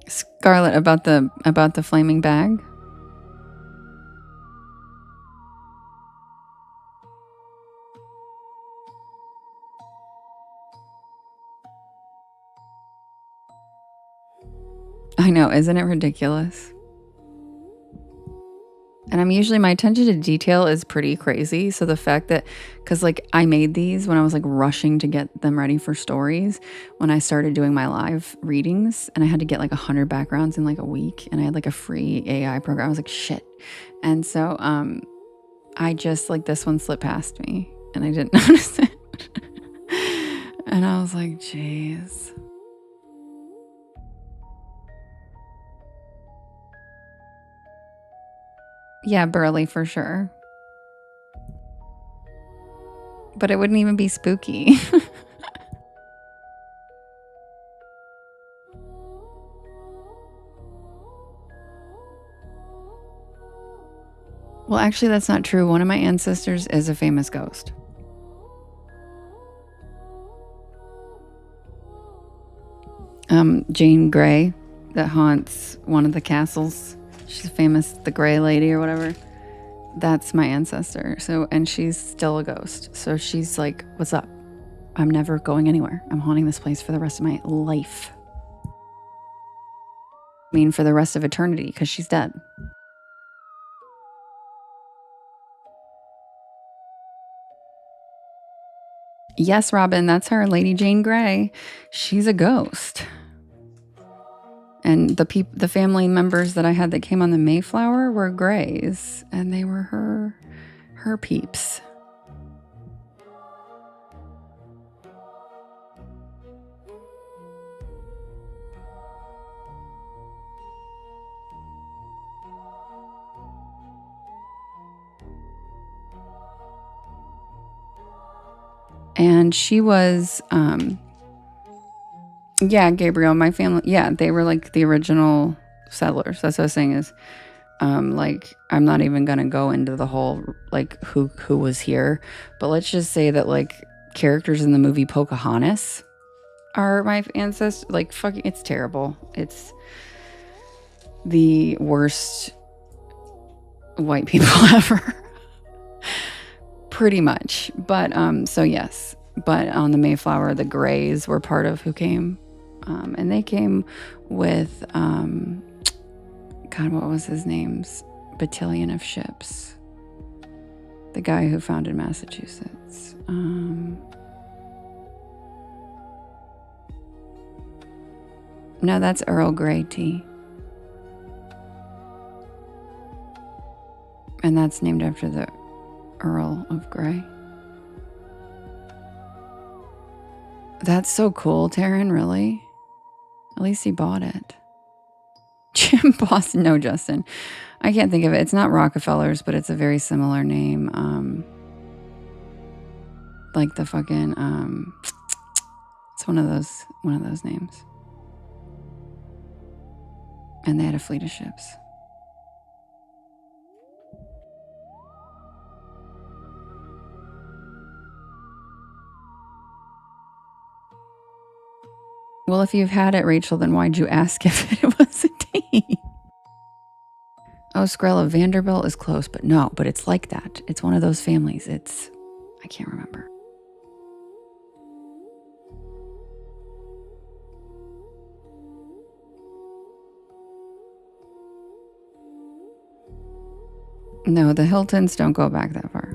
Scarlett, about the flaming bag. I know, isn't it ridiculous? And I'm usually, my attention to detail is pretty crazy. So the fact that, because like I made these when I was like rushing to get them ready for stories, when I started doing my live readings, and I had to get like 100 backgrounds in like a week, and I had like a free AI program. I was like, shit. And so I just like, this one slipped past me and I didn't notice it. And I was like, jeez. Yeah, burly for sure. But it wouldn't even be spooky. Well, actually, that's not true. One of my ancestors is a famous ghost. Jane Grey, that haunts one of the castles. She's famous, the Grey Lady or whatever. That's my ancestor. So, and she's still a ghost. So she's like, what's up? I'm never going anywhere. I'm haunting this place for the rest of my life. I mean, for the rest of eternity, because she's dead. Yes, Robin, that's her, Lady Jane Grey. She's a ghost. And the family members that I had that came on the Mayflower were Greys, and they were her peeps. And she was, yeah, Gabriel, my family, yeah, they were like the original settlers. That's what I was saying is, like, I'm not even gonna go into the whole like who was here, but let's just say that like characters in the movie Pocahontas are my ancestors. Like, fucking, it's terrible. It's the worst white people ever. Pretty much. But so yes. But on the Mayflower, the Greys were part of who came. And they came with God, what was his name's battalion of ships? The guy who founded Massachusetts. No, that's Earl Grey tea. And that's named after the Earl of Grey. That's so cool, Taryn, really? At least he bought it. Jim Boston. No, Justin. I can't think of it. It's not Rockefellers, but it's a very similar name. Like the fucking it's one of those names. And they had a fleet of ships. Well, if you've had it, Rachel, then why'd you ask if it was a tea? Oh, Skrilla, Vanderbilt is close, but no, but it's like that. It's one of those families. I can't remember. No, the Hiltons don't go back that far.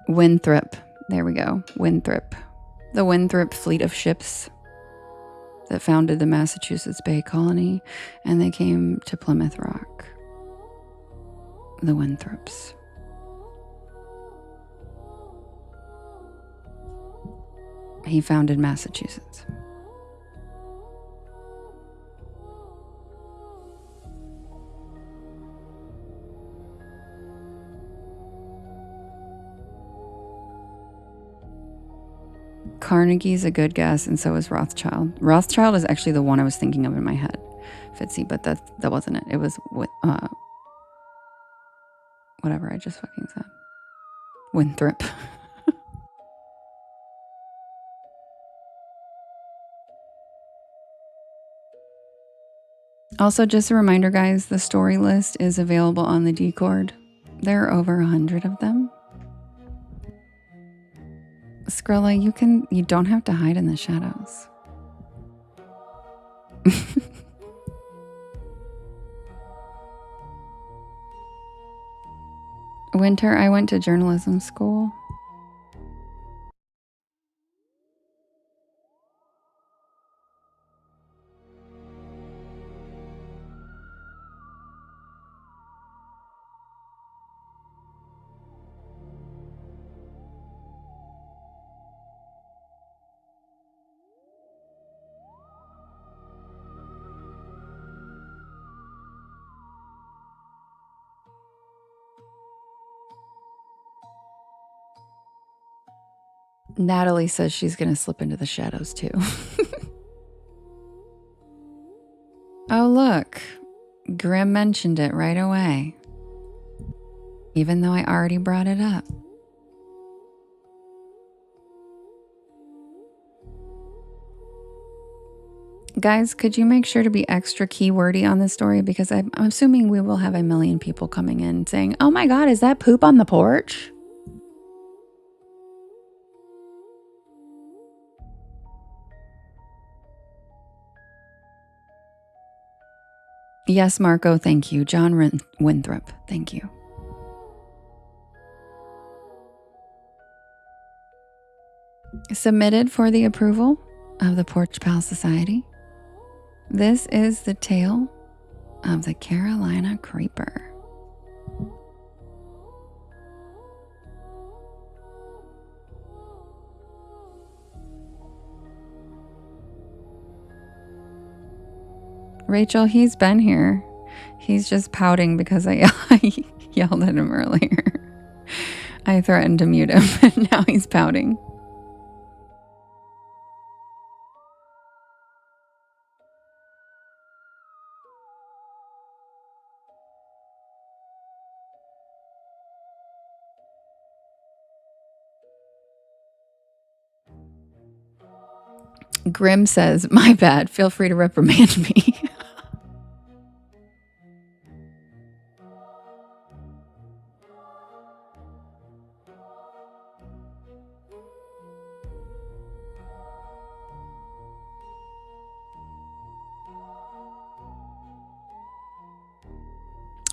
Winthrop. There we go. Winthrop. The Winthrop fleet of ships that founded the Massachusetts Bay Colony, and they came to Plymouth Rock. The Winthrops. He founded Massachusetts. Carnegie's a good guess, and so is Rothschild. Rothschild is actually the one I was thinking of in my head, Fitzy, but that wasn't it. It was whatever I just fucking said. Winthrop. Also, just a reminder, guys, the story list is available on the Discord. There are over 100 of them. Skrilla, you don't have to hide in the shadows. Winter, I went to journalism school. Natalie says she's going to slip into the shadows too. Oh, look. Grim mentioned it right away. Even though I already brought it up. Guys, could you make sure to be extra keywordy on this story? Because I'm assuming we will have a million people coming in saying, oh my God, is that poop on the porch? Yes, Marco, thank you. John Winthrop, thank you. Submitted for the approval of the Porch Pal Society. This is the tale of the Carolina Creeper. Rachel, he's been here. He's just pouting because I yelled at him earlier. I threatened to mute him, and now he's pouting. Grim says, my bad, feel free to reprimand me.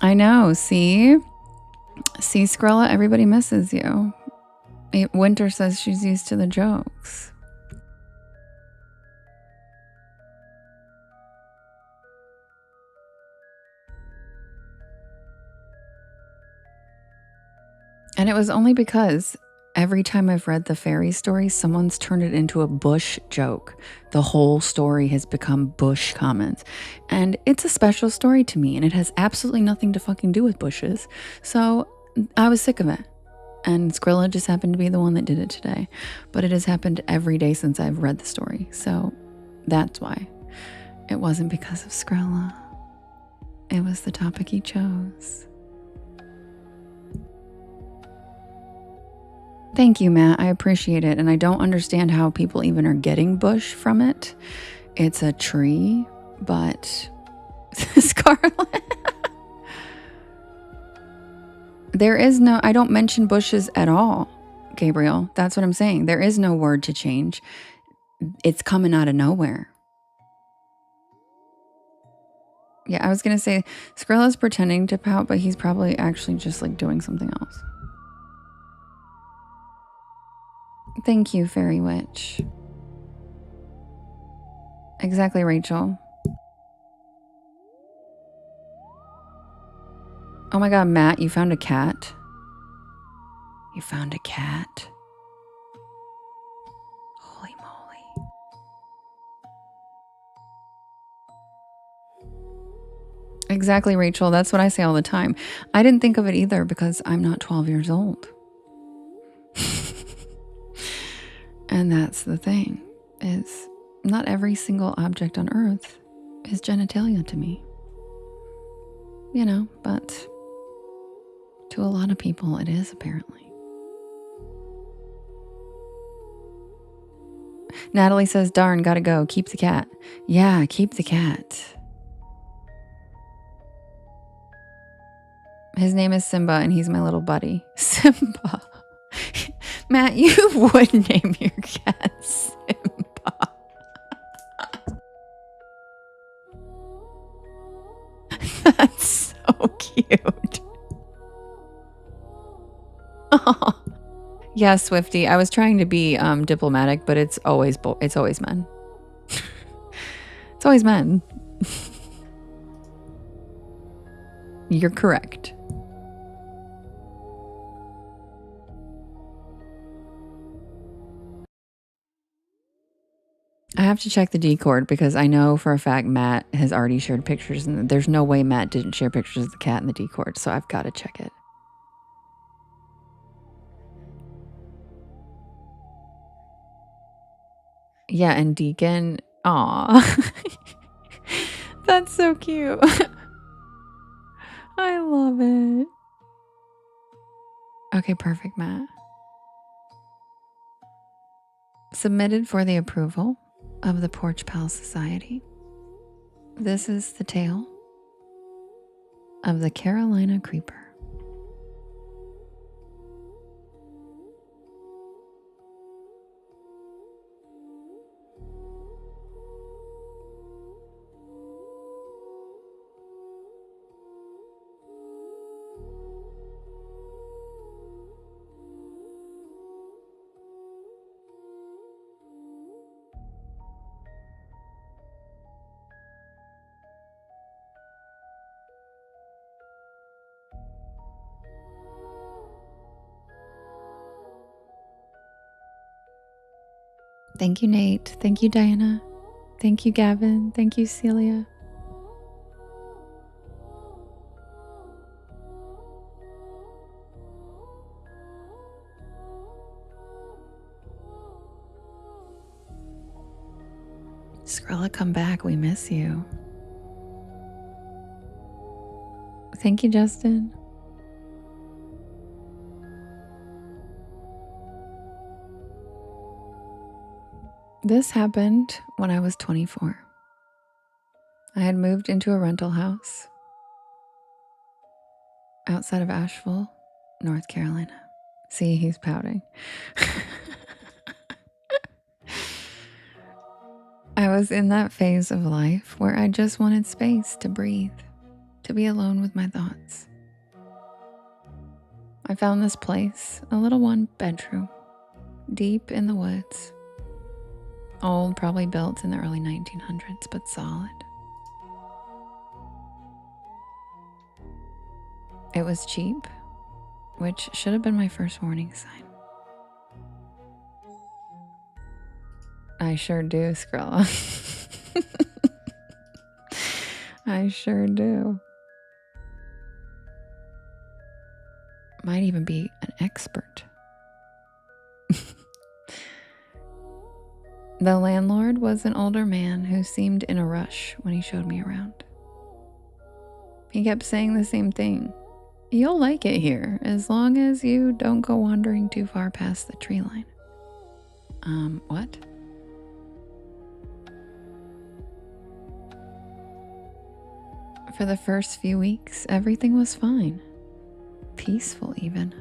I know, see, Skrilla, everybody misses you. Winter says she's used to the jokes. And it was only because every time I've read the fairy story, someone's turned it into a bush joke. The whole story has become bush comments. And it's a special story to me, and it has absolutely nothing to fucking do with bushes. So I was sick of it. And Skrilla just happened to be the one that did it today. But it has happened every day since I've read the story. So that's why. It wasn't because of Skrilla. It was the topic he chose. Thank you, Matt. I appreciate it. And I don't understand how people even are getting bush from it. It's a tree, but Scarlet. There is no, I don't mention bushes at all, Gabriel. That's what I'm saying. There is no word to change. It's coming out of nowhere. Yeah, I was going to say Skrilla's pretending to pout, but he's probably actually just like doing something else. Thank you, Fairy Witch. Exactly, Rachel. Oh my god, Matt, you found a cat? You found a cat? Holy moly. Exactly, Rachel. That's what I say all the time. I didn't think of it either because I'm not 12 years old. And that's the thing, is not every single object on Earth is genitalia to me. You know, but to a lot of people it is, apparently. Natalie says, darn, gotta go. Keep the cat. Yeah, keep the cat. His name is Simba, and he's my little buddy. Simba. Matt, you would name your cat Simba. That's so cute. Oh. Yeah, Swifty. I was trying to be diplomatic, but it's always men. It's always men. You're correct. I have to check the Discord because I know for a fact Matt has already shared pictures, and there's no way Matt didn't share pictures of the cat in the Discord, so I've got to check it. Yeah, and Deacon. Aw. That's so cute. I love it. Okay, perfect, Matt. Submitted for the approval of the Porch Pal Society. This is the tale of the Carolina Creeper. Thank you, Nate. Thank you, Diana. Thank you, Gavin. Thank you, Celia. Skrilla, come back. We miss you. Thank you, Justin. This happened when I was 24. I had moved into a rental house outside of Asheville, North Carolina. See, he's pouting. I was in that phase of life where I just wanted space to breathe, to be alone with my thoughts. I found this place, a little one bedroom, deep in the woods. Old, probably built in the early 1900s, but solid. It was cheap, which should have been my first warning sign. I sure do, Skrilla. I sure do. Might even be an expert. The landlord was an older man who seemed in a rush when he showed me around. He kept saying the same thing. You'll like it here, as long as you don't go wandering too far past the tree line. What? For the first few weeks, everything was fine. Peaceful, even.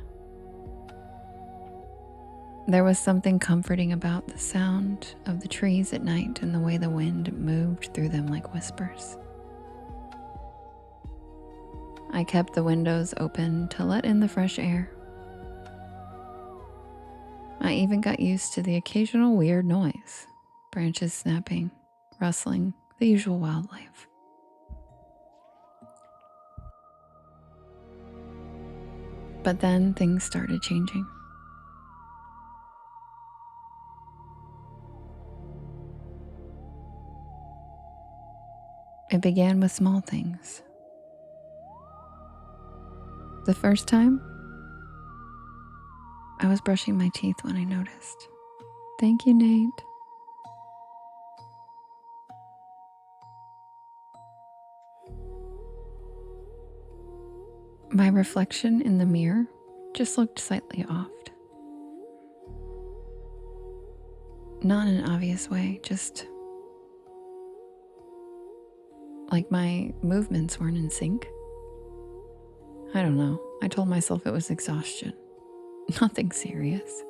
There was something comforting about the sound of the trees at night and the way the wind moved through them like whispers. I kept the windows open to let in the fresh air. I even got used to the occasional weird noise, branches snapping, rustling, the usual wildlife. But then things started changing. It began with small things. The first time, I was brushing my teeth when I noticed. Thank you, Nate. My reflection in the mirror just looked slightly off. Not in an obvious way, just like my movements weren't in sync. I don't know. I told myself it was exhaustion. Nothing serious.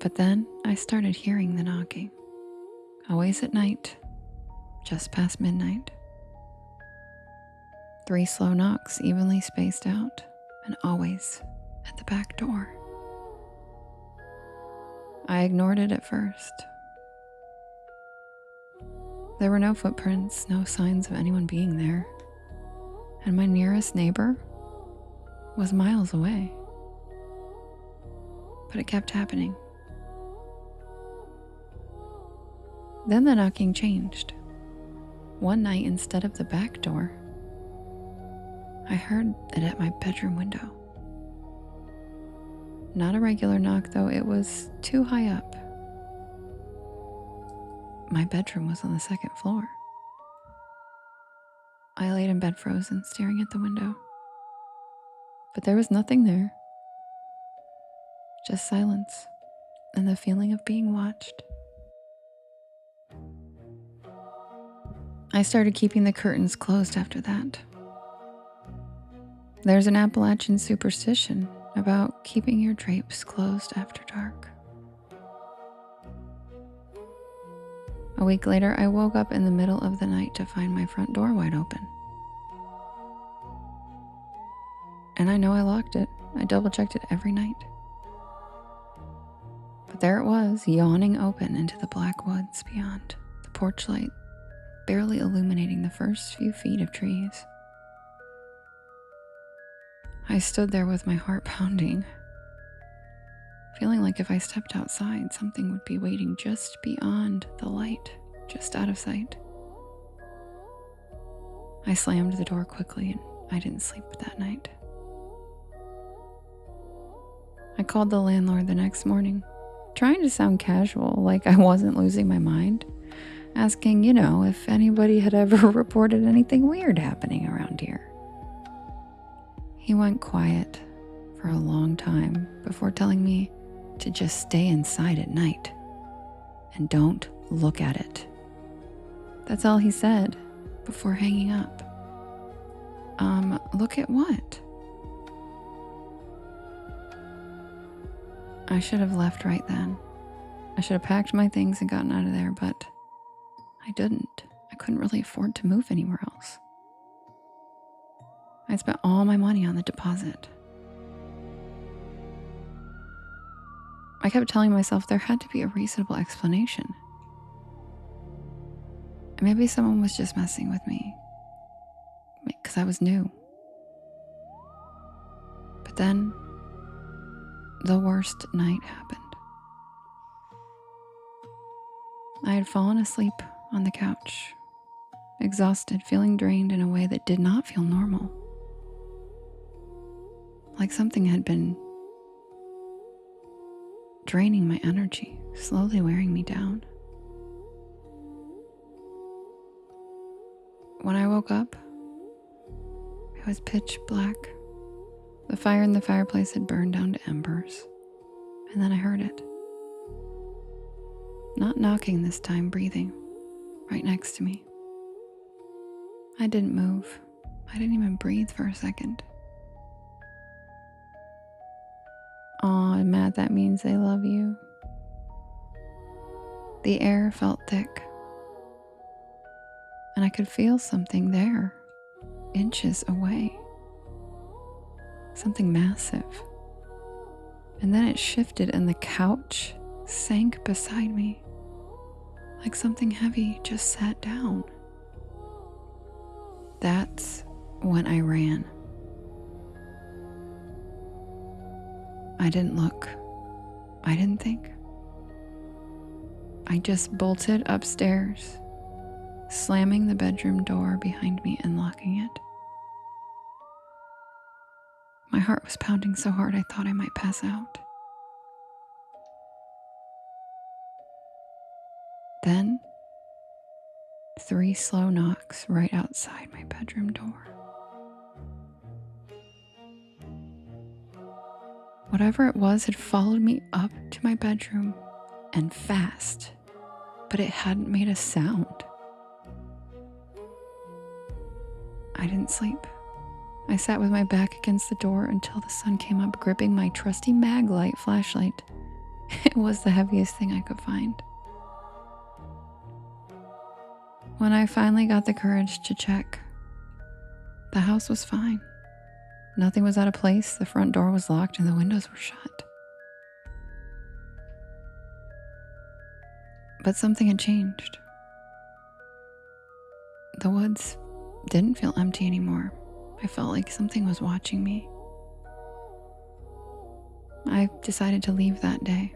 But then I started hearing the knocking. Always at night, just past midnight. 3 slow knocks evenly spaced out, and always at the back door. I ignored it at first. There were no footprints, no signs of anyone being there. And my nearest neighbor was miles away. But it kept happening. Then the knocking changed. One night, instead of the back door, I heard it at my bedroom window. Not a regular knock, though. It was too high up. My bedroom was on the 2nd floor. I laid in bed frozen, staring at the window. But there was nothing there. Just silence and the feeling of being watched. I started keeping the curtains closed after that. There's an Appalachian superstition about keeping your drapes closed after dark. A week later, I woke up in the middle of the night to find my front door wide open. And I know I locked it. I double-checked it every night. But there it was, yawning open into the black woods beyond, the porch light barely illuminating the first few feet of trees. I stood there with my heart pounding, feeling like if I stepped outside, something would be waiting just beyond the light, just out of sight. I slammed the door quickly and I didn't sleep that night. I called the landlord the next morning, trying to sound casual, like I wasn't losing my mind, asking, if anybody had ever reported anything weird happening around here. He went quiet for a long time before telling me to just stay inside at night and don't look at it. That's all he said before hanging up. Look at what? I should have left right then. I should have packed my things and gotten out of there, but I didn't. I couldn't really afford to move anywhere else. I spent all my money on the deposit. I kept telling myself there had to be a reasonable explanation. Maybe someone was just messing with me, because I was new. But then, the worst night happened. I had fallen asleep on the couch, exhausted, feeling drained in a way that did not feel normal. Like something had been draining my energy, slowly wearing me down. When I woke up, it was pitch black. The fire in the fireplace had burned down to embers, and then I heard it. Not knocking this time, breathing, right next to me. I didn't move. I didn't even breathe for a second. Aw, Matt, that means they love you. The air felt thick, and I could feel something there, inches away. Something massive, and then it shifted and the couch sank beside me, like something heavy just sat down. That's when I ran. I didn't look. I didn't think. I just bolted upstairs, slamming the bedroom door behind me and locking it. My heart was pounding so hard I thought I might pass out. Then, 3 slow knocks right outside my bedroom door. Whatever it was had followed me up to my bedroom, and fast, but it hadn't made a sound. I didn't sleep. I sat with my back against the door until the sun came up, gripping my trusty Maglite flashlight. It was the heaviest thing I could find. When I finally got the courage to check, the house was fine. Nothing was out of place, the front door was locked, and the windows were shut. But something had changed. The woods didn't feel empty anymore. I felt like something was watching me. I decided to leave that day.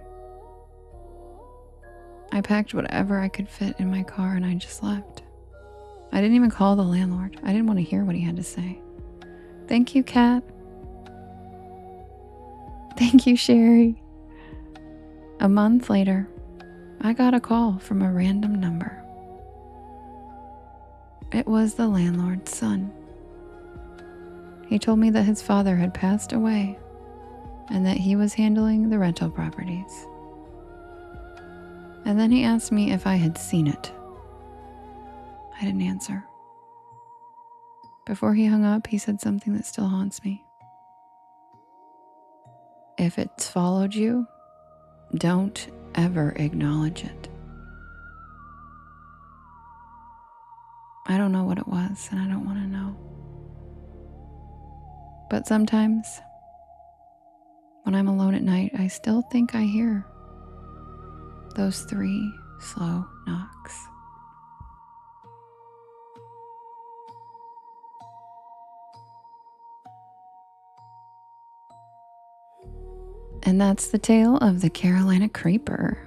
I packed whatever I could fit in my car and I just left. I didn't even call the landlord. I didn't want to hear what he had to say. Thank you, Kat. Thank you, Sherry. A month later, I got a call from a random number. It was the landlord's son. He told me that his father had passed away and that he was handling the rental properties. And then he asked me if I had seen it. I didn't answer. Before he hung up, he said something that still haunts me. If it's followed you, don't ever acknowledge it. I don't know what it was, and I don't want to know. But sometimes, when I'm alone at night, I still think I hear those 3 slow knocks. And that's the tale of the Carolina Creeper.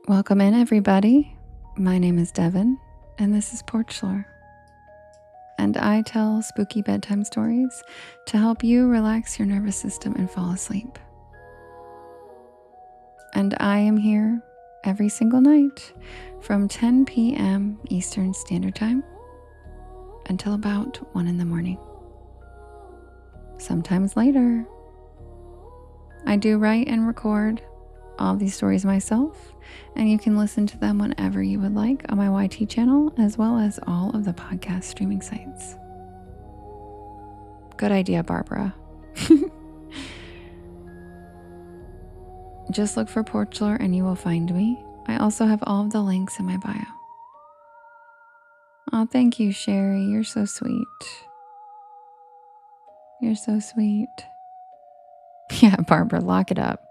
Welcome in, everybody. My name is Devin, and this is Porch Lore. And I tell spooky bedtime stories to help you relax your nervous system and fall asleep. And I am here every single night from 10 p.m. Eastern Standard Time until about 1 in the morning. Sometimes later. I do write and record all these stories myself, and you can listen to them whenever you would like on my YT channel, as well as all of the podcast streaming sites. Good idea, Barbara. Just look for Porch Lore and you will find me. I also have all of the links in my bio. Oh, thank you, Sherry. You're so sweet. You're so sweet. Yeah, Barbara, lock it up.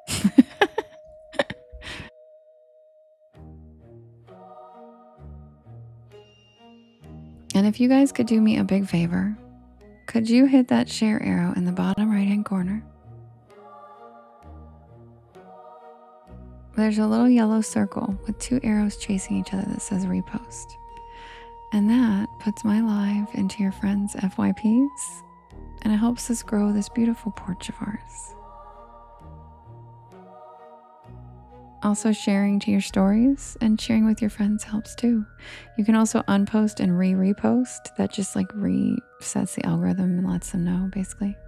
And if you guys could do me a big favor, could you hit that share arrow in the bottom right-hand corner? There's a little yellow circle with 2 arrows chasing each other that says repost. And that puts my live into your friends' FYPs, and it helps us grow this beautiful porch of ours. Also, sharing to your stories and sharing with your friends helps too. You can also unpost and repost. That just like resets the algorithm and lets them know, basically.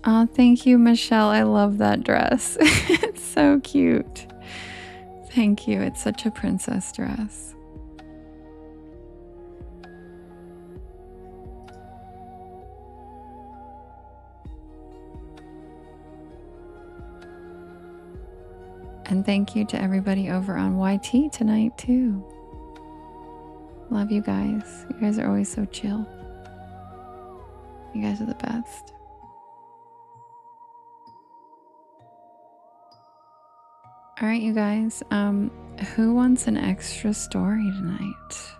Oh, thank you, Michelle. I love that dress. It's so cute. Thank you. It's such a princess dress. And thank you to everybody over on YT tonight, too. Love you guys. You guys are always so chill. You guys are the best. All right, you guys. Who wants an extra story tonight?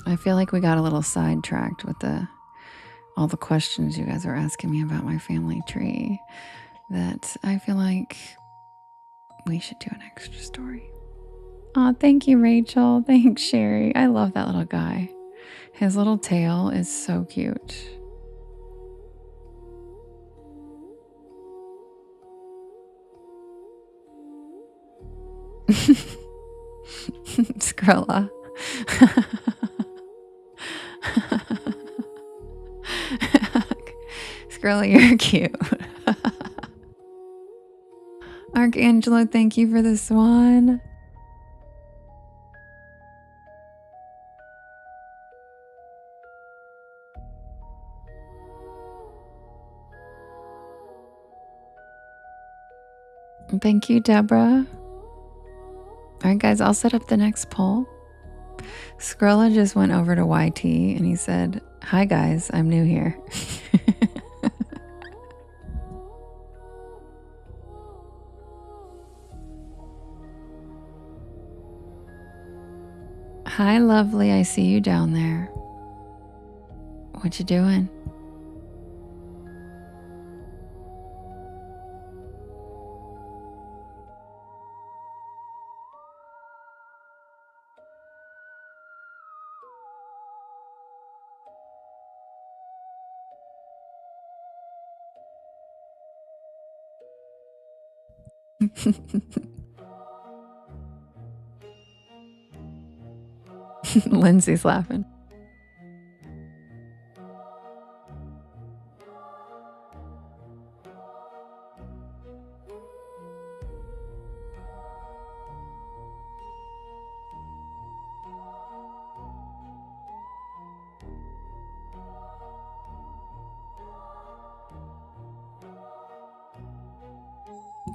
I feel like we got a little sidetracked with all the questions you guys are asking me about my family tree, that I feel like we should do an extra story. Oh, thank you, Rachel. Thanks, Sherry. I love that little guy. His little tail is so cute. Skrilla. Skrilla, you're cute. Archangelo, thank you for the swan. Thank you, Deborah. All right, guys, I'll set up the next poll. Skrilla just went over to YT and he said, "Hi, guys, I'm new here." Hi, lovely. I see you down there. What you doing? Lindsay's laughing.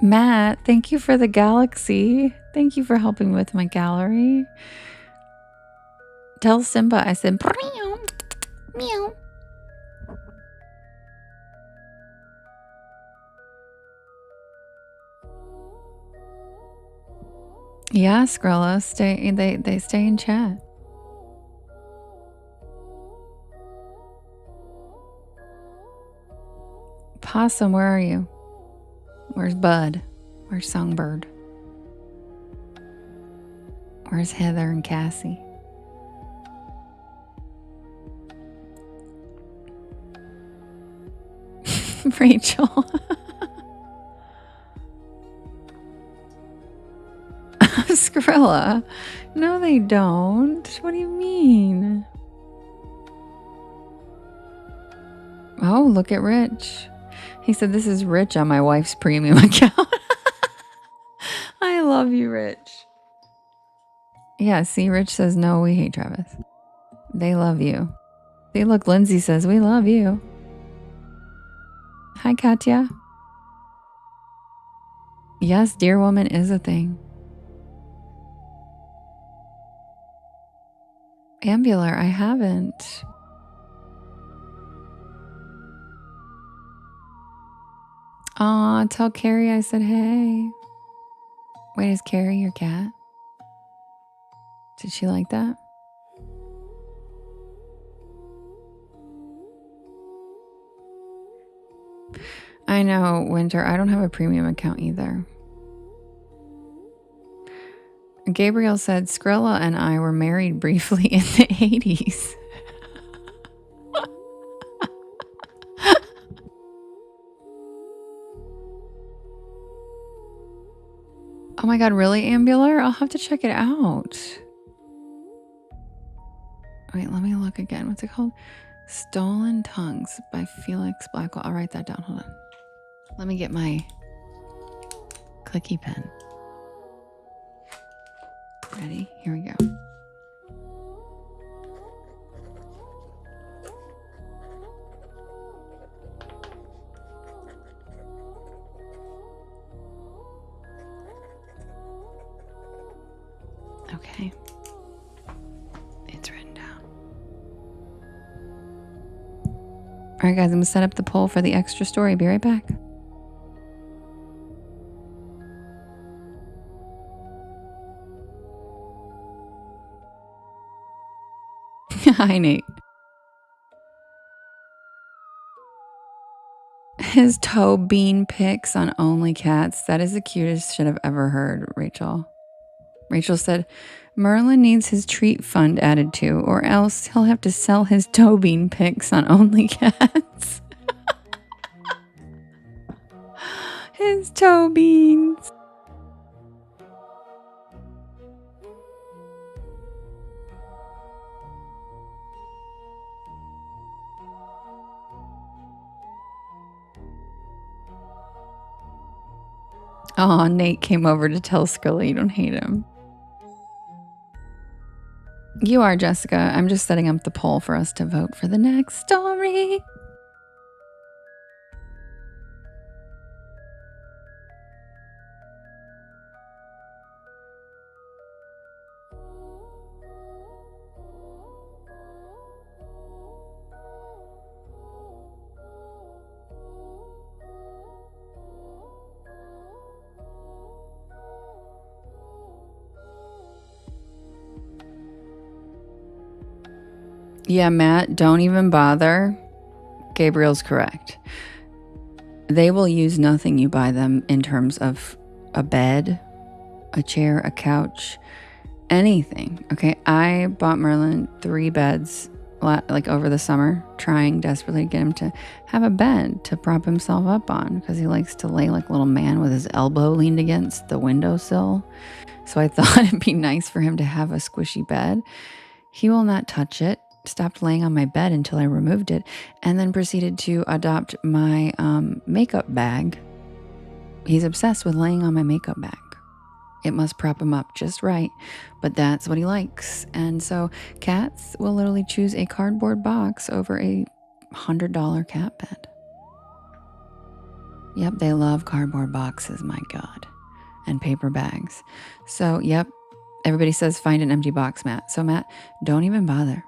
Matt, thank you for the galaxy. Thank you for helping with my gallery. Tell Simba I said meow, meow. Yeah, Skrilla, they stay in chat. Possum, where are you? Where's Bud? Where's Songbird? Where's Heather and Cassie? Rachel. Skrilla. No, they don't. What do you mean? Oh, look at Rich. He said, "This is Rich on my wife's premium account." I love you, Rich. Yeah, see, Rich says, "No, we hate Travis. They love you." See, look, Lindsay says, "We love you." Hi, Katya. Yes, Dear Woman is a thing. Ambular, I haven't. Aw, tell Carrie I said hey. Wait, is Carrie your cat? Did she like that? I know, Winter. I don't have a premium account either. Gabriel said Skrilla and I were married briefly in the 80s. my God, really, Ambular? I'll have to check it out. Wait, let me look again. What's it called? Stolen Tongues by Felix Blackwell. I'll write that down. Hold on. Let me get my clicky pen. Ready? Here we go. Okay. It's written down. All right, guys, I'm going to set up the poll for the extra story. Be right back. Hi, Nate. His toe bean pics on Only Cats. That is the cutest shit I've ever heard, Rachel. Rachel said, Merlin needs his treat fund added to, or else he'll have to sell his toe bean pics on Only Cats. His toe beans. Oh, Nate came over to tell Scully you don't hate him. You are, Jessica. I'm just setting up the poll for us to vote for the next story. Yeah, Matt, don't even bother. Gabriel's correct. They will use nothing you buy them in terms of a bed, a chair, a couch, anything. Okay, I bought Merlin 3 beds like over the summer, trying desperately to get him to have a bed to prop himself up on because he likes to lay like a little man with his elbow leaned against the windowsill. So I thought it'd be nice for him to have a squishy bed. He will not touch it. Stopped laying on my bed until I removed it, and then proceeded to adopt my makeup bag. He's obsessed with laying on my makeup bag. It must prop him up just right, but that's what he likes. And so cats will literally choose a cardboard box over a $100 cat bed. Yep, they love cardboard boxes, my God, and paper bags. So, yep, everybody says find an empty box, Matt. So, Matt, don't even bother.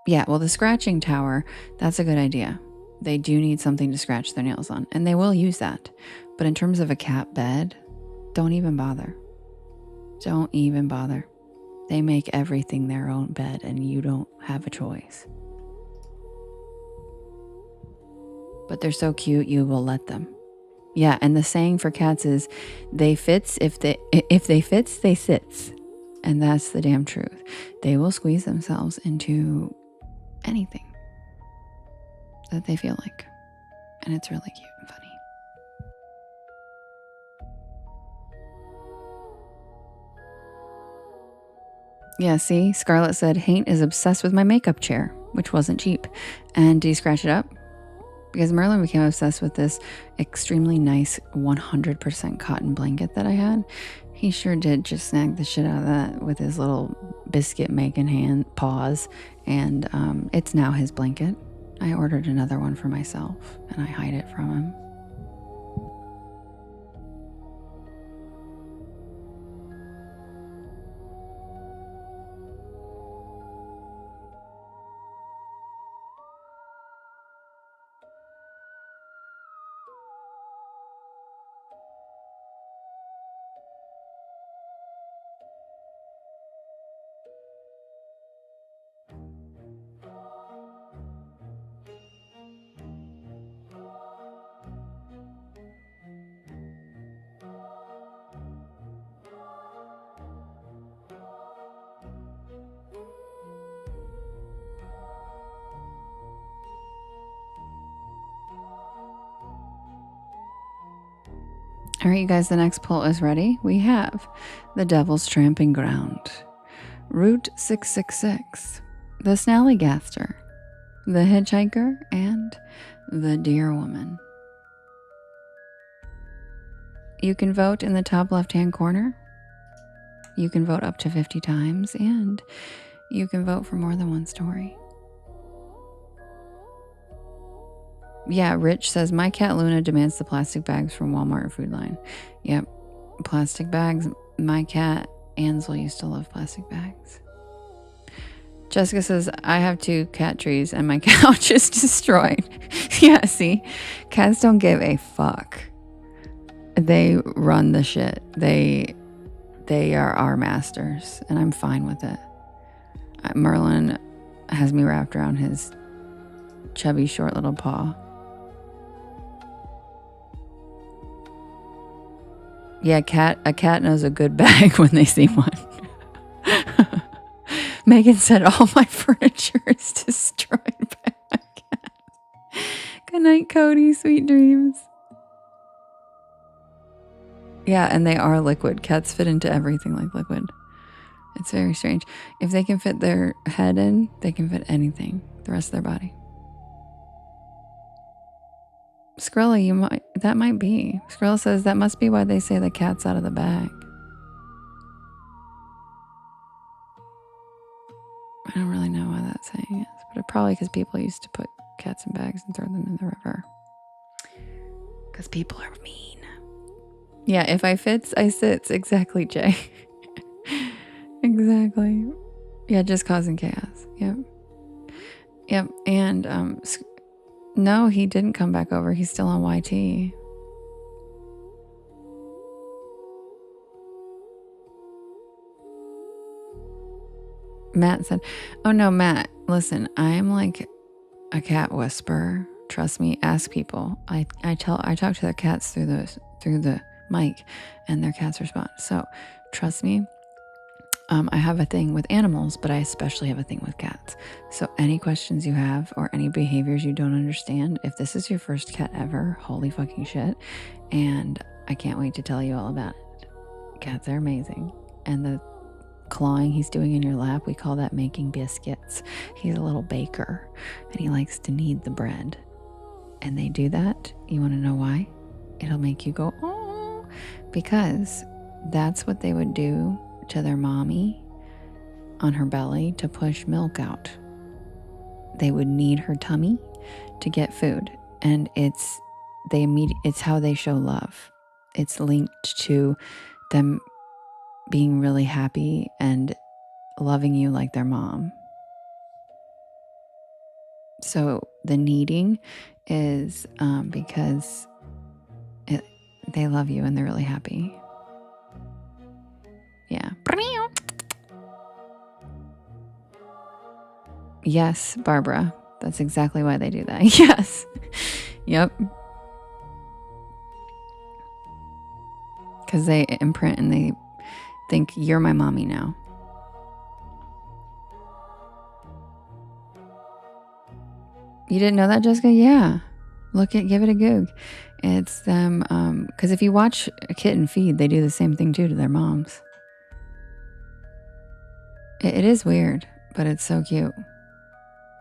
Yeah, well, the scratching tower, that's a good idea. They do need something to scratch their nails on, and they will use that. But in terms of a cat bed, don't even bother. Don't even bother. They make everything their own bed, and you don't have a choice. But they're so cute, you will let them. Yeah, and the saying for cats is, they fits if they fits, they sits. And that's the damn truth. They will squeeze themselves into anything that they feel like. And it's really cute and funny. Yeah, see, Scarlett said, Haint is obsessed with my makeup chair, which wasn't cheap. And do you scratch it up? Because Merlin became obsessed with this extremely nice 100% cotton blanket that I had. He sure did just snag the shit out of that with his little biscuit making hand paws. And it's now his blanket. I ordered another one for myself, and I hide it from him. All right, you guys, the next pull is ready. We have the Devil's Tramping Ground, Route 666, the Snallygaster, the Hitchhiker, and the Deer Woman. You can vote in the top left-hand corner. You can vote up to 50 times, and you can vote for more than one story. Yeah, Rich says, my cat Luna demands the plastic bags from Walmart or Food Line. Yep, plastic bags. My cat Ansel used to love plastic bags. Jessica says, I have 2 cat trees and my couch is destroyed. Yeah, see, cats don't give a fuck. They run the shit. They are our masters, and I'm fine with it. Merlin has me wrapped around his chubby, short little paw. Yeah, a cat knows a good bag when they see one. Megan said, all my furniture is destroyed by my cat. Good night, Cody. Sweet dreams. Yeah, and they are liquid. Cats fit into everything like liquid. It's very strange. If they can fit their head in, they can fit anything, the rest of their body. Skrilla, that might be. Skrilla says that must be why they say the cat's out of the bag. I don't really know why that saying is, but probably because people used to put cats in bags and throw them in the river. Because people are mean. Yeah, if I fits, I sits. Exactly, Jay. Exactly. Yeah, just causing chaos. Yep. And no, he didn't come back over. He's still on YT. Matt said, oh no, Matt, listen, I am like a cat whisperer. Trust me, ask people. I talk to their cats through the mic, and their cats respond. So trust me. I have a thing with animals, but I especially have a thing with cats. So any questions you have or any behaviors you don't understand, if this is your first cat ever, holy fucking shit. And I can't wait to tell you all about it. Cats are amazing. And the clawing he's doing in your lap, we call that making biscuits. He's a little baker and he likes to knead the bread. And they do that. You want to know why? It'll make you go, oh, because that's what they would do to their mommy on her belly to push milk out. They would knead her tummy to get food, and it's how they show love. It's linked to them being really happy and loving you like their mom. So the kneading is because they love you and they're really happy. Yeah. Yes, Barbara. That's exactly why they do that. Yes. Yep. Because they imprint and they think, you're my mommy now. You didn't know that, Jessica? Yeah. Give it a goog. It's them, because if you watch a kitten feed, they do the same thing too to their moms. It is weird, but it's so cute.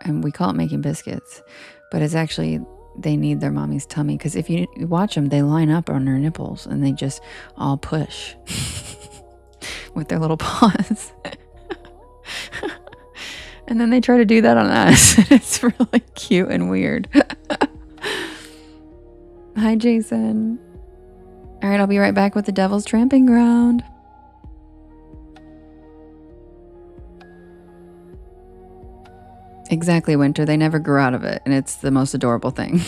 And we call it making biscuits, but it's actually, they need their mommy's tummy. Because if you watch them, they line up on their nipples and they just all push with their little paws. And then they try to do that on us. It's really cute and weird. Hi, Jason. All right, I'll be right back with the Devil's Tramping Ground. Exactly, Winter. They never grew out of it, and it's the most adorable thing.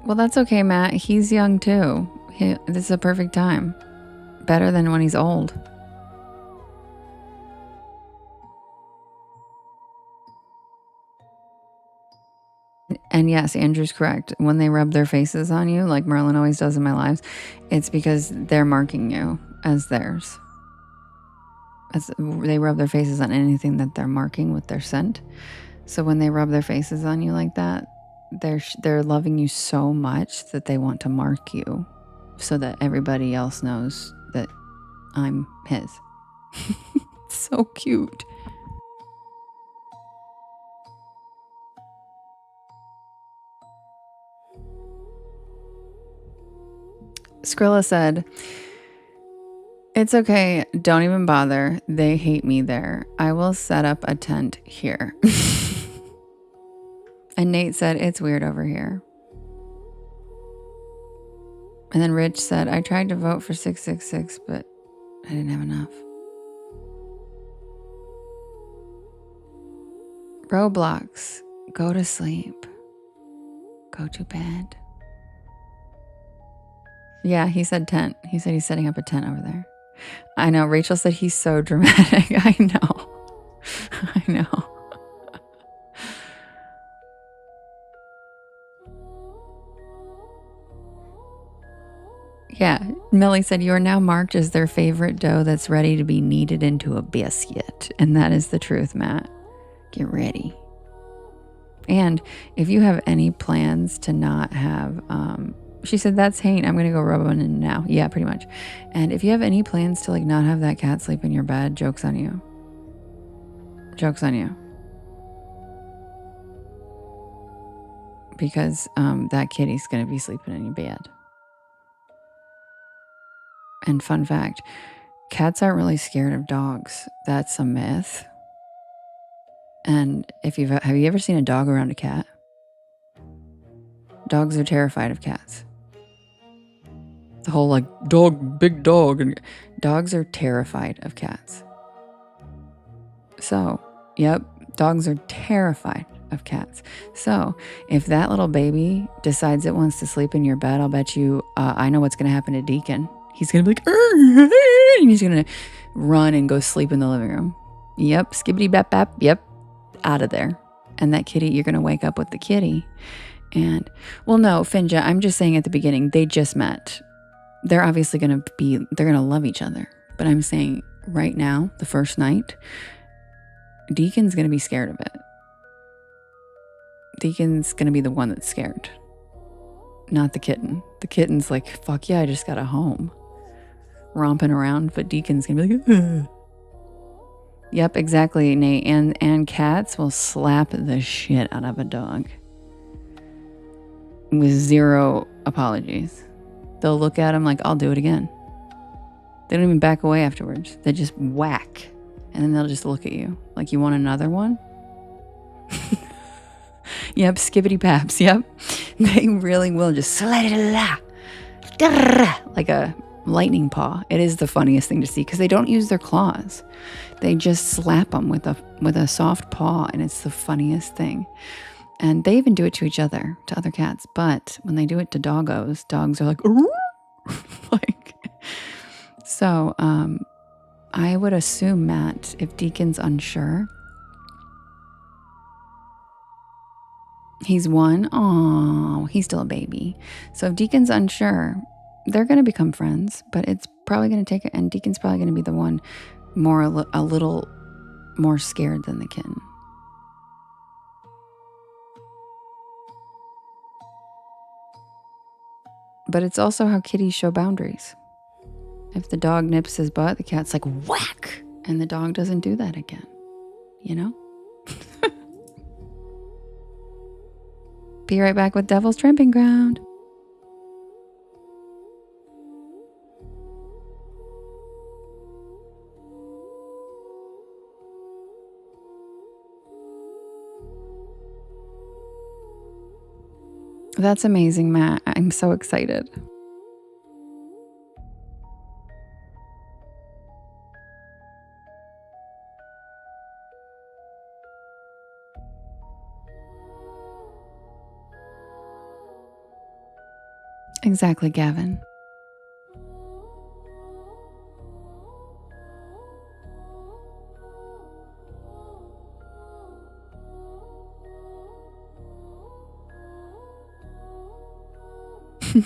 Well, that's okay, Matt. He's young, too. This is a perfect time. Better than when he's old. And yes, Andrew's correct. When they rub their faces on you, like Merlin always does in my lives, it's because they're marking you as theirs. As they rub their faces on anything that they're marking with their scent. So when they rub their faces on you like that, they're loving you so much that they want to mark you so that everybody else knows that I'm his. So cute. Skrilla said, "It's okay. Don't even bother. They hate me there. I will set up a tent here." And Nate said, "It's weird over here." And then Rich said, "I tried to vote for 666, but I didn't have enough." Roblox, go to sleep. Go to bed. Yeah, he said tent. He said he's setting up a tent over there. I know. Rachel said he's so dramatic. I know. I know. Yeah, Millie said, "You are now marked as their favorite dough that's ready to be kneaded into a biscuit." And that is the truth, Matt. Get ready. And if you have any plans to not have, she said, "That's hate. I'm going to go rub one in now." Yeah, pretty much. And if you have any plans to like not have that cat sleep in your bed, joke's on you. Joke's on you. Because that kitty's going to be sleeping in your bed. And fun fact, cats aren't really scared of dogs. That's a myth. And have you ever seen a dog around a cat? Dogs are terrified of cats. The whole like dog, big dog, and dogs are terrified of cats. So, yep, dogs are terrified of cats. So, if that little baby decides it wants to sleep in your bed, I'll bet you I know what's going to happen to Deacon. He's going to be like, and he's going to run and go sleep in the living room. Yep, skibbity bap bap. Yep, out of there. And that kitty, you're going to wake up with the kitty. And, well, no, Finja, I'm just saying at the beginning, they just met. They're obviously going to they're going to love each other. But I'm saying right now, the first night, Deacon's going to be scared of it. Deacon's going to be the one that's scared. Not the kitten. The kitten's like, fuck yeah, I just got a home. Romping around, but Deacon's going to be like, ugh. Yep, exactly, Nate. And cats will slap the shit out of a dog. With zero apologies. They'll look at him like, I'll do it again. They don't even back away afterwards. They just whack. And then they'll just look at you like, you want another one? Yep, skibbity paps. Yep. They really will just like a lightning paw. It is the funniest thing to see because they don't use their claws. They just slap them with a soft paw, and it's the funniest thing. And they even do it to each other, to other cats. But when they do it to doggos, dogs are like, like. So I would assume, Matt, if Deacon's unsure, he's one. Oh, he's still a baby. So if Deacon's unsure, they're going to become friends. But it's probably going to take it, and Deacon's probably going to be the one a little more scared than the kitten. But it's also how kitties show boundaries. If the dog nips his butt, the cat's like, whack! And the dog doesn't do that again. You know? Be right back with Devil's Tramping Ground. That's amazing, Matt. I'm so excited. Exactly, Gavin.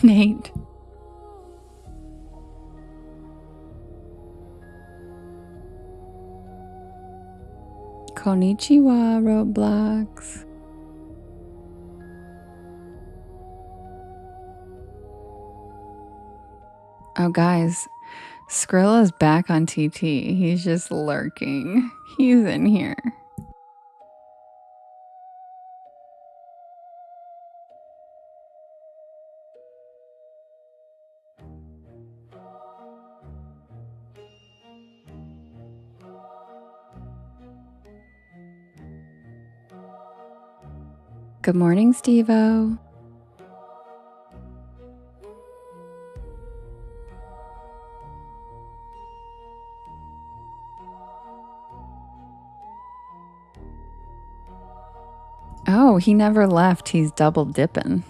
Nate. Konnichiwa, Roblox. Oh, guys, Skrilla's back on TT. He's just lurking. He's in here. Good morning, Steve-O. Oh, he never left. He's double dipping.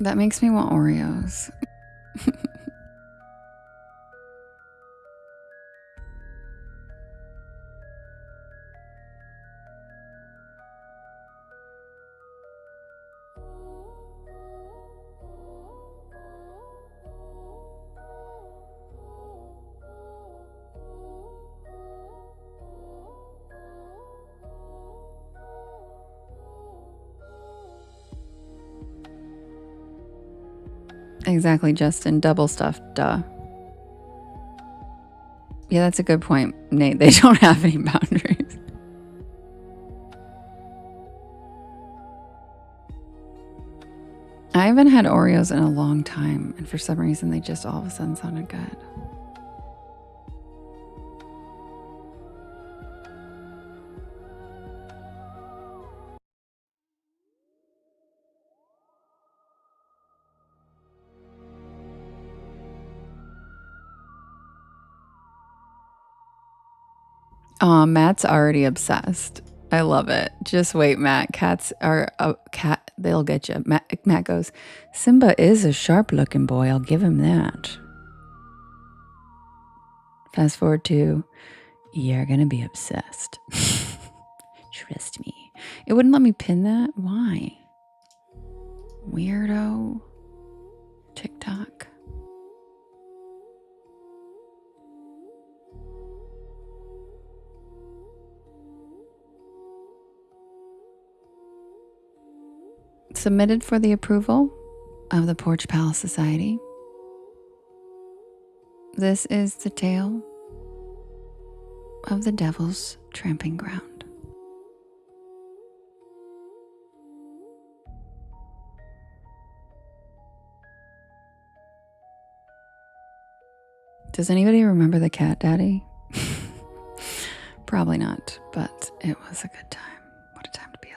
That makes me want Oreos. Exactly, Justin. Double stuffed, duh. Yeah, that's a good point, Nate. They don't have any boundaries. I haven't had Oreos in a long time, and for some reason they just all of a sudden sounded good. Aw, Matt's already obsessed. I love it. Just wait, Matt. Cats are a cat. They'll get you. Matt goes, Simba is a sharp-looking boy. I'll give him that. Fast forward to, you're gonna be obsessed. Trust me. It wouldn't let me pin that. Why? Weirdo. TikTok. Submitted for the approval of the Porch Palace Society. This is the tale of the Devil's Tramping Ground. Does anybody remember the cat daddy? Probably not, but it was a good time. What a time to be alive.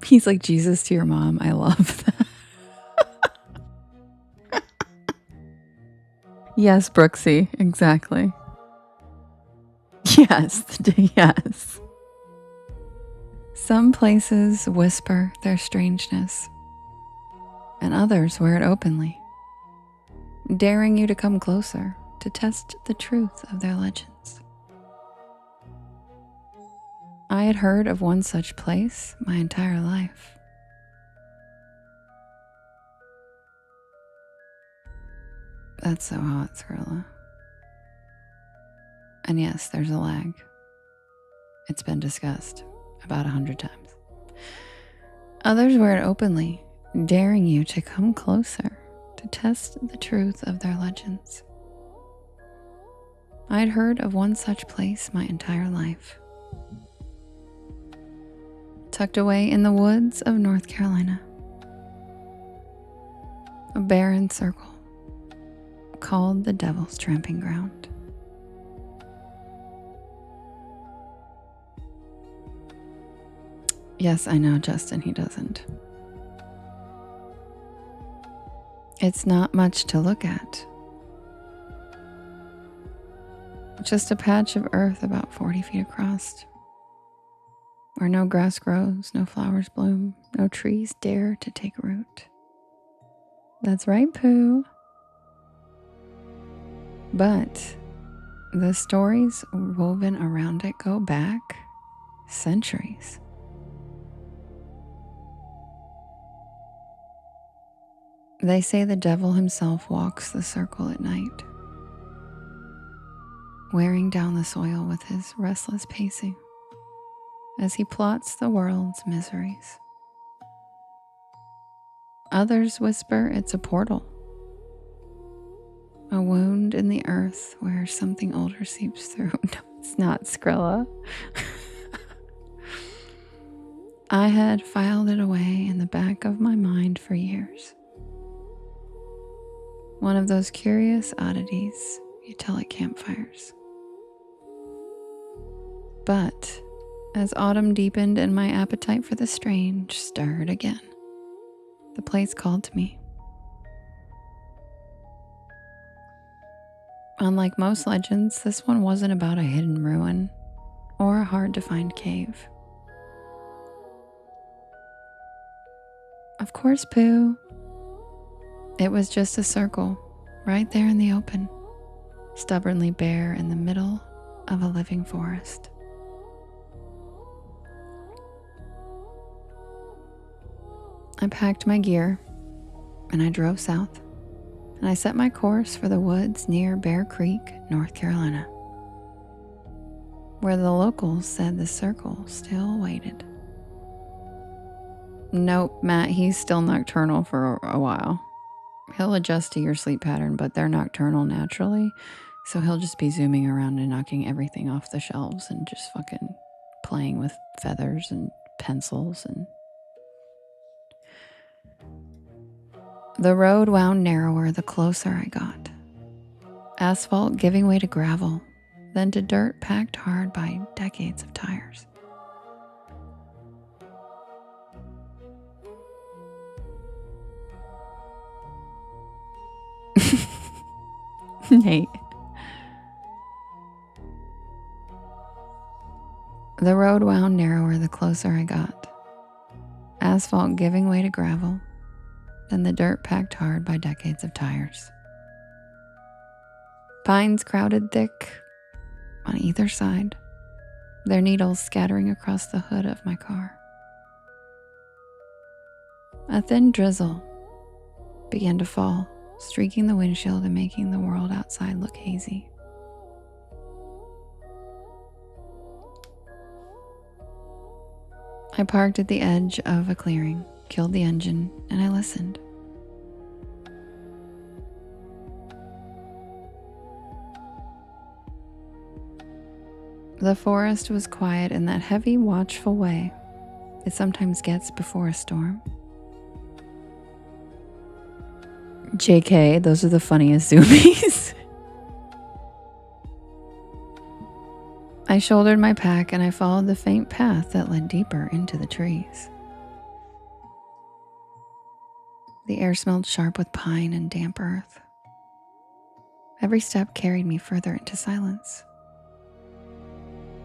He's like Jesus to your mom. I love that. Yes, Brooksy. Exactly. Yes. Yes. Some places whisper their strangeness, and others wear it openly, daring you to come closer to test the truth of their legends. I had heard of one such place my entire life. That's so hot, Skrilla. And yes, there's a lag. It's been discussed about 100 times. Others wear it openly, daring you to come closer to test the truth of their legends. I'd heard of one such place my entire life. Tucked away in the woods of North Carolina. A barren circle called the Devil's Tramping Ground. Yes, I know, Justin, he doesn't. It's not much to look at. Just a patch of earth about 40 feet across, where no grass grows, no flowers bloom, no trees dare to take root. That's right, Pooh. But the stories woven around it go back centuries. They say the devil himself walks the circle at night, wearing down the soil with his restless pacing as he plots the world's miseries. Others whisper it's a portal, a wound in the earth where something older seeps through. No, it's not, Skrilla. I had filed it away in the back of my mind for years. One of those curious oddities you tell at campfires. But as autumn deepened and my appetite for the strange stirred again, the place called to me. Unlike most legends, this one wasn't about a hidden ruin or a hard-to-find cave. Of course, Pooh. It was just a circle right there in the open, stubbornly bare in the middle of a living forest. I packed my gear and I drove south, and I set my course for the woods near Bear Creek, North Carolina, where the locals said the circle still waited. Nope, Matt, he's still nocturnal for a while. He'll adjust to your sleep pattern, but they're nocturnal naturally, so he'll just be zooming around and knocking everything off the shelves and just fucking playing with feathers and pencils. And the road wound narrower the closer I got. Asphalt giving way to gravel, then to dirt packed hard by decades of tires. Nate. The road wound narrower the closer I got. Asphalt giving way to gravel, then the dirt packed hard by decades of tires. Pines crowded thick on either side, their needles scattering across the hood of my car. A thin drizzle began to fall, streaking the windshield and making the world outside look hazy. I parked at the edge of a clearing, killed the engine, and I listened. The forest was quiet in that heavy, watchful way it sometimes gets before a storm. JK, those are the funniest zoomies. I shouldered my pack and I followed the faint path that led deeper into the trees. The air smelled sharp with pine and damp earth. Every step carried me further into silence,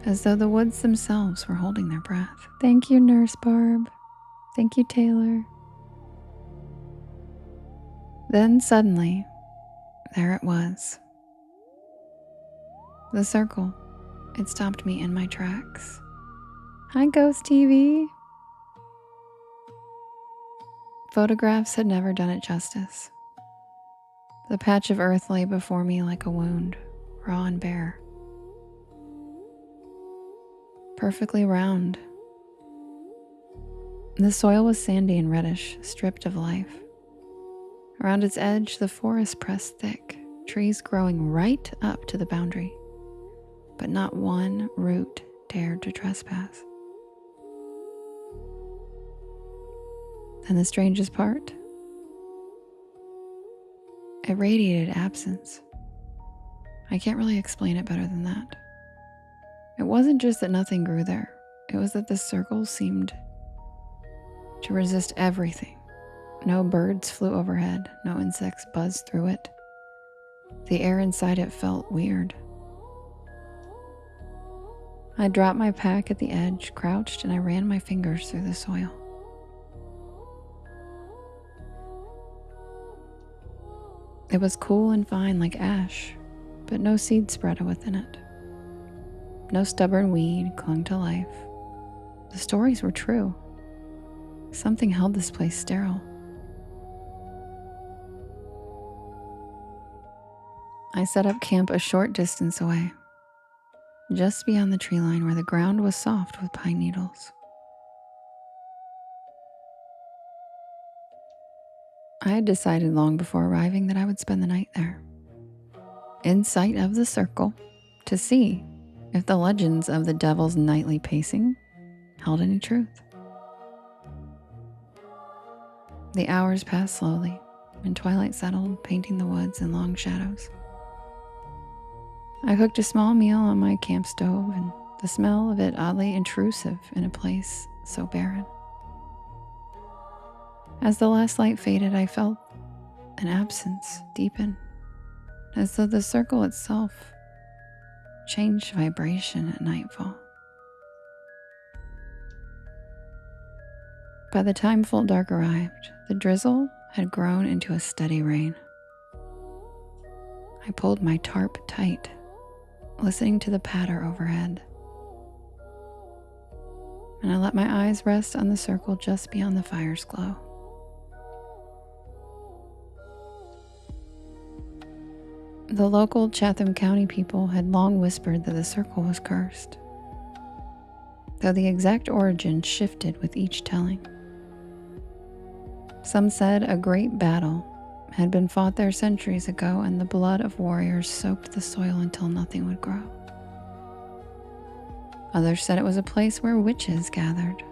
as though the woods themselves were holding their breath. Thank you, Nurse Barb. Thank you, Taylor. Then suddenly, there it was. The circle. It stopped me in my tracks. Hi, Ghost TV. Photographs had never done it justice. The patch of earth lay before me like a wound, raw and bare. Perfectly round. The soil was sandy and reddish, stripped of life. Around its edge, the forest pressed thick, trees growing right up to the boundary, but not one root dared to trespass. And the strangest part, it radiated absence. I can't really explain it better than that. It wasn't just that nothing grew there. It was that the circle seemed to resist everything. No birds flew overhead, no insects buzzed through it. The air inside it felt weird. I dropped my pack at the edge, crouched, and I ran my fingers through the soil. It was cool and fine like ash, but no seed spread within it. No stubborn weed clung to life. The stories were true. Something held this place sterile. I set up camp a short distance away, just beyond the tree line where the ground was soft with pine needles. I had decided long before arriving that I would spend the night there, in sight of the circle, to see if the legends of the devil's nightly pacing held any truth. The hours passed slowly, and twilight settled, painting the woods in long shadows. I cooked a small meal on my camp stove, and the smell of it oddly intrusive in a place so barren. As the last light faded, I felt an absence deepen, as though the circle itself changed vibration at nightfall. By the time full dark arrived, the drizzle had grown into a steady rain. I pulled my tarp tight, listening to the patter overhead, and I let my eyes rest on the circle just beyond the fire's glow. The local Chatham County people had long whispered that the circle was cursed, though the exact origin shifted with each telling. Some said a great battle had been fought there centuries ago, and the blood of warriors soaked the soil until nothing would grow. Others said it was a place where witches gathered.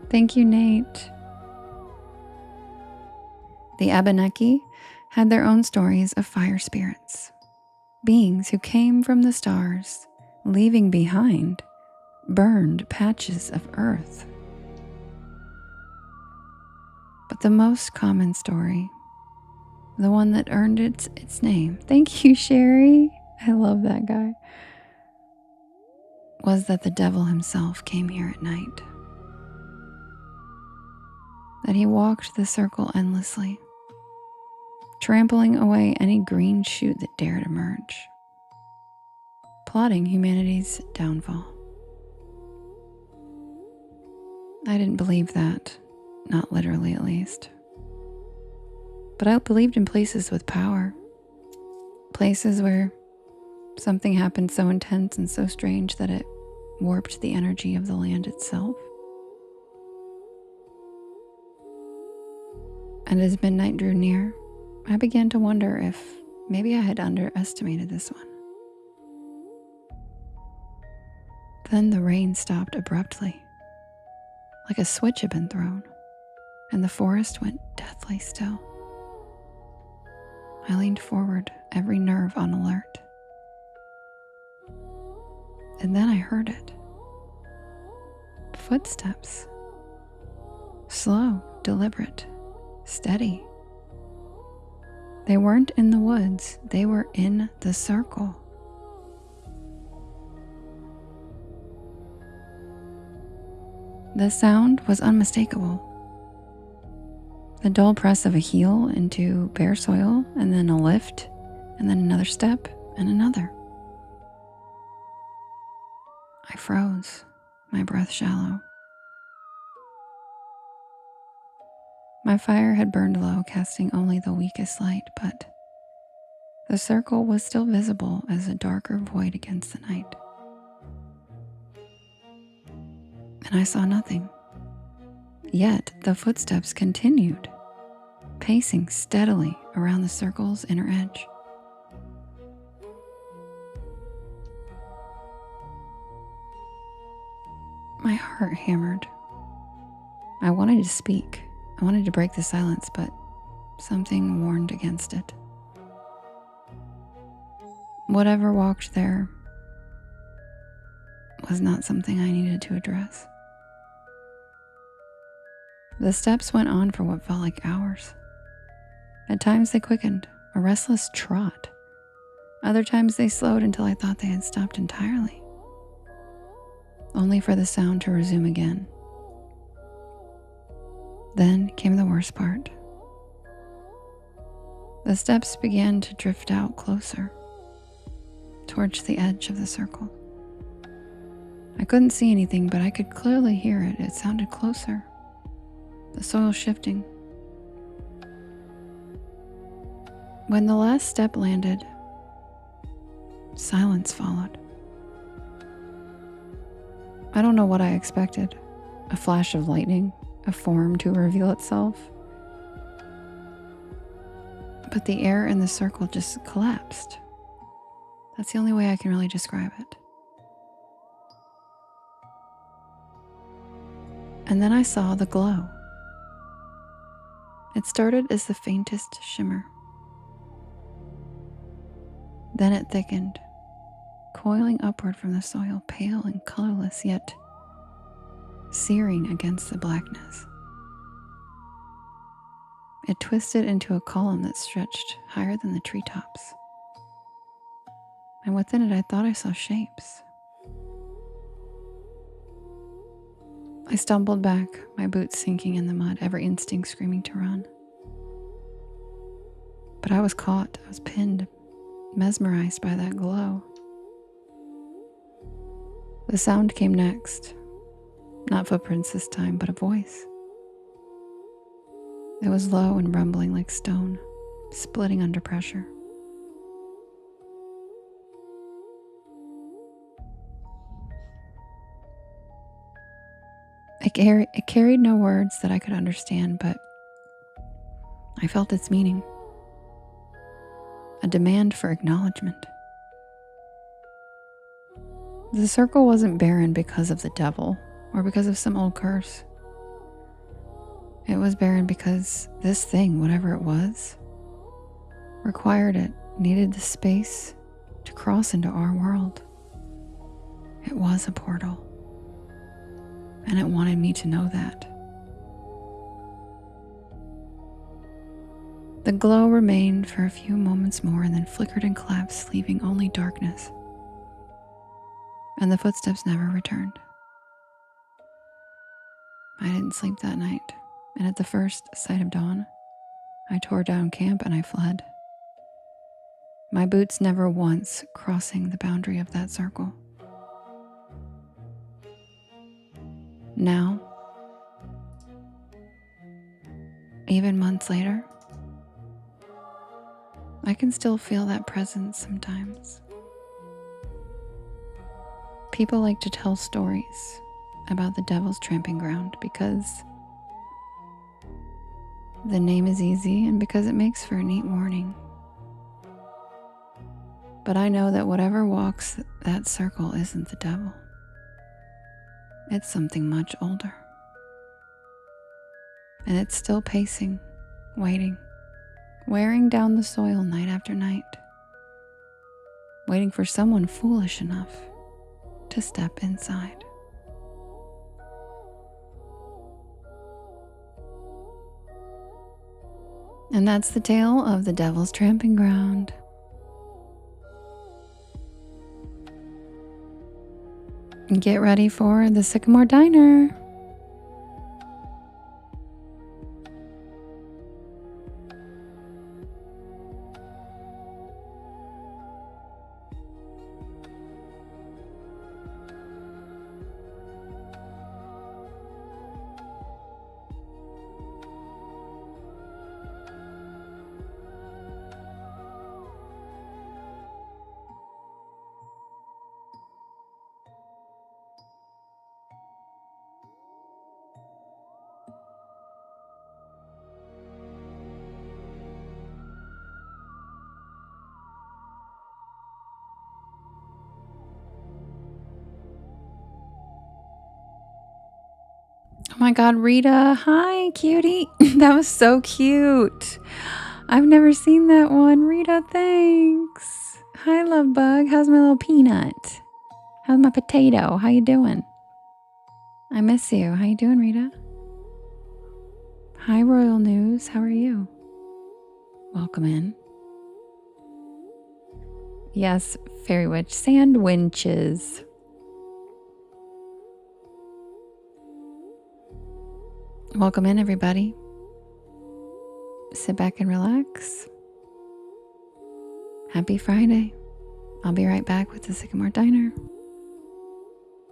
Thank you, Nate. The Abenaki had their own stories of fire spirits, beings who came from the stars, leaving behind burned patches of earth. But the most common story, the one that earned its name, thank you, Sherry, I love that guy, was that the devil himself came here at night. That he walked the circle endlessly, trampling away any green shoot that dared emerge, plotting humanity's downfall. I didn't believe that, not literally at least. But I believed in places with power, places where something happened so intense and so strange that it warped the energy of the land itself. And as midnight drew near, I began to wonder if maybe I had underestimated this one. Then the rain stopped abruptly, like a switch had been thrown, and the forest went deathly still. I leaned forward, every nerve on alert. And then I heard it. Footsteps. Slow, deliberate, steady. They weren't in the woods, they were in the circle. The sound was unmistakable. The dull press of a heel into bare soil, and then a lift, and then another step, and another. I froze, my breath shallow. My fire had burned low, casting only the weakest light, but the circle was still visible as a darker void against the night. And I saw nothing. Yet the footsteps continued, pacing steadily around the circle's inner edge. My heart hammered. I wanted to speak. I wanted to break the silence, but something warned against it. Whatever walked there was not something I needed to address. The steps went on for what felt like hours. At times they quickened, a restless trot. Other times they slowed until I thought they had stopped entirely, only for the sound to resume again. Then came the worst part. The steps began to drift out closer, towards the edge of the circle. I couldn't see anything, but I could clearly hear it. It sounded closer. The soil shifting. When the last step landed, silence followed. I don't know what I expected. A flash of lightning, a form to reveal itself. But the air in the circle just collapsed. That's the only way I can really describe it. And then I saw the glow. It started as the faintest shimmer. Then it thickened, coiling upward from the soil, pale and colorless, yet searing against the blackness. It twisted into a column that stretched higher than the treetops. And within it, I thought I saw shapes. I stumbled back, my boots sinking in the mud, every instinct screaming to run. But I was caught, I was pinned, mesmerized by that glow. The sound came next. Not footprints this time, but a voice. It was low and rumbling like stone, splitting under pressure. It carried no words that I could understand, but I felt its meaning. A demand for acknowledgement. The circle wasn't barren because of the devil or because of some old curse. It was barren because this thing, whatever it was, required it, needed the space to cross into our world. It was a portal, and it wanted me to know that. The glow remained for a few moments more and then flickered and collapsed, leaving only darkness. And the footsteps never returned. I didn't sleep that night, and at the first sight of dawn, I tore down camp and I fled. My boots never once crossing the boundary of that circle. Now, even months later, I can still feel that presence sometimes. People like to tell stories about the Devil's Tramping Ground because the name is easy and because it makes for a neat warning. But I know that whatever walks that circle isn't the devil. It's something much older. And it's still pacing, waiting, wearing down the soil night after night, waiting for someone foolish enough to step inside. And that's the tale of the Devil's Tramping Ground. And get ready for the Sycamore Diner. Oh my God, Rita. Hi, cutie. That was so cute. I've never seen that one. Rita, thanks. Hi, love bug. How's my little peanut? How's my potato? How you doing? I miss you. How you doing, Rita? Hi, Royal News. How are you? Welcome in. Yes, Fairy Witch. Sand winches. Welcome in, everybody. Sit back and relax. Happy Friday. I'll be right back with the Sycamore Diner.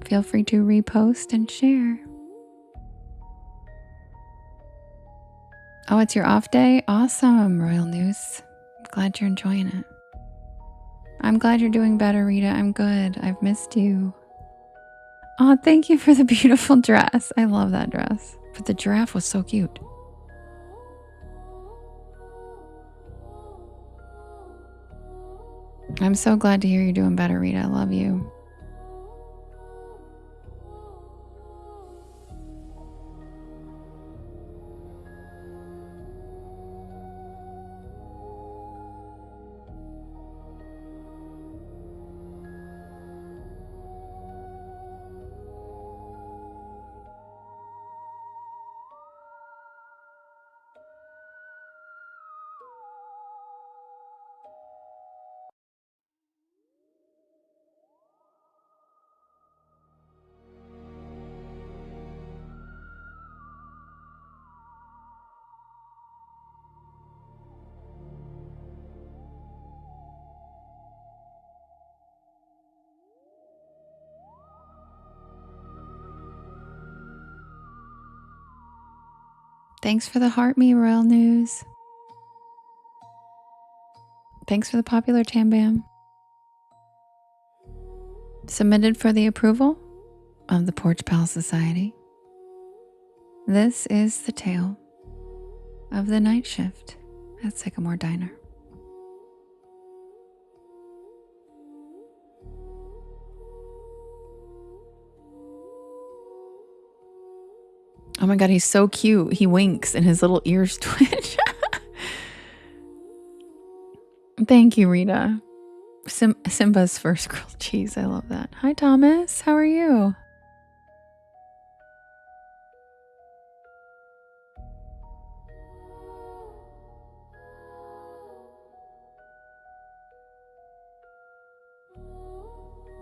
Feel free to repost and share. Oh, it's your off day? Awesome, Royal News. Glad you're enjoying it. I'm glad you're doing better, Rita. I'm good. I've missed you. Oh, thank you for the beautiful dress. I love that dress. But the giraffe was so cute. I'm so glad to hear you're doing better, Rita. I love you. Thanks for the heart me, Royal News. Thanks for the popular Tam Bam. Submitted for the approval of the Porch Pal Society. This is the tale of the night shift at Sycamore Diner. Oh my God, he's so cute. He winks and his little ears twitch. Thank you, Rita. Simba's first grilled cheese. I love that. Hi, Thomas. How are you?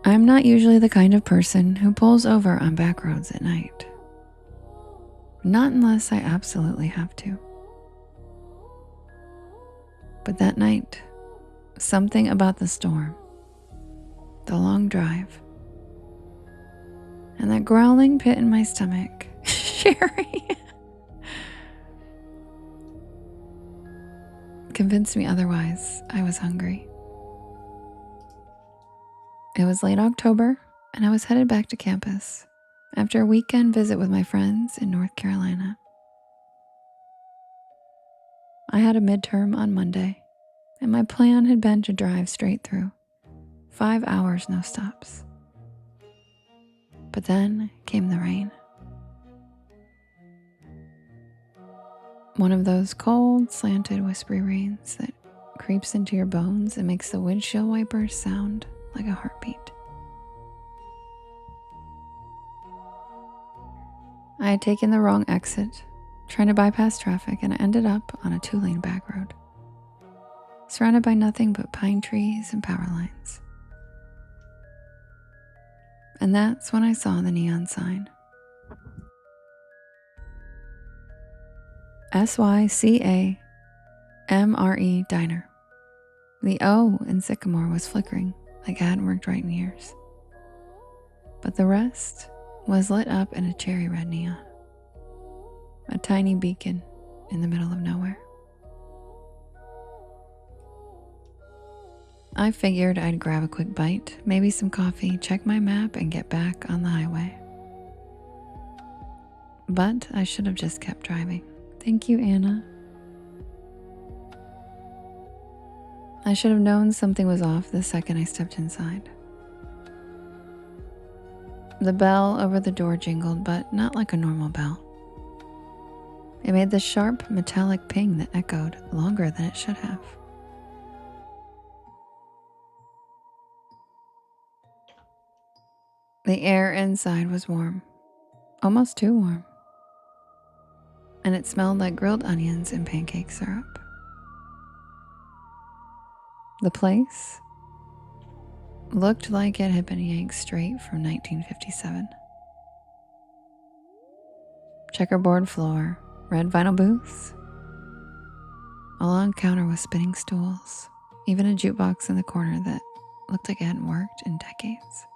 I'm not usually the kind of person who pulls over on back roads at night. Not unless I absolutely have to. But that night, something about the storm, the long drive, and that growling pit in my stomach, Sherry, convinced me otherwise. I was hungry. It was late October, and I was headed back to campus after a weekend visit with my friends in North Carolina. I had a midterm on Monday, and my plan had been to drive straight through. 5 hours, no stops. But then came the rain. One of those cold, slanted, whispery rains that creeps into your bones and makes the windshield wipers sound like a heartbeat. I had taken the wrong exit, trying to bypass traffic, and I ended up on a 2-lane back road, surrounded by nothing but pine trees and power lines. And that's when I saw the neon sign. SYCAMRE Diner. The O in Sycamore was flickering like it hadn't worked right in years. But the rest was lit up in a cherry red neon. A tiny beacon in the middle of nowhere. I figured I'd grab a quick bite, maybe some coffee, check my map, and get back on the highway. But I should have just kept driving. Thank you, Anna. I should have known something was off the second I stepped inside. The bell over the door jingled, but not like a normal bell. It made the sharp, metallic ping that echoed longer than it should have. The air inside was warm, almost too warm. and it smelled like grilled onions and pancake syrup. The place looked like it had been yanked straight from 1957. Checkerboard floor, red vinyl booths, a long counter with spinning stools, even a jukebox in the corner that looked like it hadn't worked in decades.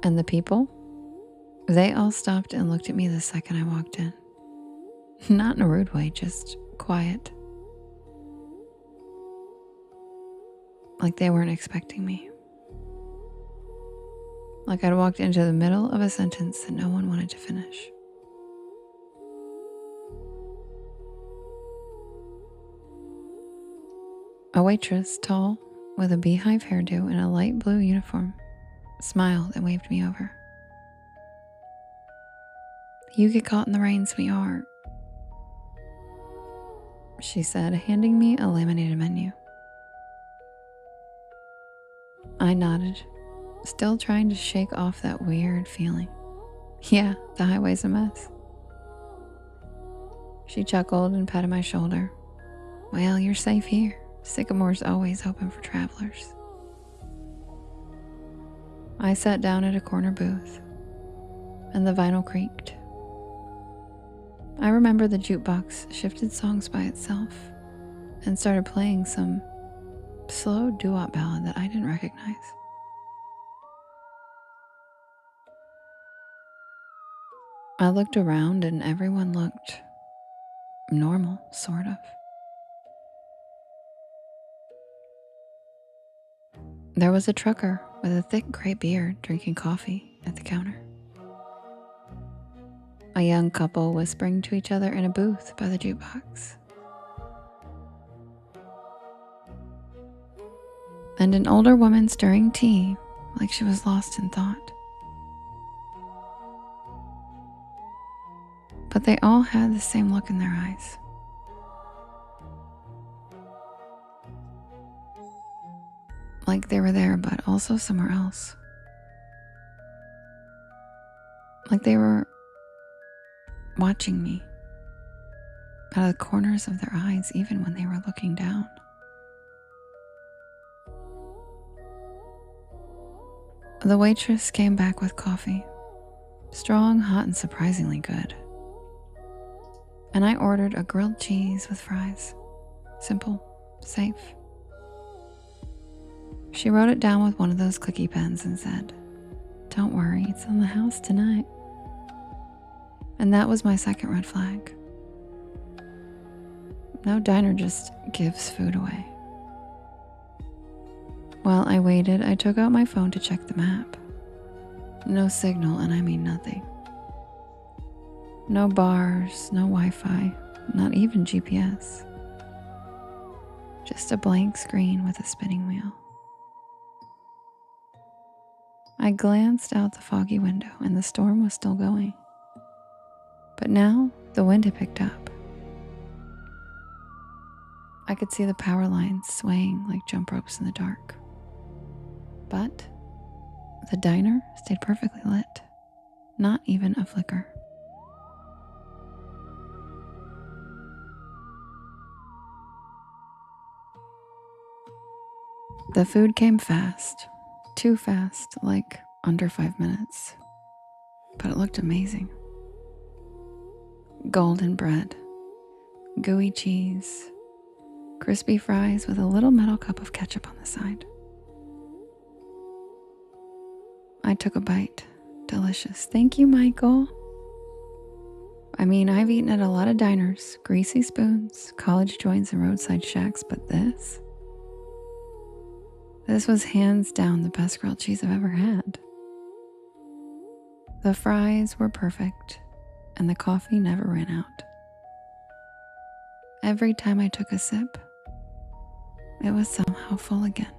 And the people, they all stopped and looked at me the second I walked in. Not in a rude way, just quiet. Like they weren't expecting me. Like I'd walked into the middle of a sentence that no one wanted to finish. A waitress, tall, with a beehive hairdo and a light blue uniform, smiled and waved me over. "You get caught in the rain, sweetheart," she said, handing me a laminated menu. I nodded, still trying to shake off that weird feeling. Yeah, the highway's a mess. She chuckled and patted my shoulder. "Well, you're safe here. Sycamore's always open for travelers." I sat down at a corner booth, and the vinyl creaked. I remember the jukebox shifted songs by itself and started playing some slow doo-wop ballad that I didn't recognize. I looked around and everyone looked normal, sort of. There was a trucker with a thick gray beard drinking coffee at the counter. A young couple whispering to each other in a booth by the jukebox. And an older woman stirring tea like she was lost in thought. But they all had the same look in their eyes. Like they were there, but also somewhere else. Like they were watching me out of the corners of their eyes, even when they were looking down. The waitress came back with coffee, strong, hot, and surprisingly good. And I ordered a grilled cheese with fries. Simple, safe. She wrote it down with one of those cookie pens and said, "Don't worry, it's in the house tonight." And that was my second red flag. No diner just gives food away. While I waited, I took out my phone to check the map. No signal, and I mean nothing. No bars, no Wi-Fi, not even GPS. Just a blank screen with a spinning wheel. I glanced out the foggy window and the storm was still going. But now the wind had picked up. I could see the power lines swaying like jump ropes in the dark. But the diner stayed perfectly lit, not even a flicker. The food came fast, too fast, like under 5 minutes, but it looked amazing. Golden bread, gooey cheese, crispy fries with a little metal cup of ketchup on the side. I took a bite. Delicious. Thank you, Michael. I mean, I've eaten at a lot of diners, greasy spoons, college joints, and roadside shacks, but this was hands down the best grilled cheese I've ever had. The fries were perfect, and the coffee never ran out. Every time I took a sip, it was somehow full again.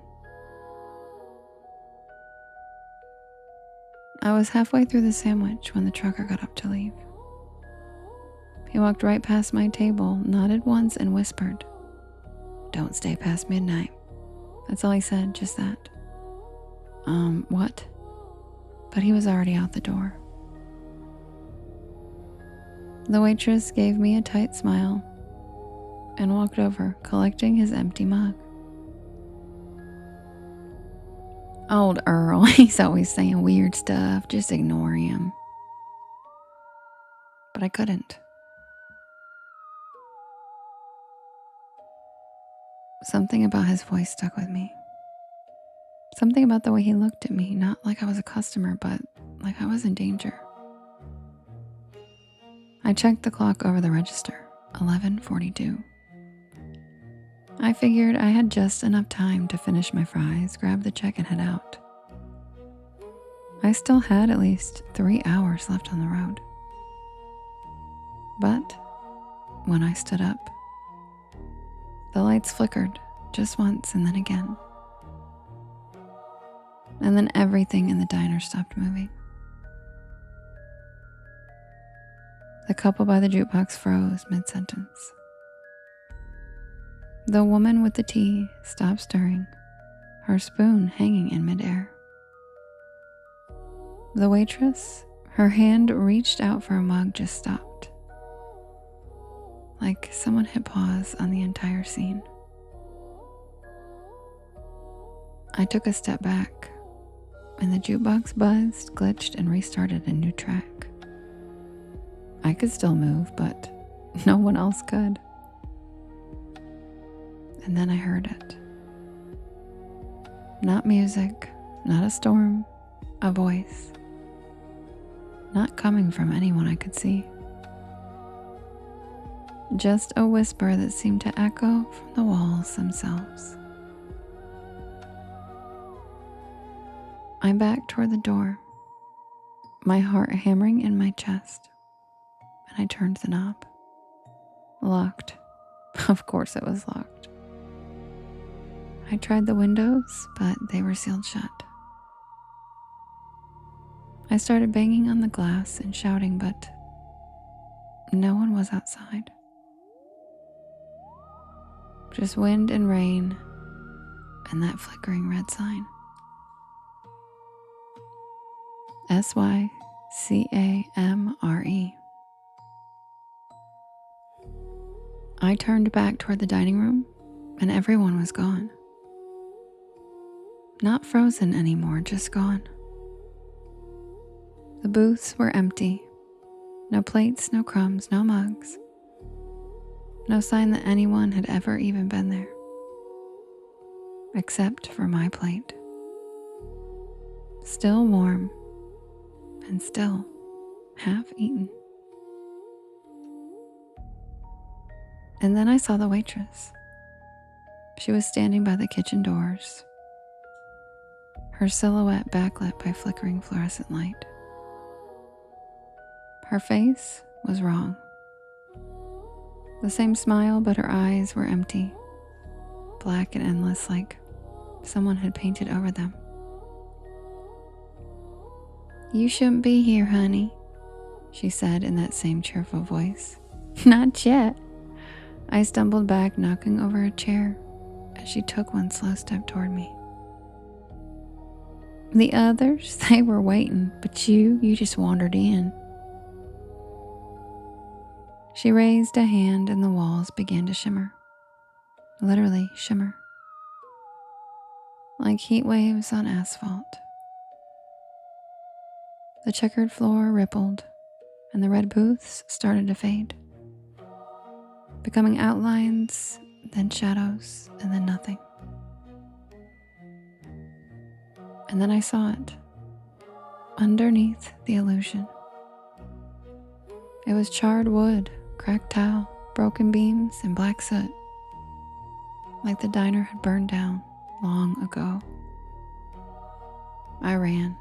I was halfway through the sandwich when the trucker got up to leave. He walked right past my table, nodded once, and whispered, "Don't stay past midnight." That's all he said, just that. What? but he was already out the door. The waitress gave me a tight smile and walked over, collecting his empty mug. Old Earl, he's always saying weird stuff, just ignore him. But I couldn't. Something about his voice stuck with me. Something about the way he looked at me, not like I was a customer, but like I was in danger. I checked the clock over the register, 11:42. I figured I had just enough time to finish my fries, grab the check, and head out. I still had at least 3 hours left on the road. But when I stood up, the lights flickered just once and then again. And then everything in the diner stopped moving. The couple by the jukebox froze mid-sentence. The woman with the tea stopped stirring, her spoon hanging in midair. The waitress, her hand reached out for a mug, just stopped. Like someone hit pause on the entire scene. I took a step back, and the jukebox buzzed, glitched, and restarted a new track. I could still move, but no one else could. And then I heard it. Not music, not a storm, a voice. Not coming from anyone I could see. Just a whisper that seemed to echo from the walls themselves. I backed toward the door, my heart hammering in my chest, and I turned the knob. Locked. Of course it was locked. I tried the windows, but they were sealed shut. I started banging on the glass and shouting, but no one was outside. Just wind and rain and that flickering red sign. SYCAMRE. I turned back toward the dining room and everyone was gone. Not frozen anymore, just gone. The booths were empty. No plates, no crumbs, no mugs. No sign that anyone had ever even been there. Except for my plate. Still warm and still half eaten. And then I saw the waitress. She was standing by the kitchen doors, her silhouette backlit by flickering fluorescent light. Her face was wrong. The same smile, but her eyes were empty, black and endless, like someone had painted over them. "You shouldn't be here, honey," she said in that same cheerful voice. "Not yet." I stumbled back, knocking over a chair as she took one slow step toward me. "The others, they were waiting, but you just wandered in." She raised a hand and the walls began to shimmer. Literally shimmer. Like heat waves on asphalt. The checkered floor rippled and the red booths started to fade, becoming outlines, then shadows, and then nothing. And then I saw it, underneath the illusion. It was charred wood, cracked tile, broken beams, and black soot, like the diner had burned down long ago. I ran.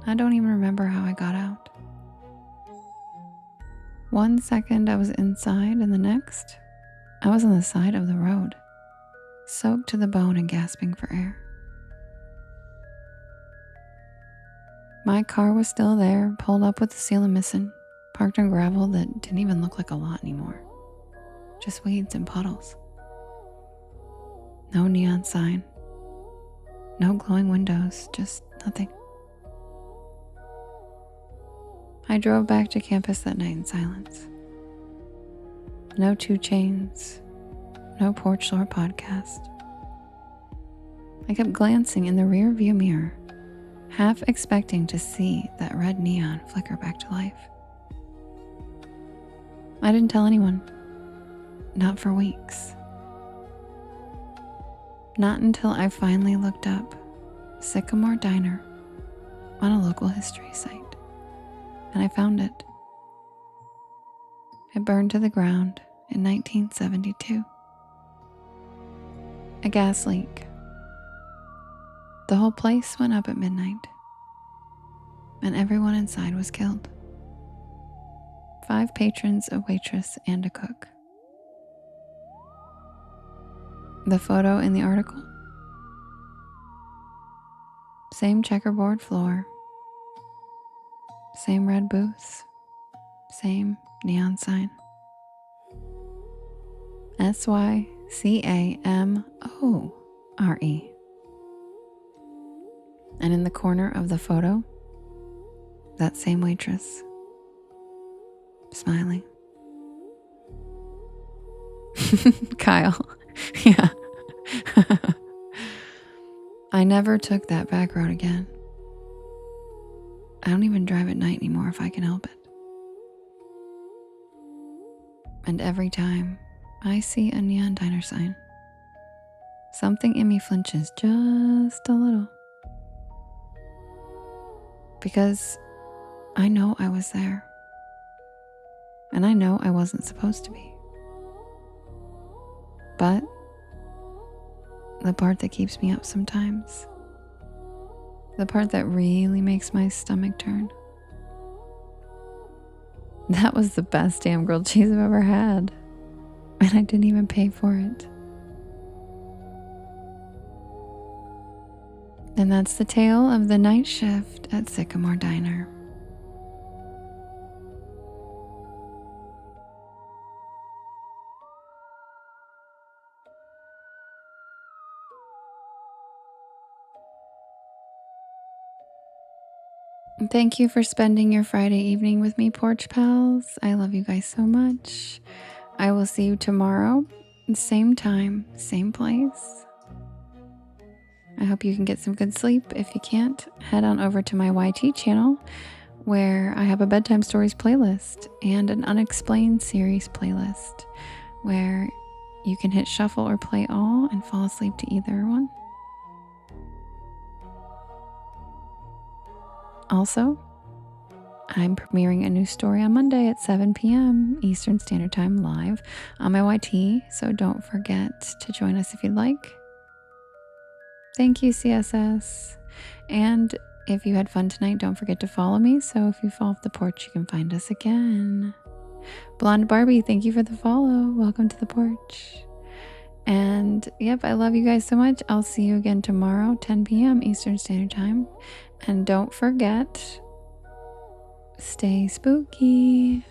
I don't even remember how I got out. 1 second I was inside, and the next, I was on the side of the road, soaked to the bone and gasping for air. My car was still there, pulled up with the ceiling missing, parked on gravel that didn't even look like a lot anymore. Just weeds and puddles. No neon sign. No glowing windows, just nothing. I drove back to campus that night in silence. No 2 Chainz, no Porch Lore podcast. I kept glancing in the rear view mirror, half expecting to see that red neon flicker back to life. I didn't tell anyone, not for weeks. Not until I finally looked up Sycamore Diner on a local history site, and I found it. It burned to the ground in 1972. A gas leak. The whole place went up at midnight, and everyone inside was killed. 5 patrons, a waitress, and a cook. The photo in the article? Same checkerboard floor, same red booths, same neon sign. SYCAMORE. And in the corner of the photo, that same waitress, smiling. Kyle. Yeah. I never took that back road again. I don't even drive at night anymore if I can help it. And every time I see a neon diner sign, something in me flinches just a little. Because I know I was there. And I know I wasn't supposed to be. But the part that keeps me up sometimes, the part that really makes my stomach turn, that was the best damn grilled cheese I've ever had. And I didn't even pay for it. And that's the tale of the night shift at Sycamore Diner. Thank you for spending your Friday evening with me, Porch Pals. I love you guys so much. I will see you tomorrow, same time, same place. I hope you can get some good sleep. If you can't, head on over to my YT channel, where I have a bedtime stories playlist and an unexplained series playlist, where you can hit shuffle or play all and fall asleep to either one. Also, I'm premiering a new story on Monday at 7 p.m. Eastern Standard Time live on my YT, so don't forget to join us if you'd like. Thank you, CSS. And if you had fun tonight, don't forget to follow me, so if you fall off the porch, you can find us again. Blonde Barbie, thank you for the follow. Welcome to the porch. And yep, I love you guys so much. I'll see you again tomorrow, 10 p.m. Eastern Standard Time. And don't forget, stay spooky.